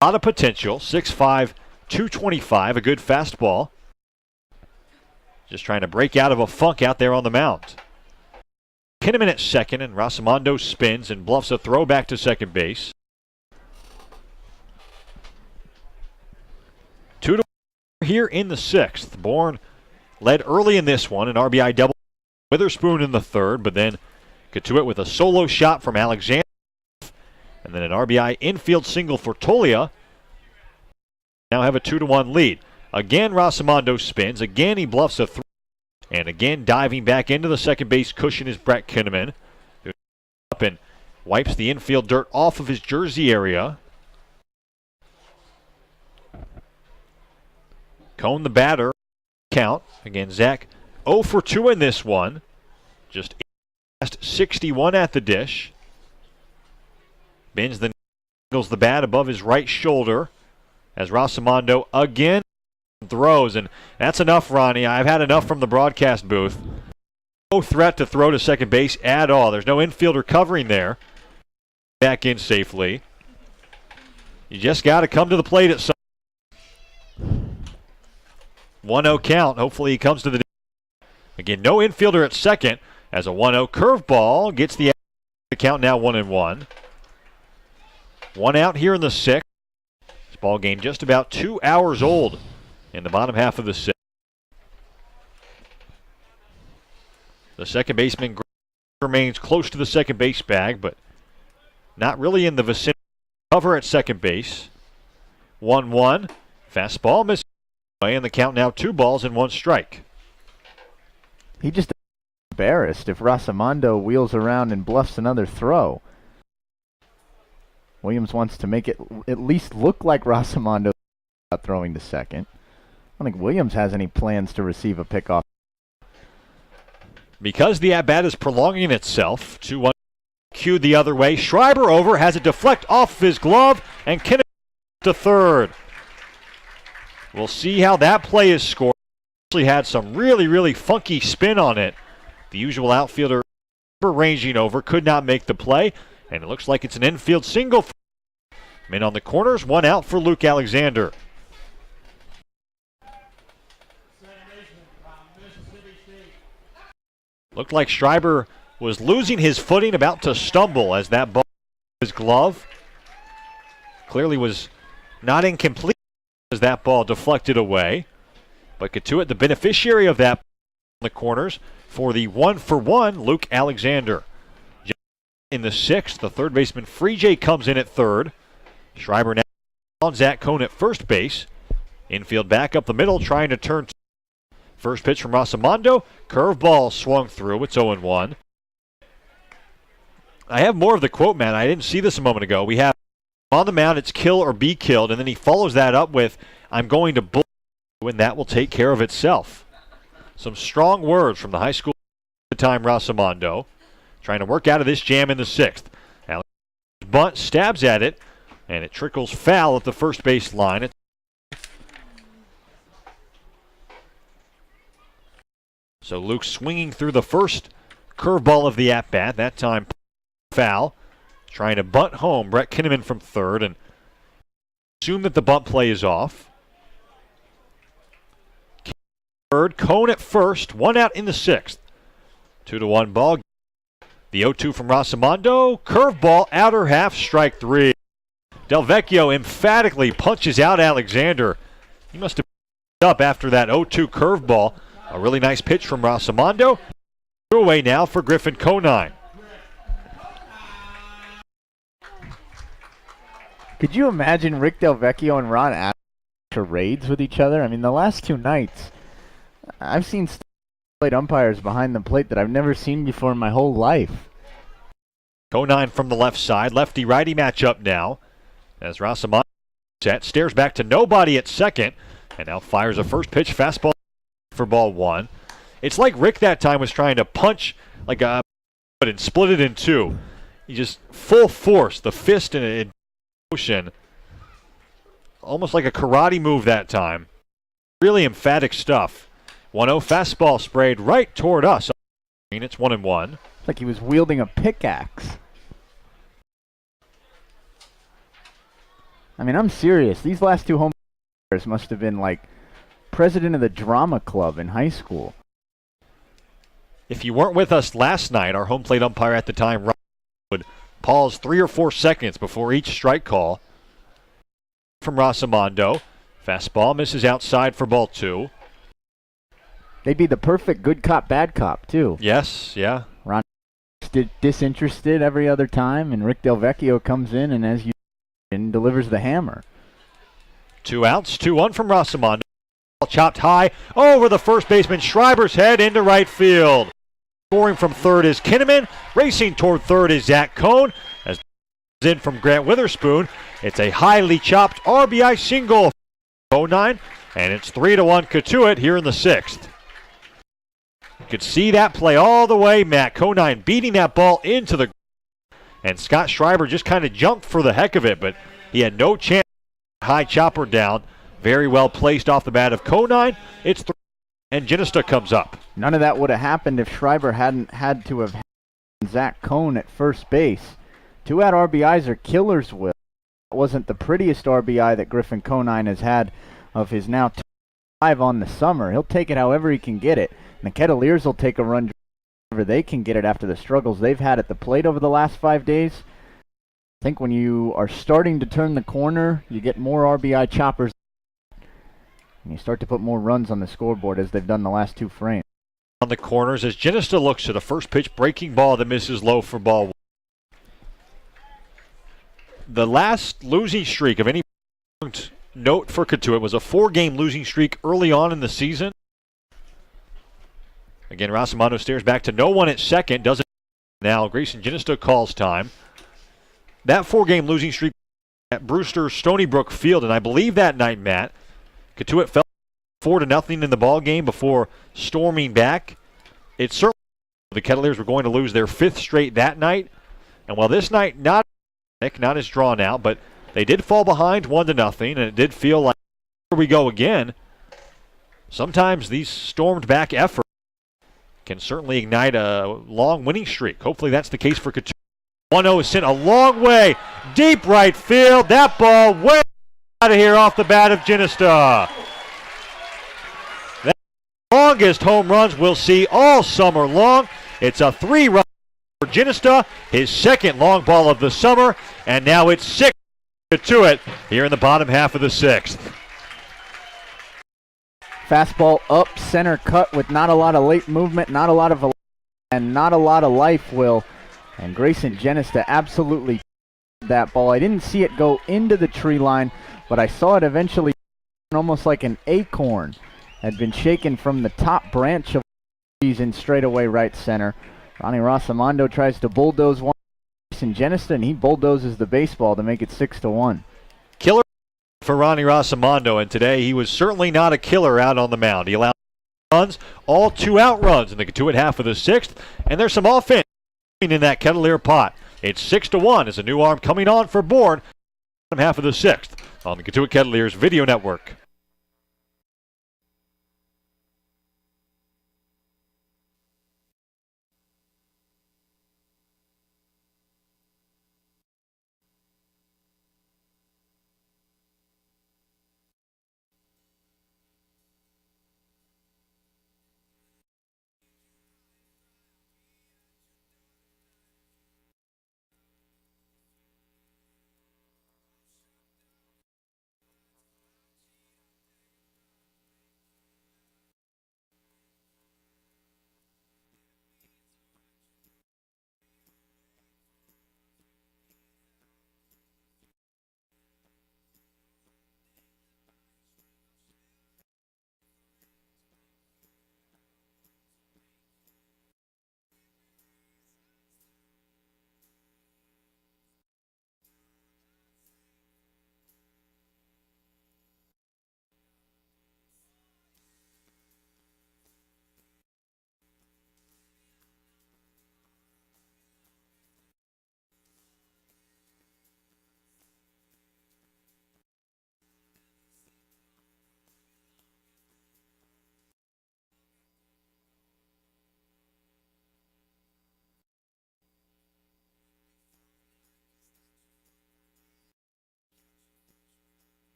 A lot of potential. 6'5", 225, a good fastball. Just trying to break out of a funk out there on the mound. Kinnaman at second, and Rosamondo spins and bluffs a throw back to second base. 2-1 here in the sixth. Bourne led early in this one, an RBI double. Witherspoon in the third, but then Cotuit with a solo shot from Alexander. And then an RBI infield single for Tolia. Now have a 2-1 lead. Again, Rosamondo spins. Again, he bluffs a throw. And again, diving back into the second base cushion is Brett Kinnaman. Who up and wipes the infield dirt off of his jersey area. Cone the batter. Count. Again, Zach 0 for 2 in this one. Just 61 at the dish. Bends the angles the bat above his right shoulder as Rosamondo again throws, and that's enough, Ronnie. I've had enough from the broadcast booth. No threat to throw to second base at all. There's no infielder covering there. Back in safely. You just got to come to the plate at some 1-0 count. Hopefully he comes to the again. No infielder at second as a 1-0 curveball gets the count now 1-1. 1 out here in the sixth. This ball game just about 2 hours old in the bottom half of the sixth. The second baseman remains close to the second base bag, but not really in the vicinity. Cover at second base. 1-1. Fastball misses away, and the count now 2 balls and 1 strike. He just embarrassed if Rosamondo wheels around and bluffs another throw. Williams wants to make it at least look like Rosamondo throwing to second. I don't think Williams has any plans to receive a pickoff. Because the at-bat is prolonging itself, 2-1 cued the other way. Schreiber over, has it deflect off his glove, and Kinnaman to third. We'll see how that play is scored. Actually had some really funky spin on it. The usual outfielder ranging over, could not make the play, and it looks like it's an infield single. Men on the corners, 1 out for Luke Alexander. Looked like Schreiber was losing his footing, about to stumble as that ball his glove. Clearly was not incomplete as that ball deflected away. But Cotuit, the beneficiary of that in the corners for the 1-for-1, Luke Alexander. In the sixth, the third baseman Free comes in at third. Schreiber now on Zach Cone at first base. Infield back up the middle, trying to turn. First pitch from Rosamondo. Curveball swung through. It's 0-1. I have more of the quote, man. I didn't see this a moment ago. We have on the mound, it's kill or be killed, and then he follows that up with, I'm going to bull you, and that will take care of itself. Some strong words from the high school time Rosamondo. Trying to work out of this jam in the sixth. Alex bunt stabs at it, and it trickles foul at the first base line. So Luke swinging through the first curveball of the at-bat. That time foul. Trying to bunt home Brett Kinnaman from third, and assume that the bunt play is off. Third, Cone at first, 1 out in the sixth. 2-1 ball. The 0-2 from Rosamondo. Curveball, outer half, strike 3. Del Vecchio emphatically punches out Alexander. He must have picked up after that 0-2 curveball. A really nice pitch from Rosamondo. Away now for Griffin Conine. Could you imagine Rick Del Vecchio and Ron Adams charades with each other? I mean, the last 2 nights, I've seen plate umpires behind the plate that I've never seen before in my whole life. Conine from the left side, lefty-righty matchup now. As Rosamondo stares back to nobody at second, and now fires a first pitch fastball for ball 1. It's like Rick that time was trying to punch like a and split it in 2. He just full force, the fist in motion, almost like a karate move that time. Really emphatic stuff. 1-0 fastball sprayed right toward us. It's 1-1. It's like he was wielding a pickaxe. I mean, I'm serious. These last two home players must have been like president of the drama club in high school. If you weren't with us last night, our home plate umpire at the time would pause 3 or 4 seconds before each strike call. From Rosamondo. Fastball misses outside for ball 2. They'd be the perfect good cop, bad cop, too. Yes, yeah. Ron disinterested every other time, and Rick Del Vecchio comes in and, as you and delivers the hammer. 2 outs, 2-1 from Rosamondo. Ball chopped high over the first baseman Schreiber's head into right field. Scoring from third is Kinnaman. Racing toward third is Zach Cohn. As in from Grant Witherspoon, it's a highly chopped RBI single for 09, and it's 3-1 Cotuit here in the 6th. You could see that play all the way. Matt Conine beating that ball into the and Scott Schreiber just kind of jumped for the heck of it, but he had no chance. High chopper down. Very well placed off the bat of Conine. It's 3, and Ginesta comes up. None of that would have happened if Schreiber hadn't had to have had Zach Cohn at first base. 2-out RBIs are killers, Will. It wasn't the prettiest RBI that Griffin Conine has had of his now 5 on the summer. He'll take it however he can get it. And the Kettleers will take a run wherever they can get it after the struggles they've had at the plate over the last 5 days. I think when you are starting to turn the corner, you get more RBI choppers. And you start to put more runs on the scoreboard as they've done the last 2 frames. On the corners as Ginesta looks at a first pitch breaking ball that misses low for ball 1. The last losing streak of any note for Cotuit was a 4-game losing streak early on in the season. Again, Rosamondo stares back to no one at second. Doesn't now. Grayson Ginesta calls time. That 4-game losing streak at Brewster Stony Brook Field, and I believe that night, Matt, Cotuit fell 4-0 in the ball game before storming back. It certainly the Kettleers were going to lose their 5th straight that night, and while this night not as drawn out, but they did fall behind 1-0, and it did feel like here we go again. Sometimes these stormed back efforts can certainly ignite a long winning streak. Hopefully that's the case for Cotuit. 1-0 is sent a long way, deep right field. That ball way out of here off the bat of Ginesta. That's the longest home runs we'll see all summer long. It's a 3-run for Ginesta, his 2nd long ball of the summer, and now it's 6 Cotuit here in the bottom half of the 6th. Fastball up, center cut with not a lot of late movement, not a lot of and not a lot of life, Will. And Grayson Ginesta absolutely that ball. I didn't see it go into the tree line, but I saw it eventually almost like an acorn had been shaken from the top branch of trees in straightaway right center. Ronnie Rosamondo tries to bulldoze one Grayson Ginesta, and he bulldozes the baseball to make it 6-1. Killer for Ronnie Rosamondo, and today he was certainly not a killer out on the mound. He allowed runs, all 2-out runs in the Cotuit half of the 6th, and there's some offense in that Kettleer pot. It's 6-1 as a new arm coming on for Bourne, bottom half of the 6th on the Cotuit Kettleers Video Network.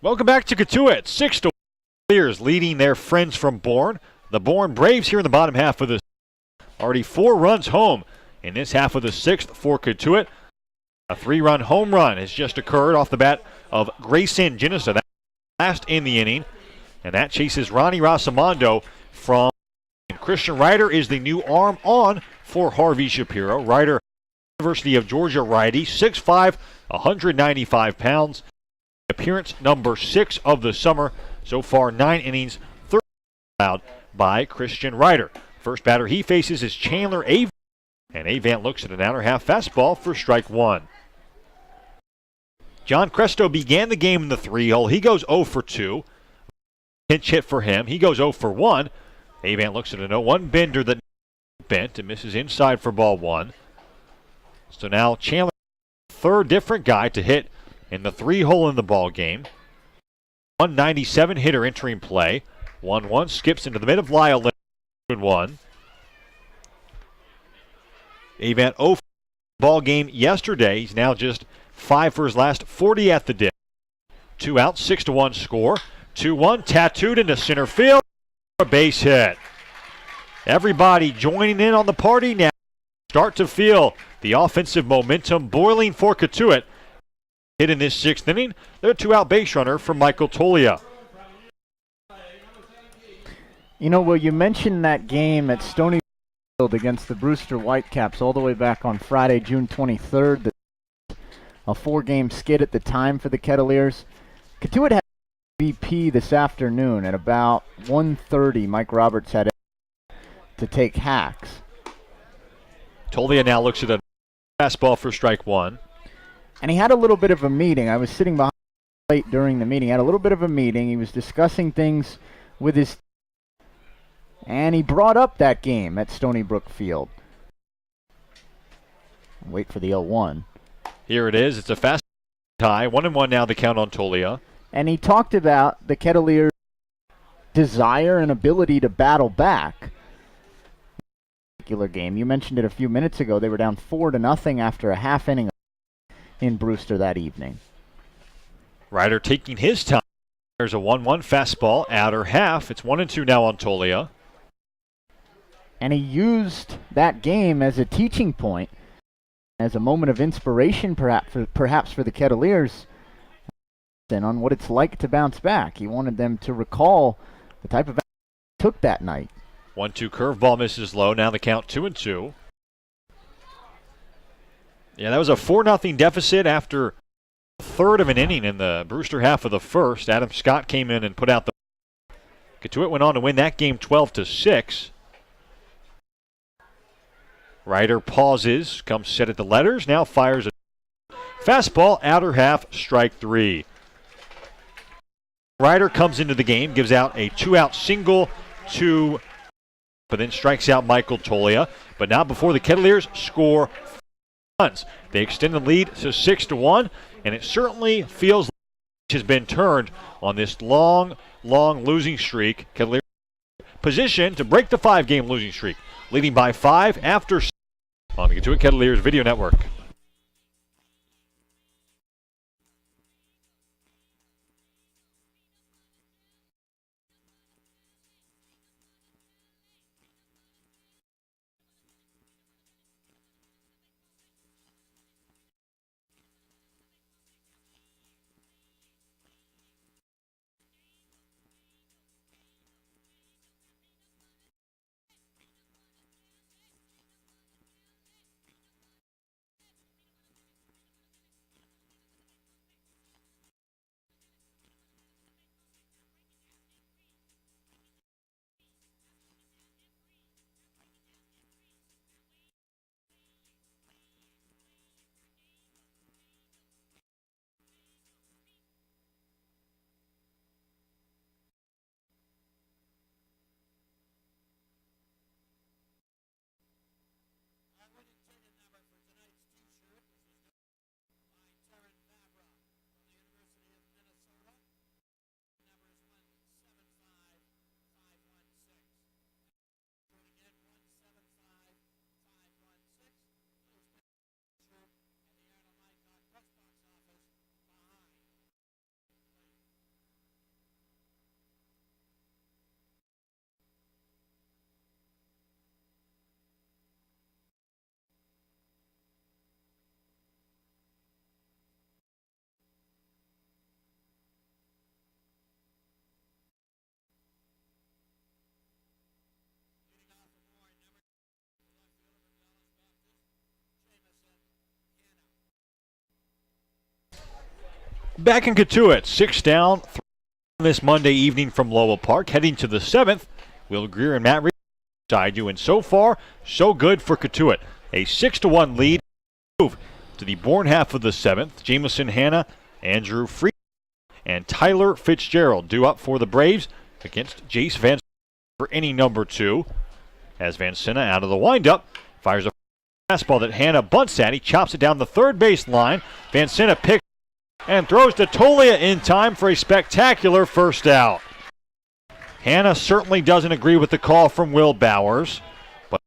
Welcome back to Cotuit. 6-1 Cavaliers leading their friends from Bourne. The Bourne Braves here in the bottom half of the already 4 runs home in this half of the 6th for Cotuit. A 3-run home run has just occurred off the bat of Grayson Ginissa. That last in the inning. And that chases Ronnie Rosamondo from Christian Ryder is the new arm on for Harvey Shapiro. Ryder, University of Georgia righty, 6'5", 195 pounds. Appearance number 6 of the summer. So far, 9 innings, 30 allowed by Christian Ryder. First batter he faces is Chandler Avant. And Avant looks at an outer half fastball for strike 1. John Cresto began the game in the 3-hole. He goes 0 for 2. Pinch hit for him. He goes 0 for 1. Avant looks at a 0-1 bender that bent and misses inside for ball 1. So now Chandler, third different guy to hit in the 3-hole in the ball game. 197 hitter entering play. 1-1 skips into the mid of Lyle. 1. Avant 0 for ball game yesterday. He's now just 5 for his last 40 at the dip. 2 out, 6-1 score. 2-1 tattooed into center field. A base hit. Everybody joining in on the party now. Start to feel the offensive momentum boiling for Cotuit. Hit in this 6th inning. They're a 2-out base runner for Michael Tolia. You know, Will, you mentioned that game at Stony Field against the Brewster Whitecaps all the way back on Friday, June 23rd. A 4-game skid at the time for the Kettleers. Cotuit had VP this afternoon at about 1:30. Mike Roberts had to take hacks. Tolia now looks at a fastball for strike 1. And he had a little bit of a meeting. I was sitting behind the plate during the meeting. He had a little bit of a meeting. He was discussing things with his and he brought up that game at Stony Brook Field. Wait for the 0-1. Here it is. It's a fast tie. 1-1 now the count on Tolia. And he talked about the Kettleers' desire and ability to battle back. Particular game. You mentioned it a few minutes ago. They were down 4-0 after a half inning in Brewster that evening. Ryder taking his time. There's a 1-1 fastball, outer half. It's 1-2 now on Tolia. And he used that game as a teaching point, as a moment of inspiration perhaps for the Kettleers, and on what it's like to bounce back. He wanted them to recall the type of action they took that night. 1-2 curveball misses low. Now the count 2-2. Yeah, that was a 4-0 deficit after a third of an inning in the Brewster half of the first. Adam Scott came in and put out the. Cotuit went on to win that game 12-6. Ryder pauses, comes set at the letters, now fires a fastball, outer half, strike 3. Ryder comes into the game, gives out a 2-out single to, but then strikes out Michael Tolia. But not before the Kettleers score runs. They extend the lead to 6-1, and it certainly feels like it has been turned on this long losing streak. Kettleers positioned to break the 5-game losing streak, leading by 5 after on the Cotuit Kettleers Video Network. Back in Cotuit, 6 down this Monday evening from Lowell Park. Heading to the 7th, Will Greer and Matt Reed side you, and so far, so good for Cotuit. A 6-1 lead. Move to the Bourne half of the 7th. Jamison Hanna, Andrew Free, and Tyler Fitzgerald due up for the Braves against Jace Van for inning number 2. As Van Senna out of the windup fires a fastball that Hanna bunts at. He chops it down the third base line. Van Senna picks and throws to Tolia in time for a spectacular first out. Hanna certainly doesn't agree with the call from Will Bowers, but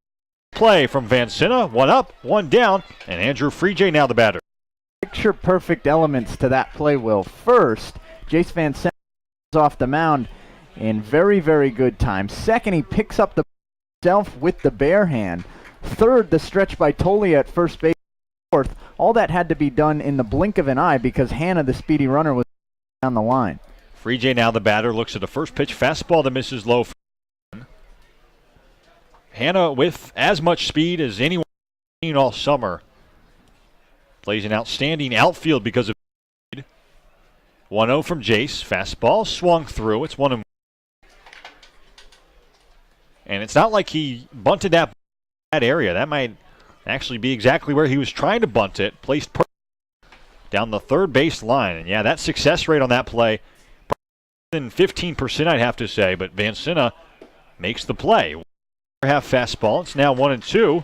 play from Van Senna, 1 up, 1 down, and Andrew Freejay now the batter. Picture perfect elements to that play, Will. First, Jace Van Senna is off the mound in very, very good time. Second, he picks up the himself with the bare hand. Third, the stretch by Tolia at first base. Fourth, all that had to be done in the blink of an eye because Hanna, the speedy runner, was down the line. Freejay now the batter, looks at the first pitch, fastball that misses low. Hanna with as much speed as anyone seen all summer. Plays an outstanding outfield because of speed. 1-0 from Jace, fastball swung through, it's 1-1. And it's not like he bunted that area. That might actually be exactly where he was trying to bunt it. Placed down the third base line. And yeah, that success rate on that play, than 15%, I'd have to say. But Van Senna makes the play. Half fastball. It's now 1-2.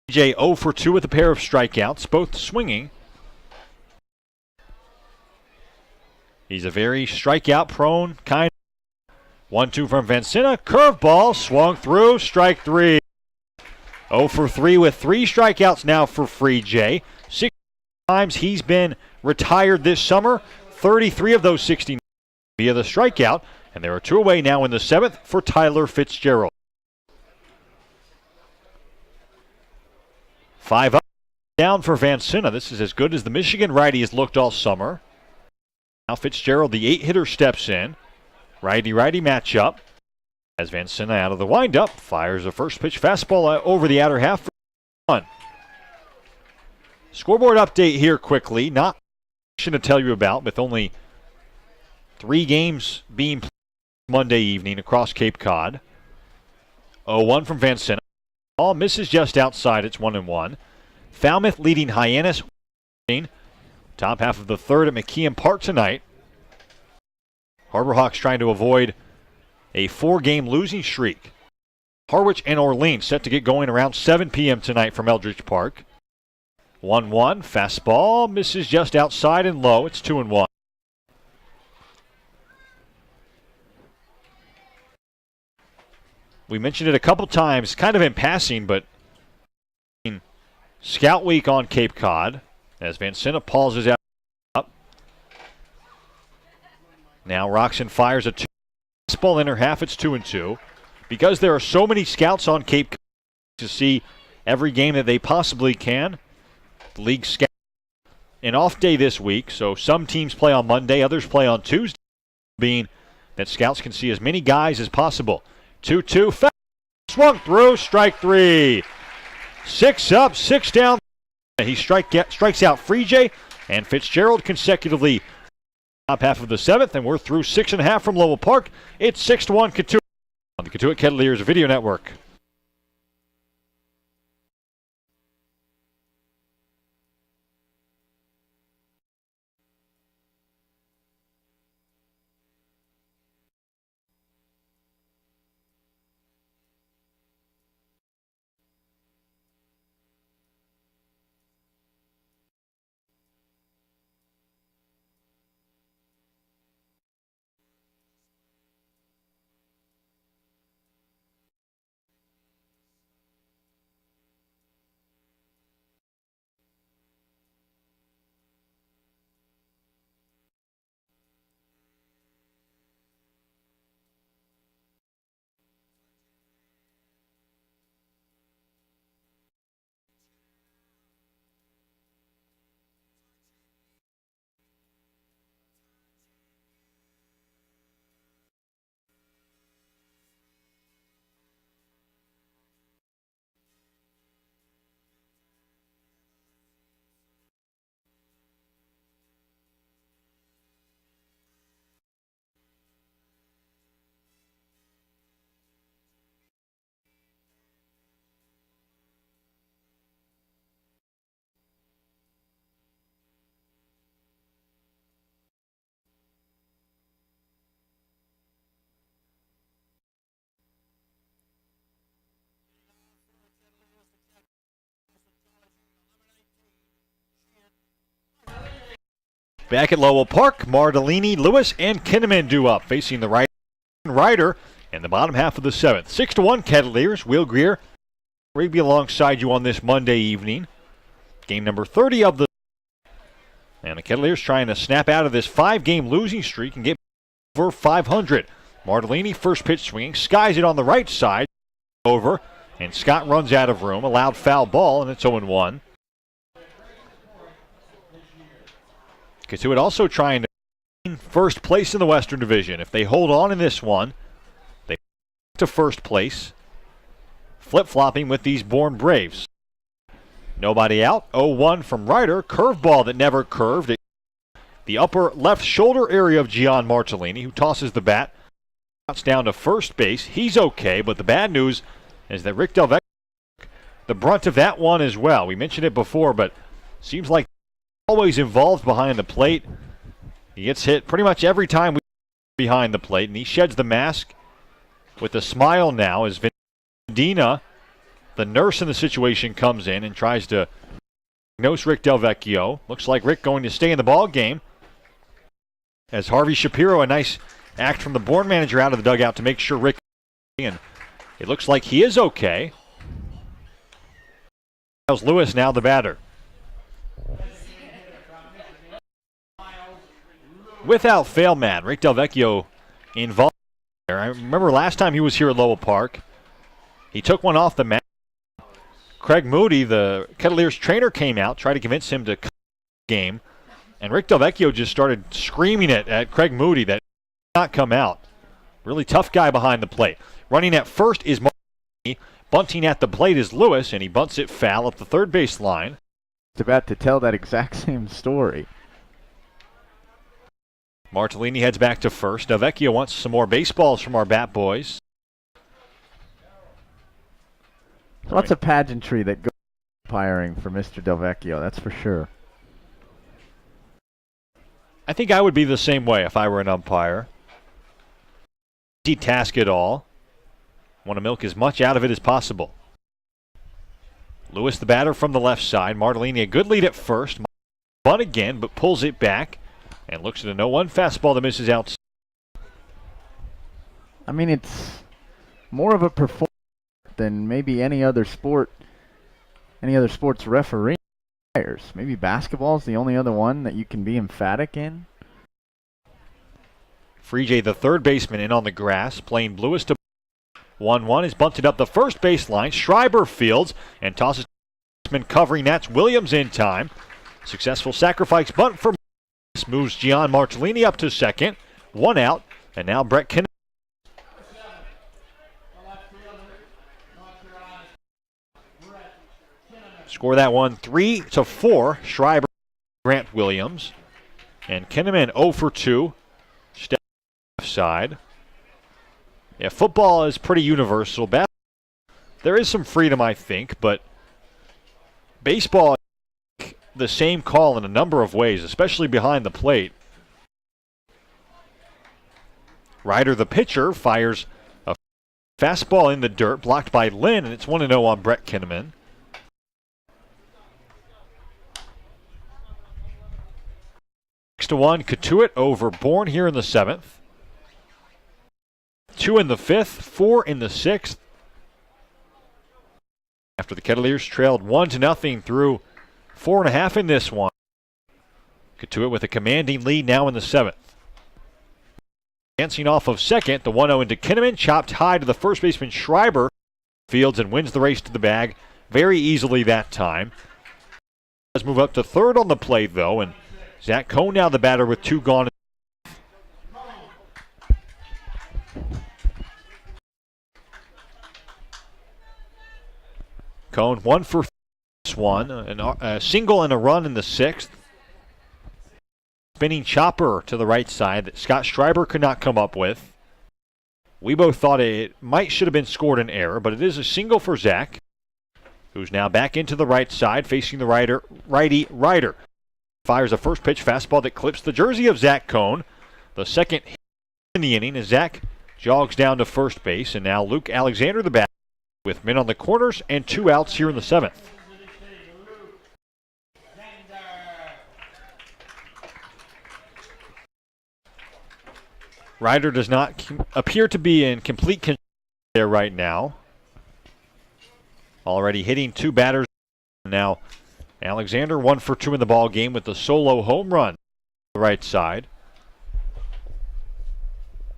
DJ 0 for 2 with a pair of strikeouts, both swinging. He's a very strikeout-prone kind. 1-2 from Van Senna. Curveball swung through. Strike 3. 0 for 3 with 3 strikeouts now for Freejay. 6 times he's been retired this summer. 33 of those 60 via the strikeout. And there are 2 away now in the 7th for Tyler Fitzgerald. 5 up, down for Van Senna. This is as good as the Michigan righty has looked all summer. Now Fitzgerald, the 8-hitter, steps in. Righty-righty matchup. As Van Senna out of the windup, fires a first pitch fastball over the outer half for 1. Scoreboard update here quickly. Not to tell you about, with only 3 games being played Monday evening across Cape Cod. 0-1 from Van Senna. Ball misses just outside. It's 1-1. Falmouth leading Hyannis. Top half of the 3rd at McKeon Park tonight. Harborhawks trying to avoid a 4-game losing streak. Harwich and Orleans set to get going around 7 p.m. tonight from Eldridge Park. 1-1. Fastball misses just outside and low. It's 2-1. We mentioned it a couple times, kind of in passing, but Scout Week on Cape Cod as Van Senna pauses out. Now Roxon fires a 2 fastball inner half. It's 2-2. Because there are so many scouts on Cape Cod to see every game that they possibly can, the league scout an off day this week, so some teams play on Monday, others play on Tuesday, being that scouts can see as many guys as possible. 2-2, swung through, strike 3. 6 up, 6 down. He strikes out Freejay and Fitzgerald consecutively. Top half of the 7th, and we're through 6.5 from Lowell Park. It's 6-1 Cotuit on the Cotuit Kettleers Video Network. Back at Lowell Park, Mardellini, Lewis, and Kinnaman due up, facing the right Ryder in the bottom half of the 7th. 6-1 Cavaliers. Will Greer, Rigby alongside you on this Monday evening. Game number 30 of the. And the Cavaliers trying to snap out of this 5-game losing streak and get over 500. Mardellini, first pitch swinging, skies it on the right side, over, and Scott runs out of room. Allowed foul ball, and it's 0-1. Cotuit also trying to win first place in the Western Division. If they hold on in this one, they to first place, flip-flopping with these Bourne Braves. Nobody out. 0-1 from Ryder. Curveball that never curved. The upper left shoulder area of Gian Martellini, who tosses the bat. Bounce down to first base. He's okay, but the bad news is that Rick Delvecchio took the brunt of that one as well. We mentioned it before, but seems like always involved behind the plate. He gets hit pretty much every time behind the plate, and he sheds the mask with a smile now as Vendina, the nurse in the situation, comes in and tries to diagnose Rick Delvecchio. Looks like Rick going to stay in the ball game as Harvey Shapiro, a nice act from the Bourne manager, out of the dugout to make sure Rick, and it looks like he is okay. Miles Lewis now the batter. Without fail, man, Rick Delvecchio involved there. I remember last time he was here at Lowell Park, he took one off the mat. Craig Moody, the Cavaliers trainer, came out, tried to convince him to cut the game, and Rick Delvecchio just started screaming at Craig Moody that he did not come out. Really tough guy behind the plate. Running at first is Martellini. Bunting at the plate is Lewis, and he bunts it foul up the third base line. It's about to tell that exact same story. Martellini heads back to first. Delvecchio wants some more baseballs from our bat boys. Lots of pageantry that goes umpiring for Mr. Delvecchio, that's for sure. I think I would be the same way if I were an umpire. Easy task at all. Want to milk as much out of it as possible. Lewis, the batter from the left side. Mardellini, a good lead at first. Bunt again, but pulls it back and looks at a 0-1 fastball that misses out. I mean, it's more of a performance than maybe any other sports referee. Maybe basketball is the only other one that you can be emphatic in. Freejay, the third baseman, in on the grass, playing Lewis to 1-1, is bunted up the first baseline. Schreiber fields and tosses covering. That's Williams in time. Successful sacrifice bunt for Lewis, moves Gian Martellini up to second. One out, and now Brett Kinnaman. Score that one 3-4. Schreiber, Grant Williams, and Kinnaman 0 for 2. Step left side. Yeah, football is pretty universal. There is some freedom, I think, but baseball, the same call in a number of ways, especially behind the plate. Ryder, the pitcher, fires a fastball in the dirt, blocked by Lynn, and it's 1-0 on Brett Kinnaman. Next to 1, Cotuit over Bourne here in the 7th. 2 in the 5th, 4 in the 6th. After the Cavaliers trailed 1-0 through 4.5 in this one. Cotuit with a commanding lead now in the 7th. Dancing off of second, the 1-0 into Kinnaman, chopped high to the first baseman Schreiber. Fields and wins the race to the bag very easily that time. Does move up to third on the plate though, and Zach Cohn now the batter with 2 gone. Cohn 1 for this one, a single and a run in the 6th. Spinning chopper to the right side that Scott Schreiber could not come up with. We both thought it should have been scored an error, but it is a single for Zach, who's now back into the right side facing the righty Ryder. Fires a first pitch fastball that clips the jersey of Zach Cohn. The second hit in the inning as Zach jogs down to first base, and now Luke Alexander the batter with men on the corners and 2 outs here in the 7th. Ryder does not appear to be in complete control there right now. Already hitting 2 batters. Now Alexander 1 for 2 in the ball game with the solo home run on the right side.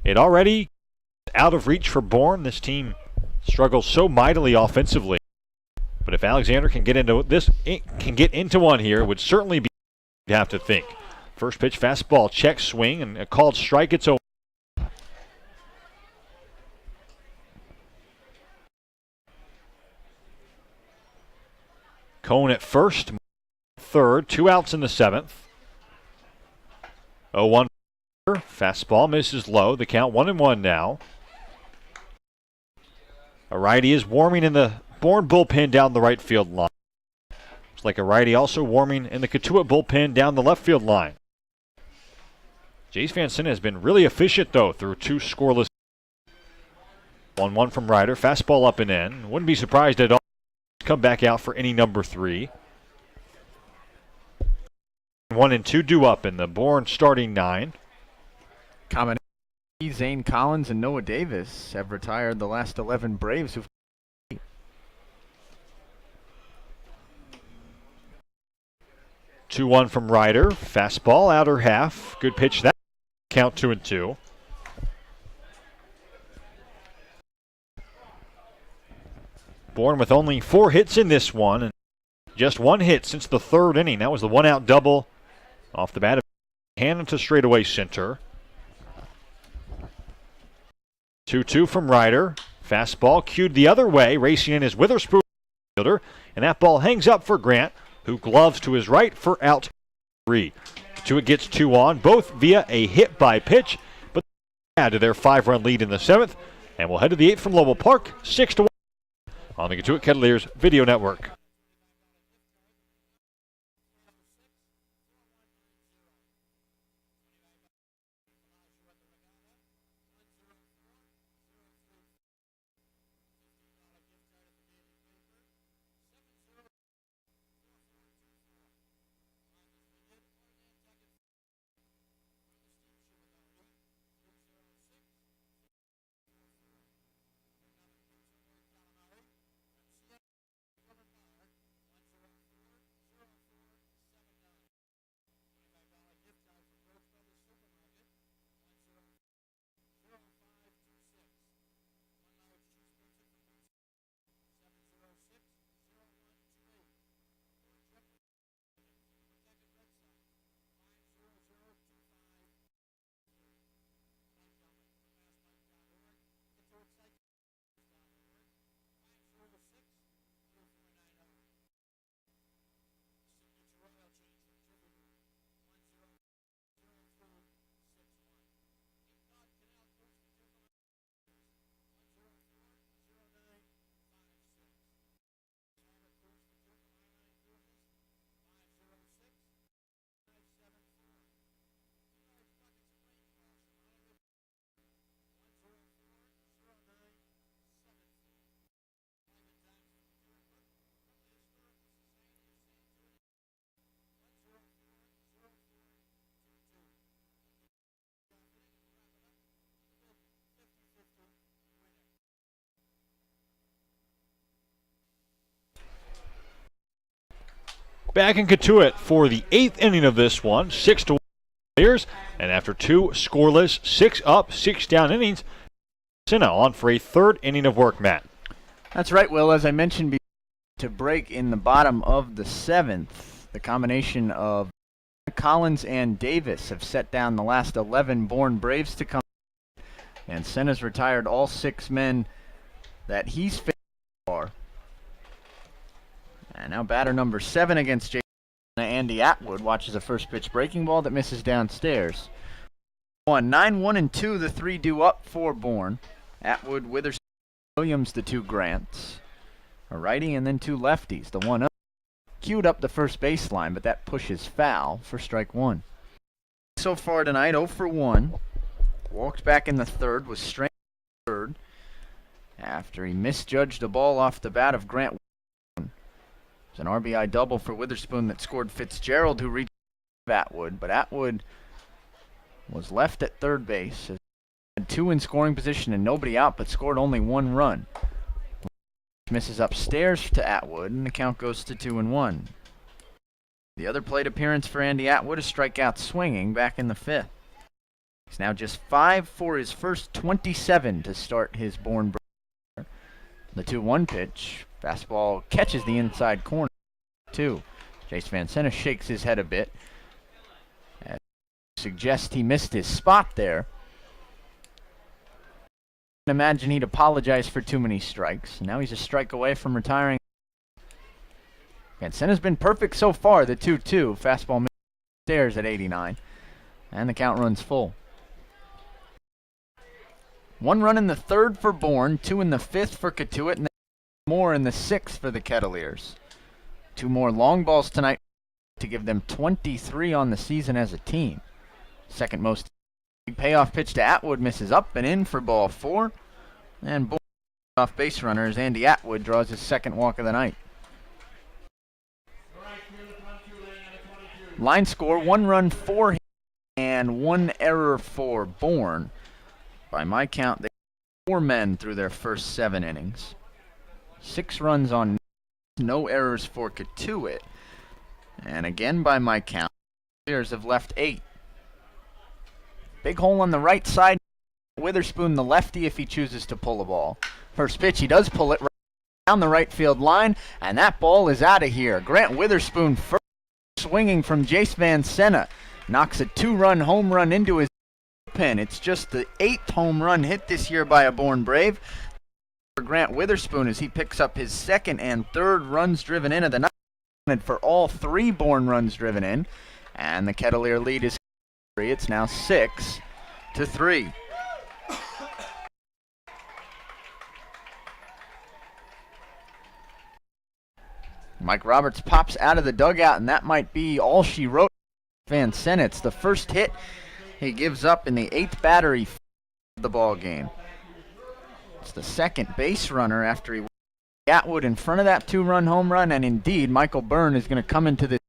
It already out of reach for Bourne. This team struggles so mightily offensively. But if Alexander can get into one here, it would certainly be, you'd have to think. First pitch fastball, check swing, and a called strike. It's over. Cone at first, third, 2 outs in the 7th. 0-1. Fastball misses low. The count 1-1 now. A righty is warming in the Bourne bullpen down the right field line. Looks like a righty also warming in the Cotuit bullpen down the left field line. Jace Van Senne has been really efficient, though, through 2 scoreless. 1-1 from Ryder. Fastball up and in. Wouldn't be surprised at all. Come back out for inning number 3. 1 and 2 due up in the Bourne starting 9. Combination Zane Collins and Noah Davis have retired the last 11 Braves who've 2-1 from Ryder. Fastball, outer half. Good pitch. That count 2-2. Bourne with only 4 hits in this one, and just 1 hit since the 3rd inning. That was the 1-out double off the bat of Hannon to straightaway center. 2-2 from Ryder. Fastball cued the other way. Racing in his Witherspoon fielder, and that ball hangs up for Grant, who gloves to his right for out 3. Cotuit gets 2 on, both via a hit by pitch, but add to their 5-run lead in the 7th, and we'll head to the 8th from Lowell Park, 6-1 on the Cotuit Kettleers Video Network. Back in Cotuit for the 8th inning of this one, 6-1 Players, and after 2 scoreless, 6 up, 6 down innings, Sinna on for a 3rd inning of work, Matt. That's right, Will. As I mentioned before, to break in the bottom of the 7th, the combination of Collins and Davis have set down the last 11 Bourne Braves to come, and Senna's retired all 6 men that he's faced so far. And now batter number 7 against Andy Atwood watches a first pitch breaking ball that misses downstairs. 9-1-2, the 3 due up for Bourne. Atwood, Witherspoon, Williams, the 2 Grants. A righty and then 2 lefties. The 1-0 queued up the first baseline, but that pushes foul for strike 1. So far tonight, 0 for 1. Walked back in the 3rd, was straight in the 3rd after he misjudged a ball off the bat of Grant. It's an RBI double for Witherspoon that scored Fitzgerald, who reached Atwood, but Atwood was left at 3rd base. Had 2 in scoring position and nobody out, but scored only 1 run. Misses upstairs to Atwood, and the count goes to 2-1. The other plate appearance for Andy Atwood, a strikeout swinging back in the 5th. He's now just 5 for his first 27 to start his Bourne. The 2-1 pitch. Fastball catches the inside corner. 2. Jace Van Senna shakes his head a bit. Suggests he missed his spot there. I imagine he'd apologize for too many strikes. Now he's a strike away from retiring. Van Senna's been perfect so far. The 2-2. Fastball stairs at 89. And the count runs full. 1 run in the 3rd for Bourne, 2 in the 5th for Cotuit, and then more in the 6th for the Kettleers. 2 more long balls tonight to give them 23 on the season as a team. Second most. Payoff pitch to Atwood misses up and in for ball 4. And Bourne off base runner as Andy Atwood draws his 2nd walk of the night. Line score, 1 run for him and 1 error for Bourne. By my count, they 4 men through their first 7 innings. 6 runs on, no errors for Cotuit. And again, by my count, players have left 8. Big hole on the right side. Witherspoon, the lefty, if he chooses to pull a ball. First pitch, he does pull it right down the right field line, and that ball is out of here. Grant Witherspoon first swinging from Jace Van Senna. Knocks a 2-run home run into his pen. It's just the 8th home run hit this year by a Bourne Brave. For Grant Witherspoon as he picks up his 2nd and 3rd runs driven in of the night. For all 3 Bourne runs driven in. And the Kettleer lead is 3. It's now 6-3. Mike Roberts pops out of the dugout, and that might be all she wrote. Van Senna. It's the first hit he gives up in the 8th battery of the ball game. It's the 2nd base runner after he Atwood in front of that 2-run home run, and indeed Michael Bourne is going to come into this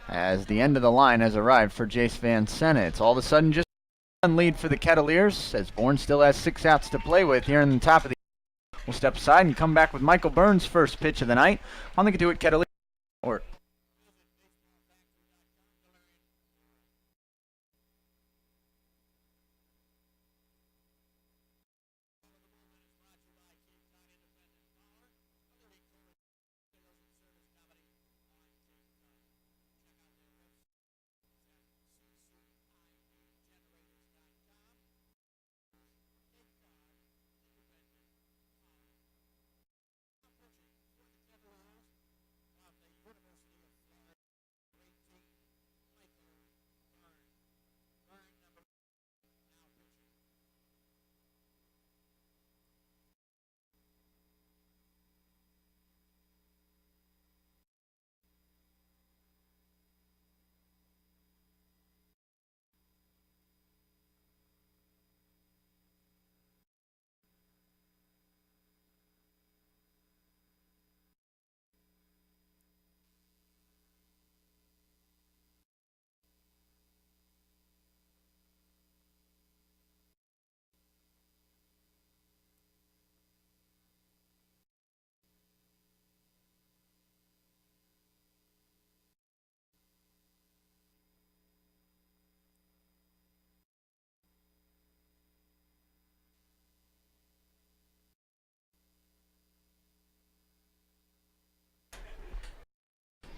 as the end of the line has arrived for Jace Van Senna. It's all of a sudden just a lead for the Kettleers as Bourne still has 6 outs to play with here in the top of the. We'll step aside and come back with Michael Burns' first pitch of the night on the Cotuit Kettleer.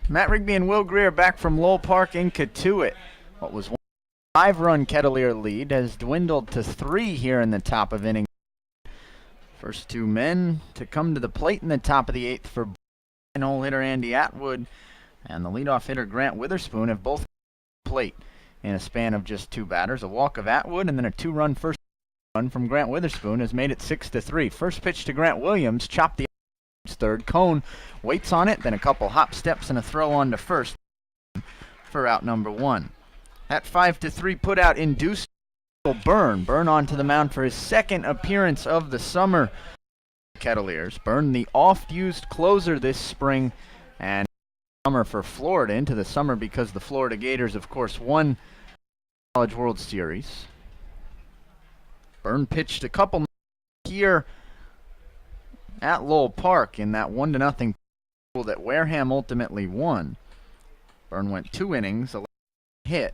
Matt Rigby and Will Greer back from Lowell Park in Cotuit. What was one 5-run Kettleer lead has dwindled to 3 here in the top of inning. First 2 men to come to the plate in the top of the 8th for hole hitter Andy Atwood and the leadoff hitter Grant Witherspoon have both plate in a span of just 2 batters. A walk of Atwood and then a 2-run first run from Grant Witherspoon has made it 6-3. First pitch to Grant Williams, chopped the 3rd. Cone waits on it, then a couple hop steps and a throw on to first for out number 1. That 5-3 put out induced Bourne onto the mound for his 2nd appearance of the summer. Kettleers. Bourne, the oft-used closer this spring and summer for Florida into the summer because the Florida Gators, of course, won College World Series. Bourne pitched a couple here at Lowell Park in that 1-0 that Wareham ultimately won. Bourne went 2 innings, 11 hit.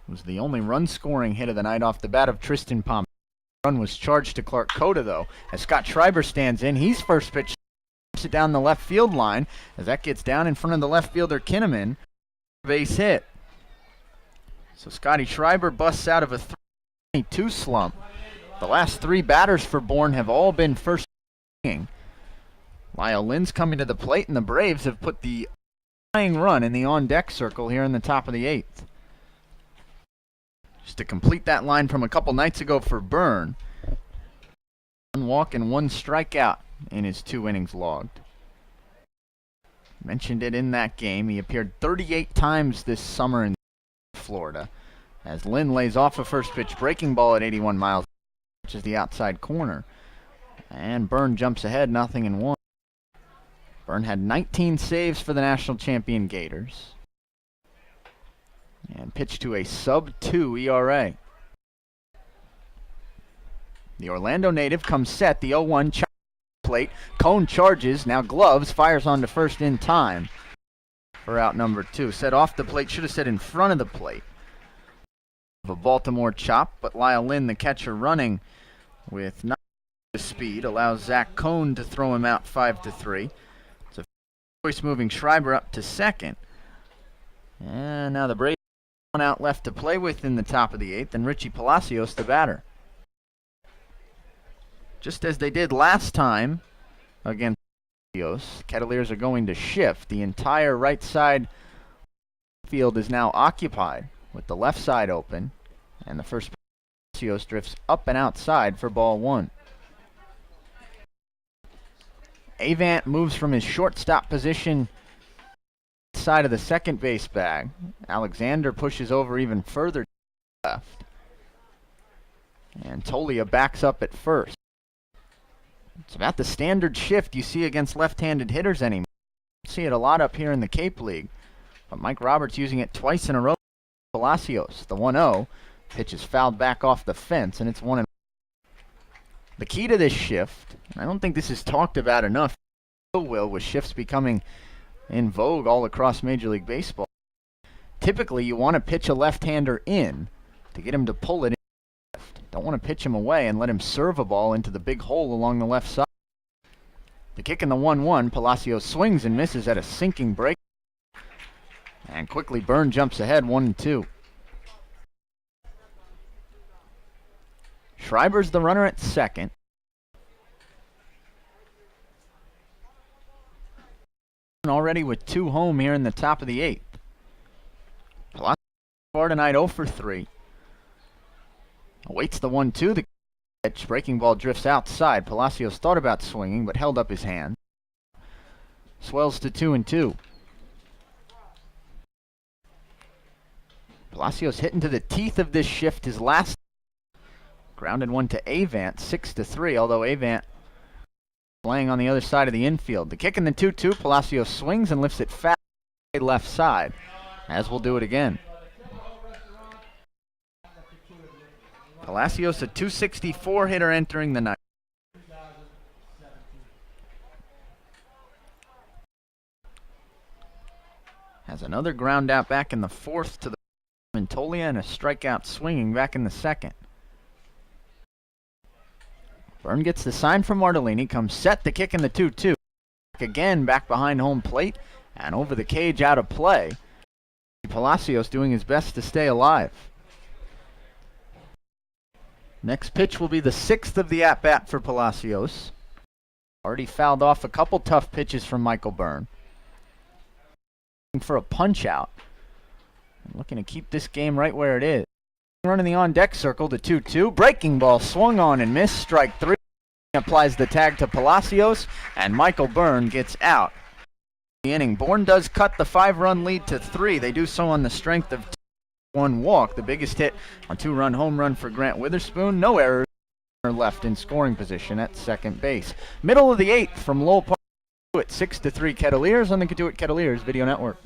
It was the only run-scoring hit of the night off the bat of Tristan Pompey. Run was charged to Clark Cota, though, as Scott Schreiber stands in. He's first pitch it down the left field line as that gets down in front of the left fielder Kinnaman. Base hit. So Scotty Schreiber busts out of a 3-2 slump. The last 3 batters for Bourne have all been first inning. Lyle Lynn's coming to the plate, and the Braves have put the tying run in the on-deck circle here in the top of the 8th. Just to complete that line from a couple nights ago for Bourne. 1 walk and 1 strikeout in his 2 innings logged. Mentioned it in that game. He appeared 38 times this summer in Florida as Lynn lays off a first pitch breaking ball at 81 miles, which is the outside corner. And Bourne jumps ahead 0-1. Bourne had 19 saves for the national champion Gators and pitched to a sub-2 ERA. The Orlando native comes set. The 0-1 plate. Cone charges. Now Gloves fires on to first in time for out number 2. Set off the plate. Should have said in front of the plate. Of a Baltimore chop, but Lyle Lynn, the catcher, running with not speed, allows Zach Cone to throw him out 5-3. It's a choice moving Schreiber up to second. And now the Braves 1 out left to play with in the top of the 8th, and Richie Palacios the batter. Just as they did last time against Palacios, Cavaliers are going to shift. The entire right side field is now occupied with the left side open, and the first Palacios drifts up and outside for ball 1. Avant moves from his shortstop position side of the second base bag. Alexander pushes over even further to the left. And Tolia backs up at first. It's about the standard shift you see against left-handed hitters anymore. You see it a lot up here in the Cape League, but Mike Roberts using it twice in a row. Palacios, the 1-0, pitch is fouled back off the fence, and it's 1-0. The key to this shift, and I don't think this is talked about enough, with shifts becoming in vogue all across Major League Baseball. Typically, you want to pitch a left-hander in to get him to pull it in. Don't want to pitch him away and let him serve a ball into the big hole along the left side. The kick in the 1-1, Palacios swings and misses at a sinking break. And quickly Bourne jumps ahead 1-2. Schreiber's the runner at second. Already with 2 home here in the top of the 8th. Palacios far tonight 0 for 3. Awaits the 1-2. The pitch. Breaking ball drifts outside. Palacios thought about swinging, but held up his hand. Swells to 2-2. Palacios hit into the teeth of this shift his last. Grounded one to Avant, 6-3, although Avant playing on the other side of the infield. The kick in the 2-2. Palacios swings and lifts it fast left side, as we'll do it again. Palacios, a .264 hitter entering the night. Has another ground out back in the 4th to the Montolia and a strikeout swinging back in the 2nd. Bourne gets the sign from Martellini, comes set, the kick in the 2-2. Again back behind home plate and over the cage out of play. Palacios doing his best to stay alive. Next pitch will be the 6th of the at-bat for Palacios. Already fouled off a couple tough pitches from Michael Bourne. Looking for a punch-out. Looking to keep this game right where it is. Running the on-deck circle to 2-2. Breaking ball swung on and missed. Strike 3. Applies the tag to Palacios, and Michael Bourne gets out. The inning. Bourne does cut the 5-run lead to 3. They do so on the strength of 1 walk. The biggest hit on 2-run home run for Grant Witherspoon. No errors left in scoring position at second base. Middle of the 8th from Lowell Park. 6-3 Cavaliers on the Cotuit Cavaliers Video Network.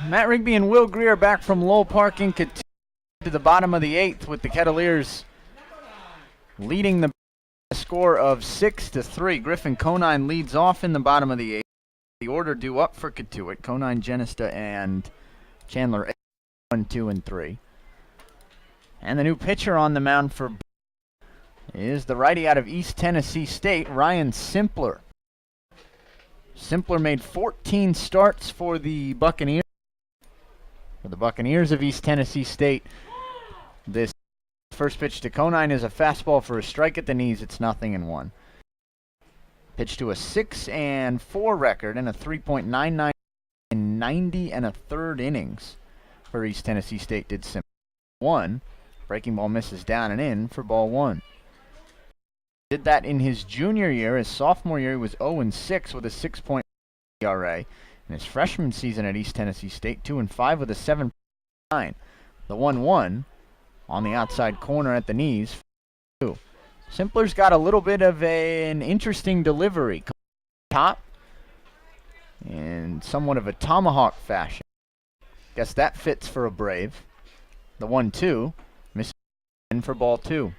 Matt Rigby and Will Greer back from Lowell Park in Cotuit to the bottom of the 8th, with the Kettleers leading the score of 6-3. Griffin Conine leads off in the bottom of the 8th. The order due up for Cotuit: Conine, Genesta, and Chandler 1, 2, and 3. And the new pitcher on the mound for is the righty out of East Tennessee State, Ryan Simpler. Simpler made 14 starts for the Buccaneers. For the Buccaneers of East Tennessee State, this first pitch to Conine is a fastball for a strike at the knees. It's 0-1. Pitch to a 6-4 record and a 3.99 in 90 1/3 innings for East Tennessee State. Did Simpler. 1. Breaking ball misses down and in for ball 1. Did that in his junior year. His sophomore year, he was 0-6 with a 6.0 ERA. In his freshman season at East Tennessee State, 2-5 with a 7.9. The 1-1 on the outside corner at the knees. Simpler's got a little bit of an interesting delivery. Top in somewhat of a tomahawk fashion. Guess that fits for a Brave. The 1-2 misses in for ball 2.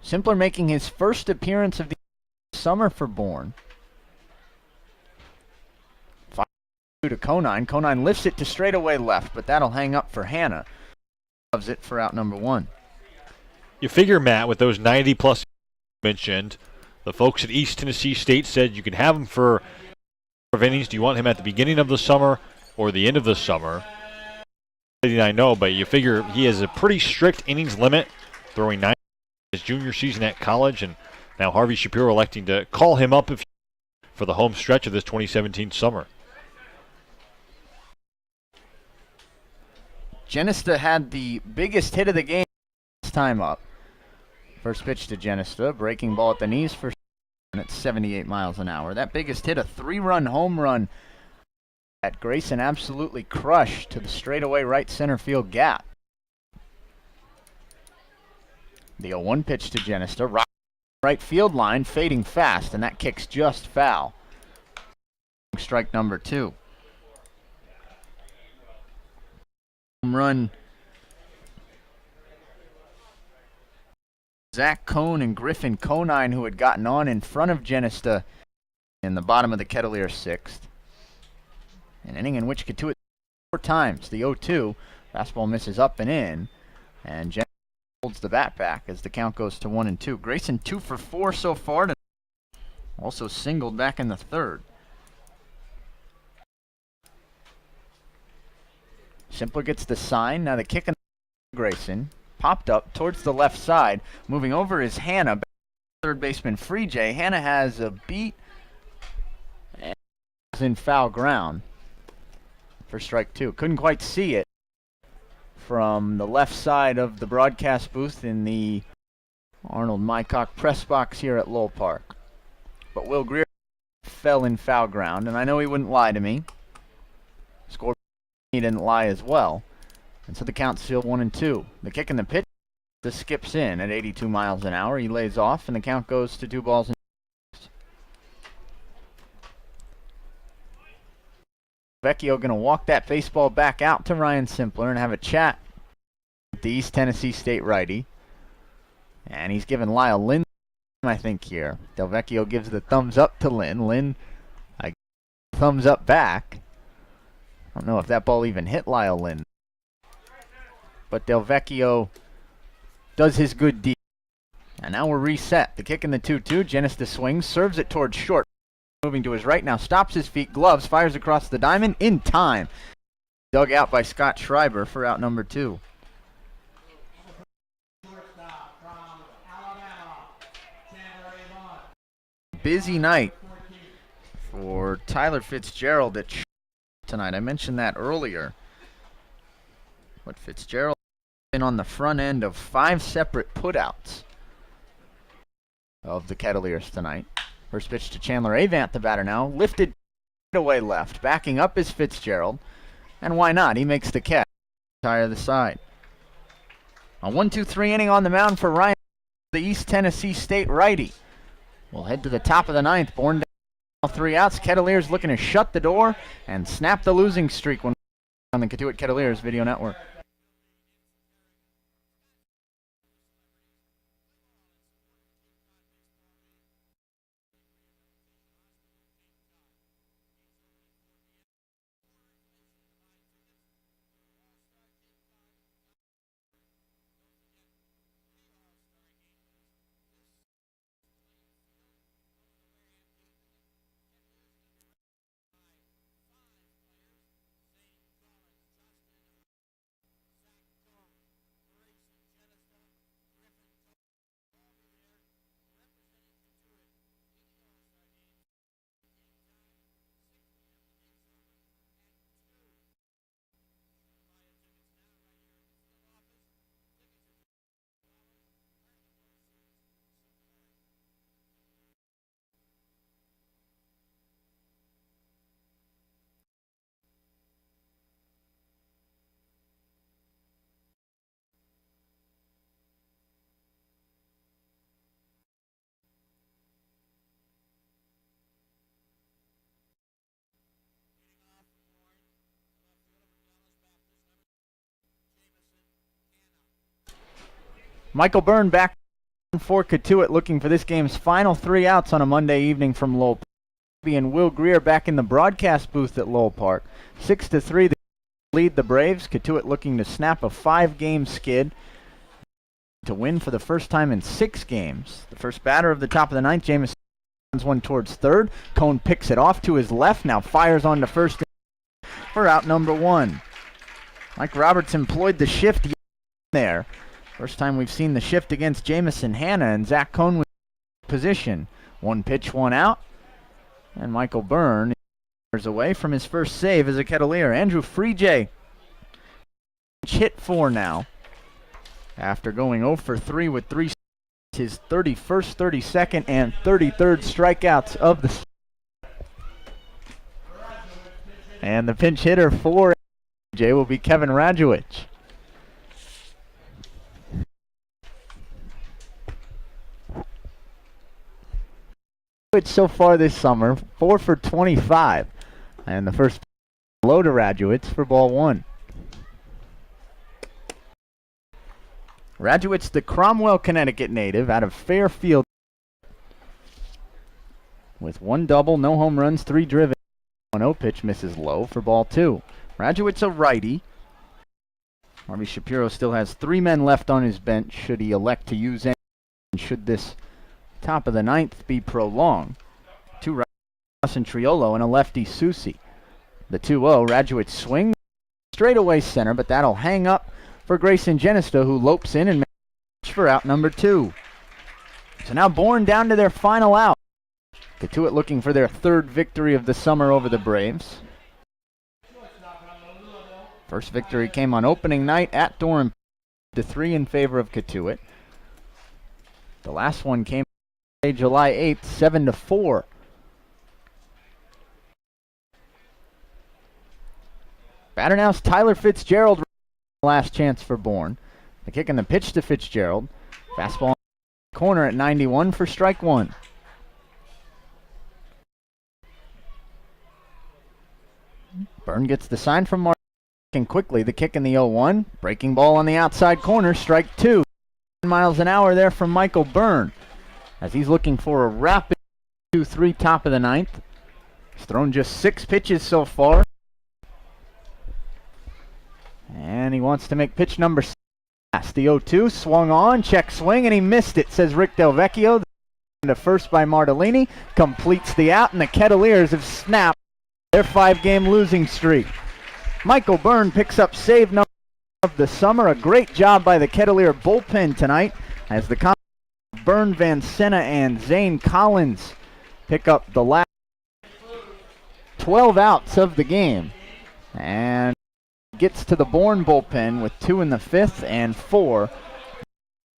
Simpler making his first appearance of the summer for Bourne. 5-2 to Conine. Conine lifts it to straightaway left, but that'll hang up for Hannah. Loves it for out number 1. You figure, Matt, with those 90-plus mentioned, the folks at East Tennessee State said you can have him for innings. Do you want him at the beginning of the summer or the end of the summer? I know, but you figure he has a pretty strict innings limit, throwing 9 his junior season at college, and now Harvey Shapiro electing to call him up for the home stretch of this 2017 summer. Genesta had the biggest hit of the game this time up. First pitch to Genesta, breaking ball at the knees for and it's 78 miles an hour. That biggest hit, a 3-run home run that Grayson absolutely crushed to the straightaway right center field gap. The 0-1 pitch to Genesta, right field line, fading fast, and that kicks just foul. Strike number 2. Home run. Zach Cohn and Griffin Conine, who had gotten on in front of Genesta in the bottom of the Kettleer 6th. An inning in which Cotuit 4 times. The 0-2, fastball misses up and in, and Genesta holds the bat back as the count goes to 1-2. Grayson 2 for 4 so far. Also singled back in the 3rd. Simpler gets the sign. Now the kick on Grayson. Popped up towards the left side. Moving over is Hannah. Third baseman Free J. Hannah has a beat and is in foul ground for strike 2. Couldn't quite see it from the left side of the broadcast booth in the Arnold Mycock press box here at Lowell Park. But Will Greer fell in foul ground, and I know he wouldn't lie to me. Score, he didn't lie as well. And so the count's still 1-2. The kick and the pitch, this skips in at 82 miles an hour. He lays off, and the count goes to 2 balls and Vecchio going to walk that baseball back out to Ryan Simpler and have a chat with the East Tennessee State righty. And he's giving Lyle Lynn, I think, here. Del Vecchio gives the thumbs up to Lynn. Lynn, thumbs up back. I don't know if that ball even hit Lyle Lynn. But Del Vecchio does his good deed. And now we're reset. The kick in the 2-2. Genesta swings, serves it towards short. Moving to his right now, stops his feet, gloves, fires across the diamond in time. Dug out by Scott Schreiber for out number 2. Busy night for Tyler Fitzgerald at tonight. I mentioned that earlier. But Fitzgerald has been on the front end of 5 separate putouts of the Kettleers tonight. First pitch to Chandler Avant, the batter now. Lifted away left. Backing up is Fitzgerald. And why not? He makes the catch. Tire the side. A 1-2-3 inning on the mound for Ryan, the East Tennessee State righty. We'll head to the top of the 9th. Bourne 3 outs. Kettleers looking to shut the door and snap the losing streak on the Cotuit Kettleers Video Network. Michael Bourne back for Cotuit, looking for this game's final 3 outs on a Monday evening from Lowell Park. And Will Greer back in the broadcast booth at Lowell Park. 6-3, they lead the Braves. Cotuit looking to snap a 5-game skid to win for the first time in 6 games. The first batter of the top of the ninth, Jameson runs one towards third. Cone picks it off to his left, now fires on to first for out number 1. Mike Roberts employed the shift there. First time we've seen the shift against Jamison Hanna, and Zach Cone was in position. 1 pitch, 1 out. And Michael Bourne is away from his first save as a Kettleer. Andrew Freejay hit 4 now. After going 0 for 3 with 3, his 31st, 32nd, and 33rd strikeouts of the season. And the pinch hitter for Freejay will be Kevin Radjewicz. So far this summer, 4 for 25, and the first low to Radjewicz for ball 1. Radjewicz, the Cromwell, Connecticut native, out of Fairfield, with 1 double, no home runs, 3 driven. 1-0 pitch misses low for ball 2. Radjewicz, a righty. Harvey Shapiro still has 3 men left on his bench should he elect to use any. Should this top of the ninth be prolonged. 2 righties and Triolo and a lefty Susi. The 2-0, Radjewicz swing straight away center, but that'll hang up for Grayson Genista, who lopes in and makes for out number 2. So now Bourne down to their final out. Cotuit looking for their 3rd victory of the summer over the Braves. First victory came on opening night at Durham, 3 in favor of Cotuit. The last one came July 8th, 7-4. Batter now's Tyler Fitzgerald. Last chance for Bourne. The kick and the pitch to Fitzgerald. Fastball in the corner at 91 for strike 1. Bourne gets the sign from Mark. And quickly the kick in the 0-1. Breaking ball on the outside corner, strike 2. Miles an hour there from Michael Bourne, as he's looking for a rapid 2-3 top of the ninth. He's thrown just 6 pitches so far, and he wants to make pitch number 6. The 0-2 swung on, check swing, and he missed it, says Rick Del Vecchio. To first by Martellini, completes the out, and the Kettleers have snapped their 5-game losing streak. Michael Bourne picks up save number of the summer. A great job by the Kettleer bullpen tonight, as the Bourne, Van Senna, and Zane Collins pick up the last 12 outs of the game, and gets to the Bourne bullpen with 2 in the 5th and 4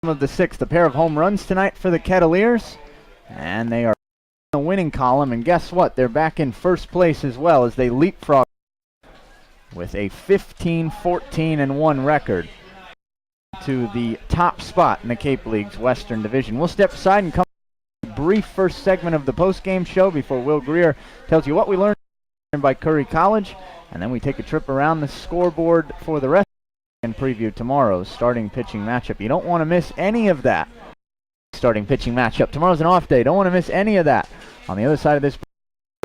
of the 6th. A pair of home runs tonight for the Kettleers, and they are in the winning column. And guess what? They're back in first place as well, as they leapfrog with a 15-14-1 record to the top spot in the Cape League's Western Division. We'll step aside and come brief first segment of the post-game show before Will Greer tells you what we learned by Curry College, and then we take a trip around the scoreboard for the rest and preview tomorrow's starting pitching matchup. You don't want to miss any of that. Starting pitching matchup. Tomorrow's an off day. Don't want to miss any of that. On the other side of this,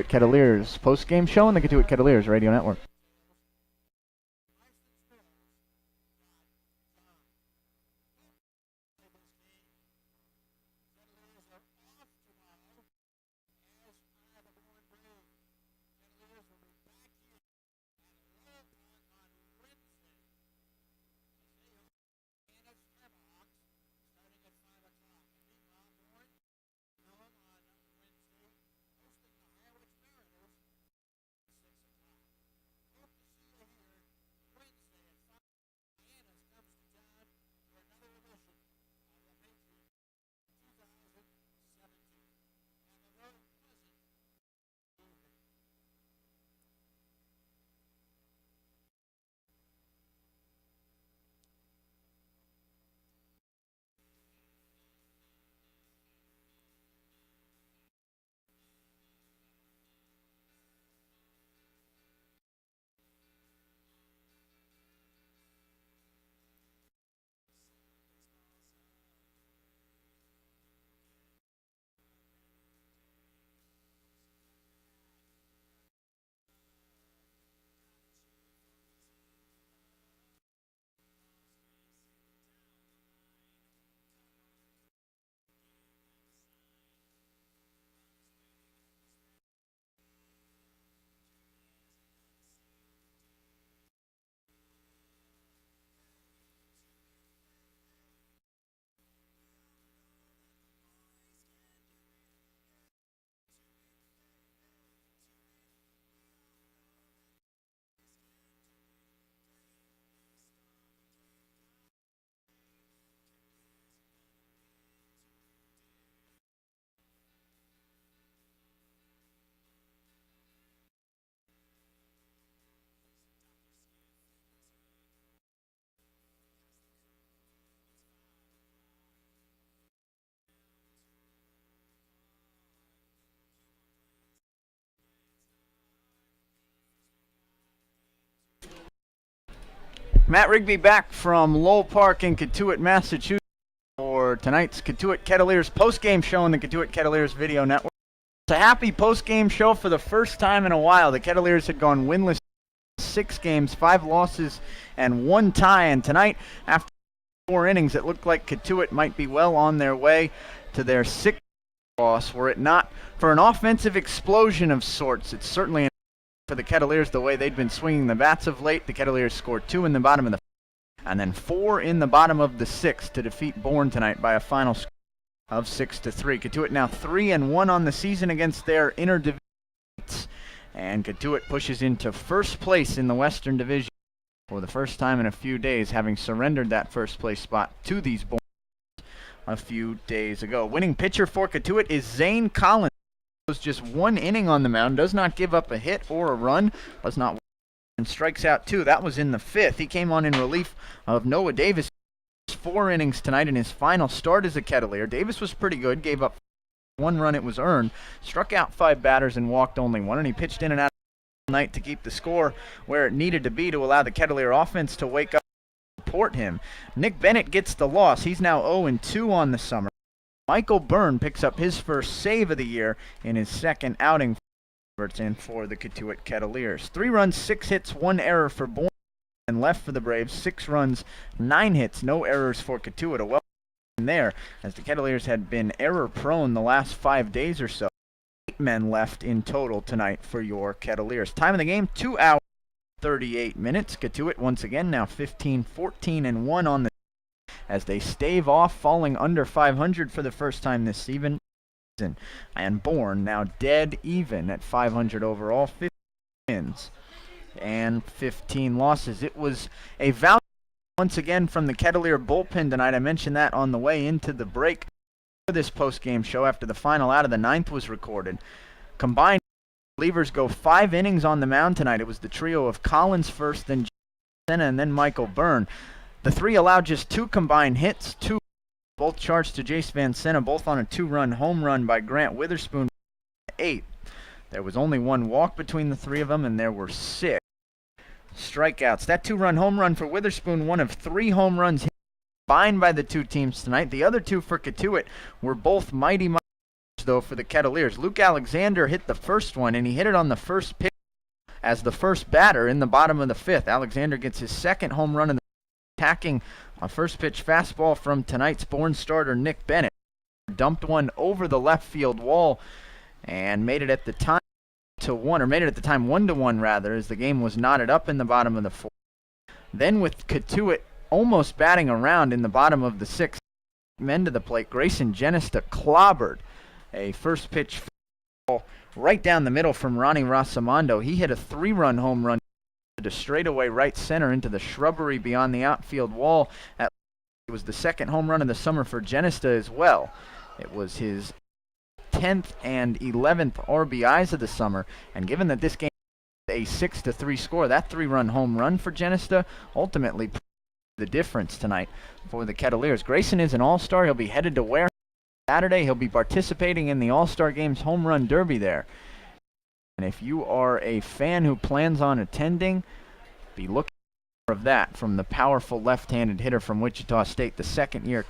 Kettleers post-game show on the Cotuit Kettleers Radio Network. Matt Rigby back from Lowell Park in Cotuit, Massachusetts for tonight's Cotuit Kettleers post-game show on the Cotuit Kettleers Video Network. It's a happy post-game show for the first time in a while. The Kettleers had gone winless 6 games, 5 losses, and 1 tie. And tonight, after 4 innings, it looked like Cotuit might be well on their way to their 6th loss, were it not for an offensive explosion of sorts. It's certainly for the Kettleers the way they'd been swinging the bats of late. The Kettleers scored 2 in the bottom of the 5th, and then 4 in the bottom of the 6th to defeat Bourne tonight by a final score of 6-3. Cotuit now 3-1 on the season against their inter-division mates, and Cotuit pushes into first place in the Western Division for the first time in a few days, having surrendered that first place spot to these Bourne a few days ago. Winning pitcher for Cotuit is Zane Collins. Just 1 inning on the mound, does not give up a hit or a run, does not, and strikes out 2. That was in the 5th. He came on in relief of Noah Davis. 4 innings tonight in his final start as a Kettleer. Davis was pretty good, gave up 1 run, it was earned, struck out 5 batters and walked only 1, and he pitched in and out all night to keep the score where it needed to be to allow the Kettleer offense to wake up and support him. Nick Bennett gets the loss. He's now 0-2 on the summer. Michael Bourne picks up his first save of the year in his 2nd outing for the Cotuit Kettleers. 3 runs, 6 hits, 1 error for Bourne, and left for the Braves. 6 runs, 9 hits, no errors for Cotuit. A well there, as the Kettleers had been error-prone the last 5 days or so. 8 men left in total tonight for your Kettleers. Time of the game, 2 hours, 38 minutes. Cotuit once again now 15-14-1 on the as they stave off falling under 500 for the first time this season. And Bourne now dead even at 500 overall, 15 wins and 15 losses. It was a valiant once again from the Kettleer bullpen tonight. I mentioned that on the way into the break for this post-game show after the final out of the 9th was recorded. Combined relievers go 5 innings on the mound tonight. It was the trio of Collins first, then Senna, and then Michael Bourne. The 3 allowed just 2 combined hits, 2 Both charged to Jace Van Senna, both on a 2-run home run by Grant Witherspoon. 8. There was only one walk between the three of them, and there were 6 strikeouts. That 2-run home run for Witherspoon, one of 3 home runs hit combined by the two teams tonight. The other 2 for Cotuit were both mighty though for the Kettleers. Luke Alexander hit the first one, and he hit it on the first pitch as the first batter in the bottom of the 5th. Alexander gets his second home run in the attacking a first pitch fastball from tonight's Bourne starter Nick Bennett. Dumped one over the left field wall and made it at the time 1-1 rather, as the game was knotted up in the bottom of the 4th. Then with Cotuit almost batting around in the bottom of the 6th, end of the plate, Grayson Genista clobbered a first pitch ball right down the middle from Ronnie Rosamondo. He hit a 3-run home run to straightaway right center into the shrubbery beyond the outfield wall. It was the second home run of the summer for Genista as well. It was his 10th and 11th RBIs of the summer, and given that this game was a 6-3 score, that 3-run home run for Genista ultimately the difference tonight for the Kettleers. Grayson is an all-star. He'll be headed to Ware Saturday. He'll be participating in the All-Star Games Home Run Derby there. And if you are a fan who plans on attending, be looking for of that from the powerful left-handed hitter from Wichita State, the second-year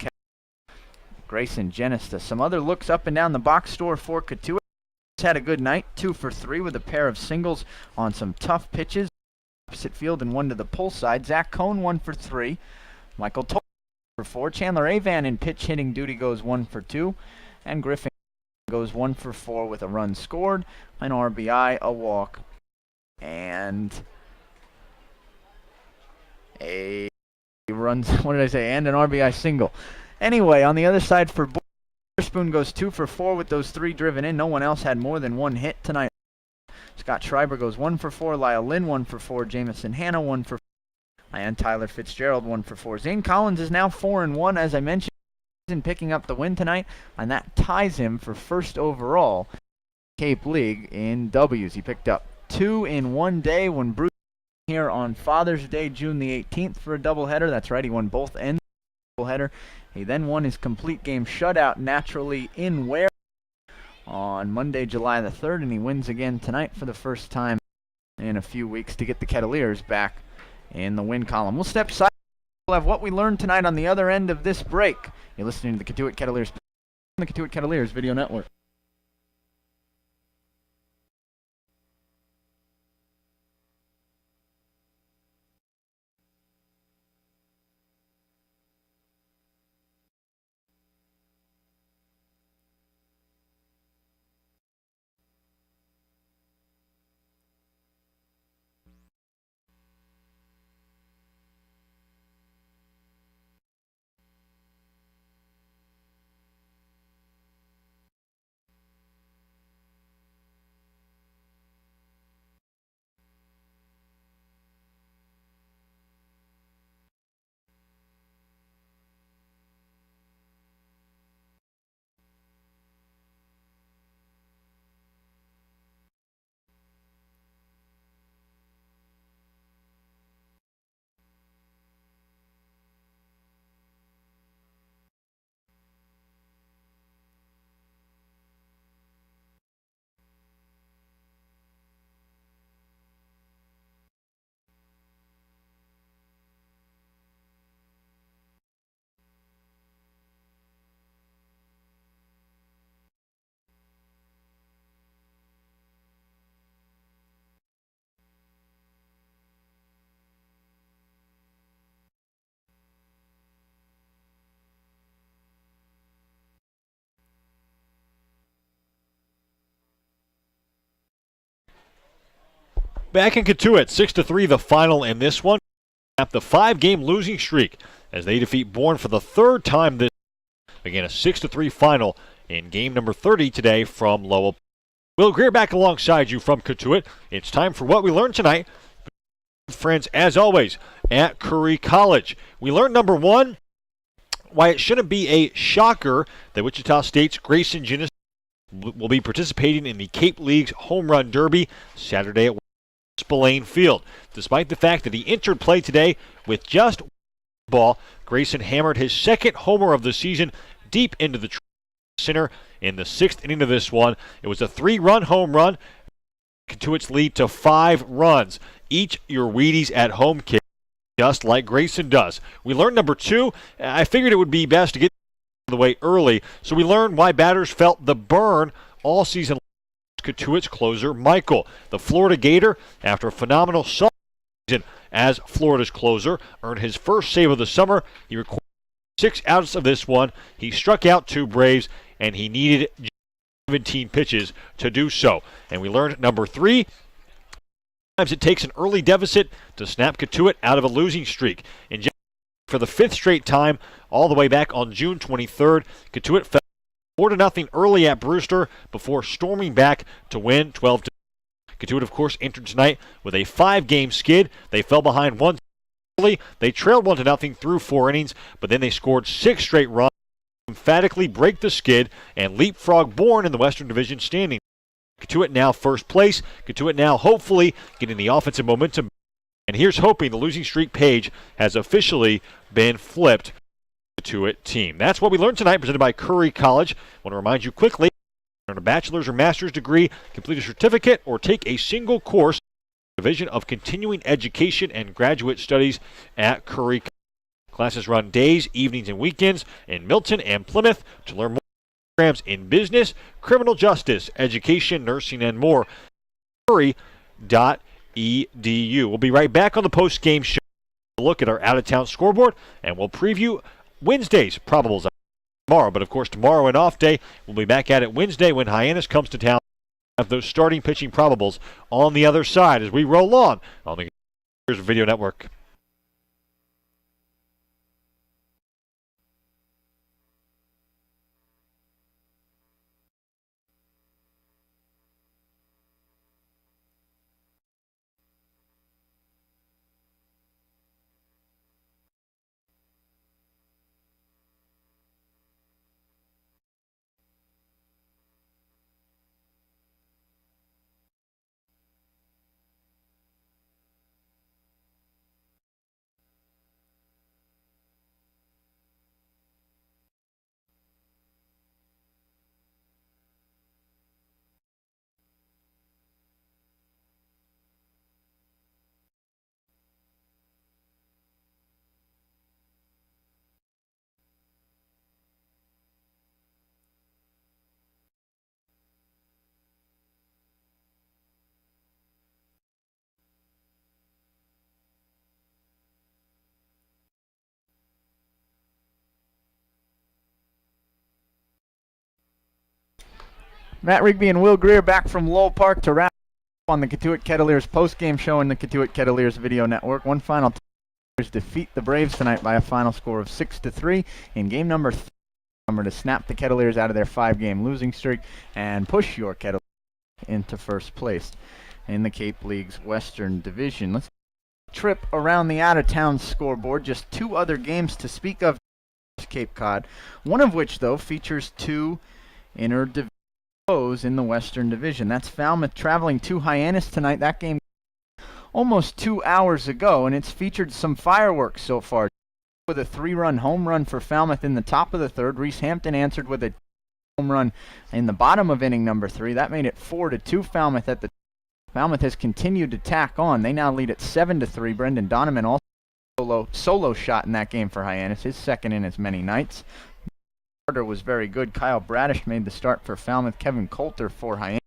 Grayson Genista. Some other looks up and down the box score for Cotuit. Had a good night, 2 for 3 with a pair of singles on some tough pitches. Opposite field and 1 to the pull side. Zach Cohn 1 for 3. Michael Toll for 4. Chandler Avan in pitch hitting duty goes 1 for 2. And Griffin goes 1 for 4 with a run scored, an RBI, a walk, and a run. What did I say? And an RBI single. Anyway, on the other side for Bourne, Witherspoon goes 2 for 4 with those 3 driven in. No one else had more than 1 hit tonight. Scott Schreiber goes 1 for 4. Lyle Lynn 1 for 4. Jamison Hanna 1 for 4. And Tyler Fitzgerald 1 for 4. Zane Collins is now 4-1, as I mentioned, in picking up the win tonight, and that ties him for first overall Cape League in W's. He picked up 2 in one day when Bruce here on Father's Day, June the 18th, for a doubleheader. That's right, he won both ends of the doubleheader. He then won his complete game shutout naturally in Ware on Monday, July the 3rd, and he wins again tonight for the first time in a few weeks to get the Kettleers back in the win column. We'll step aside. We'll have what we learned tonight on the other end of this break. You're listening to the Cotuit Kettleers on the Cotuit Kettleers Video Network. Back in Cotuit, 6-3 the final in this one. At the 5-game losing streak as they defeat Bourne for the 3rd time this year. Again, a 6-3 final in game number 30 today from Lowell. Will Greer back alongside you from Cotuit. It's time for what we learned tonight. Friends, as always, at Curry College. We learned number 1, why it shouldn't be a shocker that Wichita State's Grayson Genista will be participating in the Cape League's Home Run Derby Saturday at Spillane Field, despite the fact that he entered play today with just ball. Grayson hammered his second homer of the season deep into the center in the 6th inning of this one. It was a 3-run home run. Cotuit's lead to 5 runs. Each your Wheaties at home kid, just like Grayson does. We learned number 2. I figured it would be best to get the way early, so we learned why batters felt the burn all season. Cotuit's closer, Michael, the Florida Gator, after a phenomenal season as Florida's closer, earned his first save of the summer. He recorded 6 outs of this one. He struck out 2 Braves, and he needed 17 pitches to do so. And we learned number 3, sometimes it takes an early deficit to snap Cotuit out of a losing streak. In for the 5th straight time, all the way back on June 23rd, Cotuit fell 4-0 early at Brewster before storming back to win 12-2. Cotuit, of course, entered tonight with a 5-game skid. They fell behind 1 early. They trailed 1-0 through 4 innings, but then they scored 6 straight runs, emphatically break the skid, and leapfrog Bourne in the Western Division standing. Cotuit now first place. Cotuit now hopefully getting the offensive momentum. And here's hoping the losing streak page has officially been flipped. Cotuit team. That's what we learned tonight, presented by Curry College. I want to remind you quickly, earn a bachelor's or master's degree, complete a certificate, or take a single course, Division of Continuing Education and Graduate Studies at Curry College. Classes run days, evenings, and weekends in Milton and Plymouth. To learn more programs in business, criminal justice, education, nursing, and more, curry.edu. We'll be right back on the post-game show. Look at our out-of-town scoreboard, and we'll preview Wednesday's probables tomorrow. But, of course, tomorrow, an off day, we'll be back at it Wednesday when Hyannis comes to town. Have those starting pitching probables on the other side as we roll on the Video Network. Matt Rigby and Will Greer back from Lowell Park to wrap up on the Cotuit Kettleers post-game show in the Cotuit Kettleers Video Network. One final defeat the Braves tonight by a final score of 6-3 in game number 3 to snap the Kettleers out of their 5-game losing streak and push your Kettleers into first place in the Cape League's Western Division. Let's trip around the out-of-town scoreboard. Just 2 other games to speak of Cape Cod, one of which, though, features 2 inter-division in the Western Division. That's Falmouth traveling to Hyannis tonight. That game almost 2 hours ago, and it's featured some fireworks so far. With a 3-run home run for Falmouth in the top of the 3rd. Reese Hampton answered with a home run in the bottom of inning number 3. That made it 4-2 Falmouth at the Falmouth has continued to tack on. They now lead at 7-3. Brendan Donovan also solo shot in that game for Hyannis, his 2nd in as many nights. Was very good. Kyle Bradish made the start for Falmouth. Kevin Coulter for Hyannis.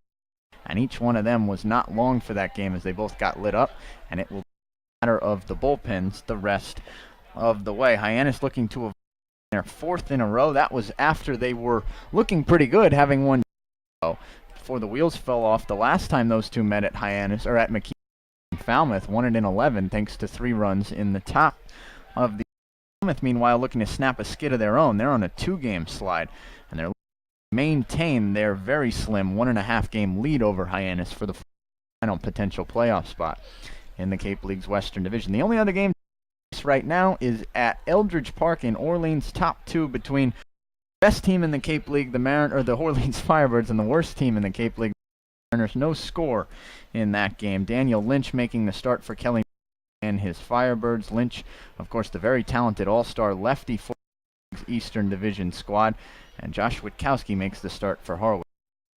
And each one of them was not long for that game as they both got lit up. And it will be a matter of the bullpens the rest of the way. Hyannis looking to avoid their 4th in a row. That was after they were looking pretty good, having won before the wheels fell off the last time those two met at Hyannis, or at McKean. Falmouth won it in 11 thanks to 3 runs in the top of the Falmouth, meanwhile, looking to snap a skid of their own. They're on a 2-game slide, and they're maintain their very slim 1.5-game lead over Hyannis for the final potential playoff spot in the Cape League's Western Division. The only other game right now is at Eldridge Park in Orleans. Top 2 between the best team in the Cape League, the Orleans Firebirds, and the worst team in the Cape League, Mariners. No score in that game. Daniel Lynch making the start for Kelly, and and his Firebirds. Lynch, of course, the very talented all-star lefty for the Eastern Division squad. And Josh Witkowski makes the start for Harwich,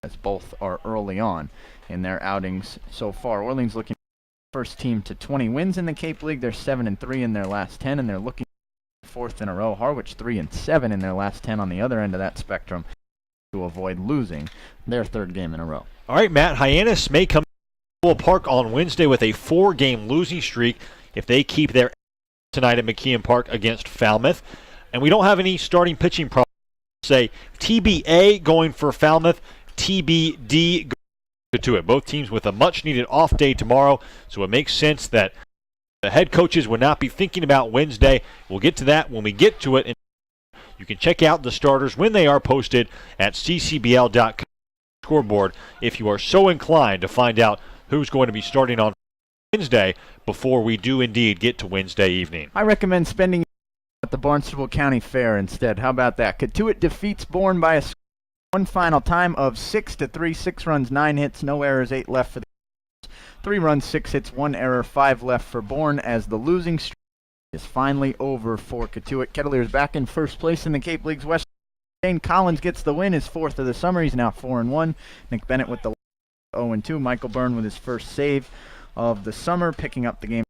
as both are early on in their outings so far. Orleans looking for the first team to 20 wins in the Cape League. They're 7-3 in their last 10, and they're looking for fourth in a row. Harwich 3-7 in their last 10 on the other end of that spectrum to avoid losing their third game in a row. All right, Matt, Hyannis may come to Lowell Park on Wednesday with a 4-game losing streak if they keep their tonight at McKeon Park against Falmouth. And we don't have any starting pitching problems. Say TBA going for Falmouth, TBD going to it. Both teams with a much-needed off day tomorrow, so it makes sense that the head coaches would not be thinking about Wednesday. We'll get to that when we get to it. And you can check out the starters when they are posted at ccbl.com scoreboard if you are so inclined to find out who's going to be starting on Wednesday before we do indeed get to Wednesday evening. I recommend spending at the Barnstable County Fair instead. How about that? Cotuit defeats Bourne by one final time of 6-3, 6 runs, 9 hits, no errors, 8 left for the 3 runs, 6 hits, 1 error, 5 left for Bourne, as the losing streak is finally over for Cotuit. Kettleers back in first place in the Cape League's West. Shane Collins gets the win, his 4th of the summer. He's now 4-1. Nick Bennett with the 0-2. Michael Byrne with his first save of the summer, picking up the game.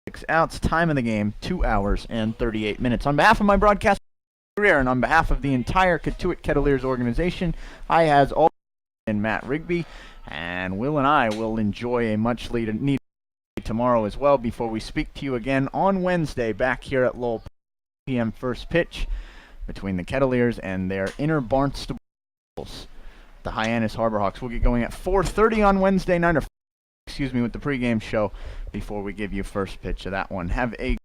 6 outs. Time of the game, 2 hours and 38 minutes. On behalf of my broadcast career and on behalf of the entire Cotuit Kettleers organization, I has all and Matt Rigby, and Will and I will enjoy a much needed tomorrow as well before we speak to you again on Wednesday back here at Lowell p.m. first pitch between the Kettleers and their inner Barnstable, the Hyannis Harbor Hawks. We'll get going at 4:30 on Wednesday night, with the pregame show before we give you first pitch of that one. Have a